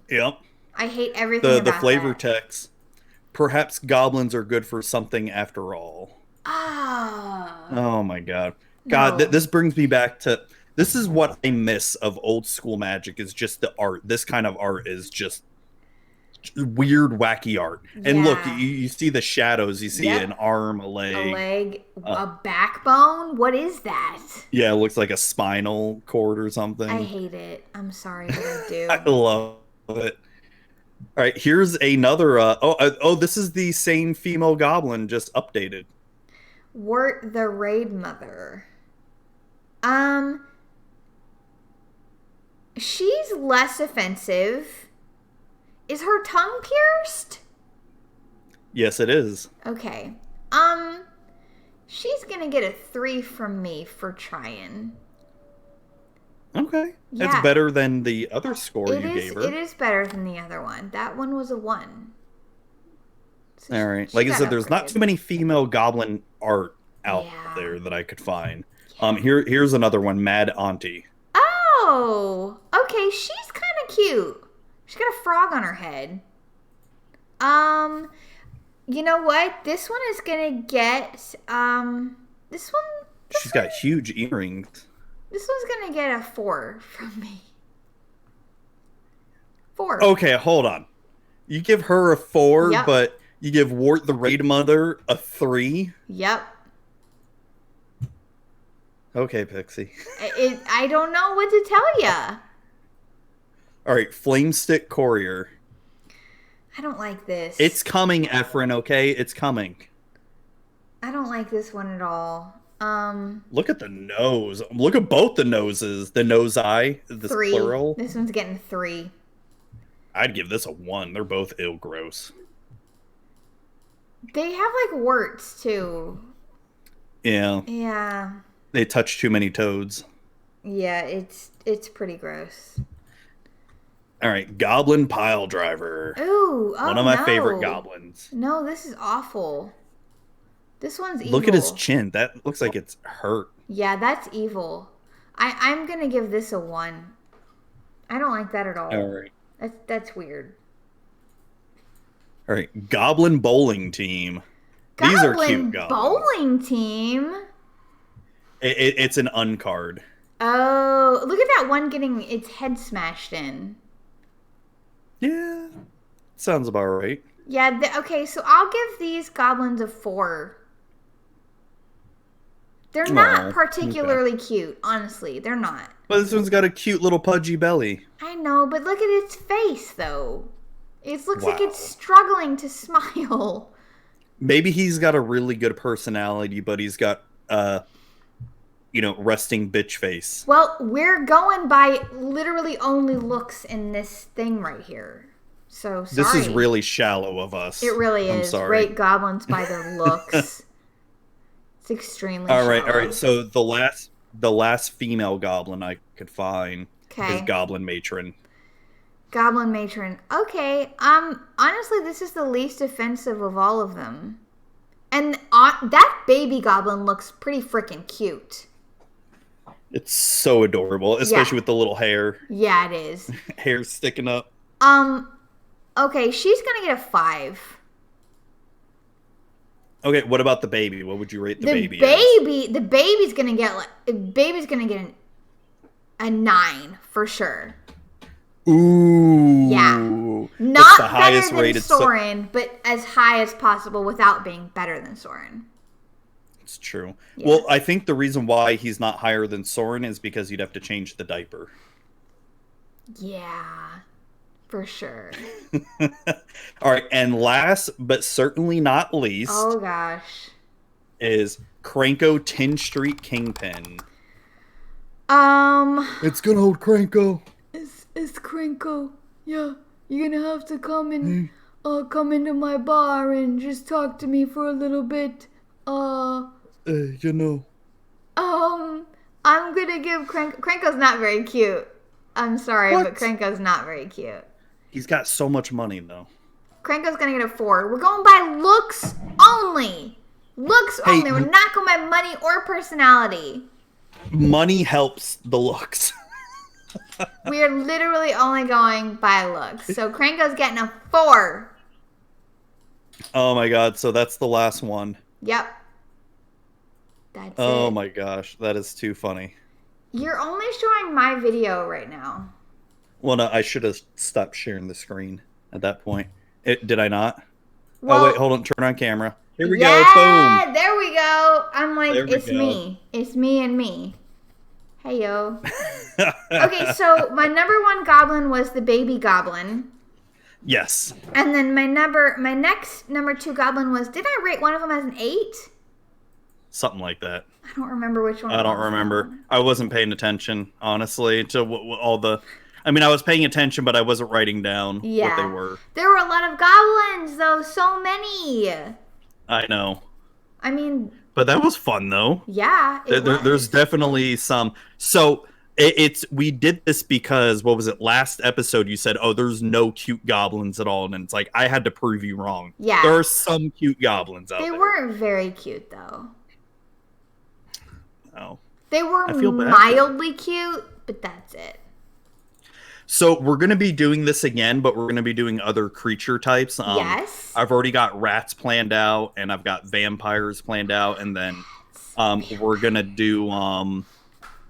[SPEAKER 2] Yep.
[SPEAKER 1] I hate everything about
[SPEAKER 2] the flavor
[SPEAKER 1] that.
[SPEAKER 2] text. Perhaps goblins are good for something after all.
[SPEAKER 1] Ah.
[SPEAKER 2] Oh my god. God,
[SPEAKER 1] No.
[SPEAKER 2] this brings me back to... This is what I miss of old school Magic, is just the art. This kind of art is just weird, wacky art. And look,
[SPEAKER 1] Yeah.
[SPEAKER 2] you see the shadows. You see
[SPEAKER 1] Yep.
[SPEAKER 2] an arm, a leg.
[SPEAKER 1] A leg, a backbone. What is that?
[SPEAKER 2] Yeah, it looks like a spinal cord or something.
[SPEAKER 1] I hate it. I'm sorry, but I do.
[SPEAKER 2] I love it. All right, here's another. This is the same female goblin, just updated.
[SPEAKER 1] Wart the Raid Mother. She's less offensive. Is her tongue pierced?
[SPEAKER 2] Yes, it is.
[SPEAKER 1] Okay. She's gonna get a 3 from me for trying.
[SPEAKER 2] Okay,
[SPEAKER 1] Yeah.
[SPEAKER 2] it's better than the other score you gave her.
[SPEAKER 1] It is better than the other one. That one was a 1. So
[SPEAKER 2] All right.
[SPEAKER 1] she
[SPEAKER 2] Like I
[SPEAKER 1] got
[SPEAKER 2] said, there's not
[SPEAKER 1] upgraded.
[SPEAKER 2] too many female goblin art out
[SPEAKER 1] Yeah.
[SPEAKER 2] there that I could find. Here's another one, Mad Auntie.
[SPEAKER 1] Oh, okay. She's kind of cute. She's got a frog on her head. You know what? This one is gonna get this one.
[SPEAKER 2] She's got huge earrings.
[SPEAKER 1] This one's gonna get a 4 from me. 4.
[SPEAKER 2] Okay, hold on. You give her a 4,
[SPEAKER 1] Yep.
[SPEAKER 2] but you give Wart the Raid Mother a 3.
[SPEAKER 1] Yep.
[SPEAKER 2] Okay, Pixie.
[SPEAKER 1] I don't know what to tell ya.
[SPEAKER 2] All right, Flamestick Courier.
[SPEAKER 1] I don't like this.
[SPEAKER 2] It's coming, Efren. Okay, it's coming.
[SPEAKER 1] I don't like this one at all.
[SPEAKER 2] Look at the nose. Look at both the noses. The nose eye. This
[SPEAKER 1] 3.
[SPEAKER 2] plural.
[SPEAKER 1] This one's getting 3.
[SPEAKER 2] I'd give this a 1. They're both ill gross.
[SPEAKER 1] They have like warts too.
[SPEAKER 2] Yeah.
[SPEAKER 1] Yeah.
[SPEAKER 2] They touch too many toads.
[SPEAKER 1] Yeah, it's pretty gross.
[SPEAKER 2] All right, Goblin Pile Driver.
[SPEAKER 1] Ooh, oh
[SPEAKER 2] One of my
[SPEAKER 1] no.
[SPEAKER 2] favorite goblins.
[SPEAKER 1] No, this is awful. This one's evil.
[SPEAKER 2] Look at his chin. That looks like it's hurt.
[SPEAKER 1] Yeah, that's evil. I'm gonna give this a 1. I don't like that at all.
[SPEAKER 2] All right.
[SPEAKER 1] That's weird.
[SPEAKER 2] All right. Goblin bowling team. These are cute goblins.
[SPEAKER 1] Bowling team?
[SPEAKER 2] It's an uncard.
[SPEAKER 1] Oh, look at that one getting its head smashed in.
[SPEAKER 2] Yeah. Sounds about right.
[SPEAKER 1] Yeah, okay, so I'll give these goblins a 4. They're not particularly cute, honestly. They're not.
[SPEAKER 2] But this one's got a cute little pudgy belly.
[SPEAKER 1] I know, but look at its face, though. It looks like it's struggling to smile.
[SPEAKER 2] Maybe he's got a really good personality, but he's got, resting bitch face.
[SPEAKER 1] Well, we're going by literally only looks in this thing right here. So, sorry.
[SPEAKER 2] This is really shallow of us.
[SPEAKER 1] It really is.
[SPEAKER 2] I'm sorry.
[SPEAKER 1] Rate goblins by their looks. It's extremely shallow.
[SPEAKER 2] All right. So the last female goblin I could find is Goblin Matron.
[SPEAKER 1] Goblin Matron. Okay. Honestly, this is the least offensive of all of them. And that baby goblin looks pretty freaking cute.
[SPEAKER 2] It's so adorable, especially with the little hair.
[SPEAKER 1] Yeah, it is.
[SPEAKER 2] Hair sticking up.
[SPEAKER 1] Okay, she's gonna get a 5.
[SPEAKER 2] Okay, what about the baby? What would you rate the baby?
[SPEAKER 1] The baby's gonna get a 9 for sure.
[SPEAKER 2] Ooh.
[SPEAKER 1] Yeah. Not the highest better than Soren, but as high as possible without being better than Soren.
[SPEAKER 2] It's true. Yeah. Well, I think the reason why he's not higher than Soren is because you'd have to change the diaper.
[SPEAKER 1] Yeah. For sure.
[SPEAKER 2] All right, and last but certainly not least,
[SPEAKER 1] oh gosh,
[SPEAKER 2] is Cranko 10th Street Kingpin.
[SPEAKER 3] It's gonna hold Cranko.
[SPEAKER 1] It's Cranko. Yeah, you're gonna have to come into my bar and just talk to me for a little bit. I'm gonna give Cranko's not very cute. I'm sorry, but Cranko's not very cute.
[SPEAKER 2] He's got so much money, though.
[SPEAKER 1] Cranko's gonna get a 4. We're going by looks only. Looks only. We're not going by money or personality.
[SPEAKER 2] Money helps the looks.
[SPEAKER 1] We are literally only going by looks. So Cranko's getting a 4.
[SPEAKER 2] Oh my god, so that's the last one.
[SPEAKER 1] Yep. That's it.
[SPEAKER 2] Oh my gosh, that is too funny.
[SPEAKER 1] You're only showing my video right now.
[SPEAKER 2] Well, no, I should have stopped sharing the screen at that point. Did I not?
[SPEAKER 1] Well,
[SPEAKER 2] oh, wait, hold on. Turn on camera. Here we
[SPEAKER 1] go.
[SPEAKER 2] Boom.
[SPEAKER 1] There we go. I'm like, it's me. It's me and me. Hey, yo. Okay, so my number 1 goblin was the baby goblin.
[SPEAKER 2] Yes.
[SPEAKER 1] And then my next number 2 goblin was, did I rate one of them as an 8?
[SPEAKER 2] Something like that.
[SPEAKER 1] I don't remember which one.
[SPEAKER 2] I don't remember. I wasn't paying attention, honestly, to all the... I mean, I was paying attention, but I wasn't writing down what they were.
[SPEAKER 1] There were a lot of goblins, though. So many.
[SPEAKER 2] I know.
[SPEAKER 1] I mean...
[SPEAKER 2] But that was fun, though.
[SPEAKER 1] Yeah,
[SPEAKER 2] there's definitely some... So, we did this because, what was it, last episode you said, oh, there's no cute goblins at all, and it's like, I had to prove you wrong.
[SPEAKER 1] Yeah.
[SPEAKER 2] There are some cute goblins out there.
[SPEAKER 1] They weren't very cute, though.
[SPEAKER 2] Oh.
[SPEAKER 1] They were mildly cute, but that's it.
[SPEAKER 2] So we're going to be doing this again, but we're going to be doing other creature types.
[SPEAKER 1] Yes.
[SPEAKER 2] I've already got rats planned out, and I've got vampires planned out, and then we're going to do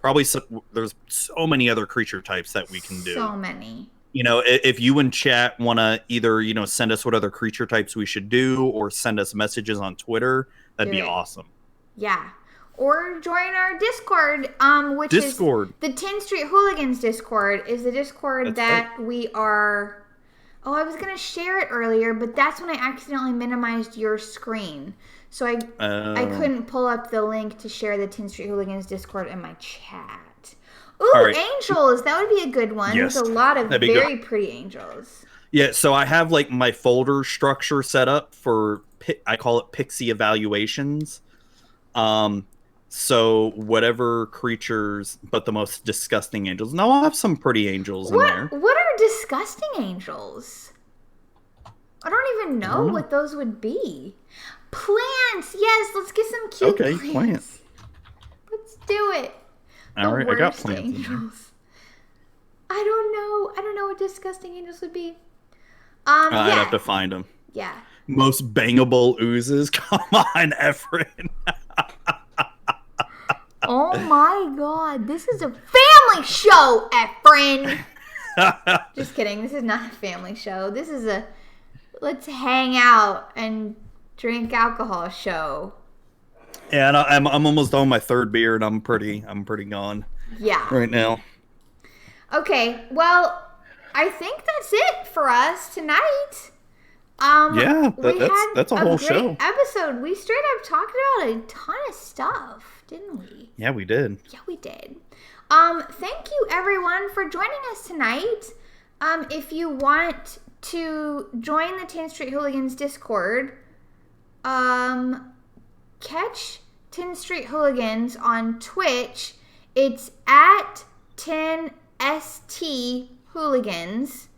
[SPEAKER 2] probably there's so many other creature types that we can do.
[SPEAKER 1] So many.
[SPEAKER 2] You know, if you in chat want to either, send us what other creature types we should do or send us messages on Twitter, that'd be awesome.
[SPEAKER 1] Yeah. Or join our Discord, which is the 10th Street Hooligans Discord, is the Discord we are... Oh, I was going to share it earlier, but that's when I accidentally minimized your screen. So I couldn't pull up the link to share the 10th Street Hooligans Discord in my chat. Ooh, angels! That would be a good one.
[SPEAKER 2] Yes.
[SPEAKER 1] There's a lot of very pretty angels.
[SPEAKER 2] Yeah, so I have like my folder structure set up for, I call it Pixie Evaluations. So whatever creatures, but the most disgusting angels. No, I'll have some pretty angels in there.
[SPEAKER 1] What are disgusting angels? I don't even know what those would be. Plants. Yes, let's get some cute plants. Let's do it.
[SPEAKER 2] All right, I got plants.
[SPEAKER 1] Angels. I don't know what disgusting angels would be.
[SPEAKER 2] I'd have to find them.
[SPEAKER 1] Yeah.
[SPEAKER 2] Most bangable oozes. Come on, Efren.
[SPEAKER 1] Oh my god, this is a family show, Efren. Just kidding. This is not a family show. This is a let's hang out and drink alcohol show.
[SPEAKER 2] Yeah, and I'm almost done with my third beer, and I'm pretty gone.
[SPEAKER 1] Yeah.
[SPEAKER 2] Right now.
[SPEAKER 1] Okay. Well, I think that's it for us tonight.
[SPEAKER 2] Yeah, that's a whole show.
[SPEAKER 1] Episode. We straight up talked about a ton of stuff, didn't we?
[SPEAKER 2] Yeah, we did.
[SPEAKER 1] Yeah, we did. Thank you everyone for joining us tonight. If you want to join the 10th Street Hooligans Discord, catch 10th Street Hooligans on Twitch. It's at 10ST Hooligans.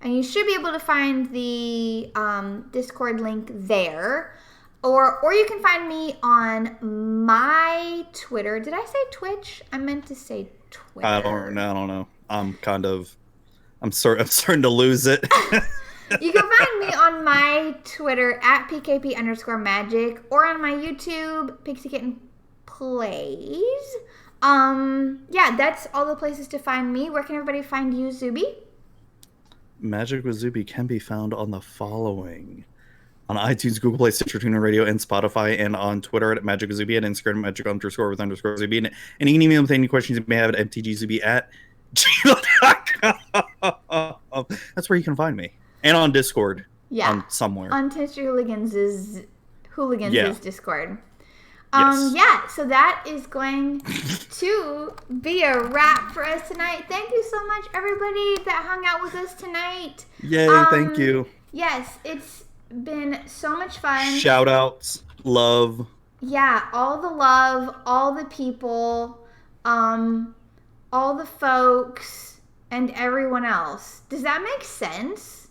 [SPEAKER 1] And you should be able to find the Discord link there. Or you can find me on my Twitter. Did I say Twitch? I meant to say Twitter.
[SPEAKER 2] I don't know. I'm starting to lose it.
[SPEAKER 1] You can find me on my Twitter at PKP_magic or on my YouTube, Pixie Kitten Plays. Yeah, that's all the places to find me. Where can everybody find you, Zuby?
[SPEAKER 2] Magic with Zuby can be found on the following: on iTunes, Google Play, Stitcher, TuneIn Radio, and Spotify, and on Twitter at Magic with Zuby, and Instagram magic_with_Zuby. And you can email me with any questions you may have at mtgzuby@gmail.com. That's where you can find me. And on Discord.
[SPEAKER 1] Yeah.
[SPEAKER 2] Somewhere.
[SPEAKER 1] On History Hooligans' Discord.
[SPEAKER 2] Yes.
[SPEAKER 1] Yeah, so that is going to be a wrap for us tonight. Thank you so much, everybody that hung out with us tonight.
[SPEAKER 2] Yay, thank you.
[SPEAKER 1] Yes, it's been so much fun.
[SPEAKER 2] Shout outs, love.
[SPEAKER 1] Yeah, all the love, all the people, all the folks, and everyone else. Does that make sense?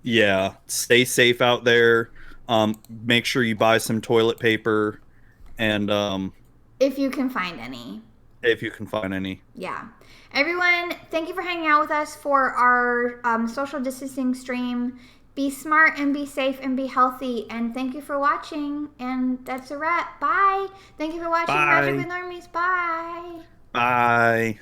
[SPEAKER 2] Yeah, stay safe out there. Make sure you buy some toilet paper. And
[SPEAKER 1] if you can find any.
[SPEAKER 2] Yeah.
[SPEAKER 1] Everyone, thank you for hanging out with us for our social distancing stream. Be smart and be safe and be healthy. And thank you for watching. And that's a wrap. Bye. Thank you for watching Magic with Normies. Bye.
[SPEAKER 2] Bye.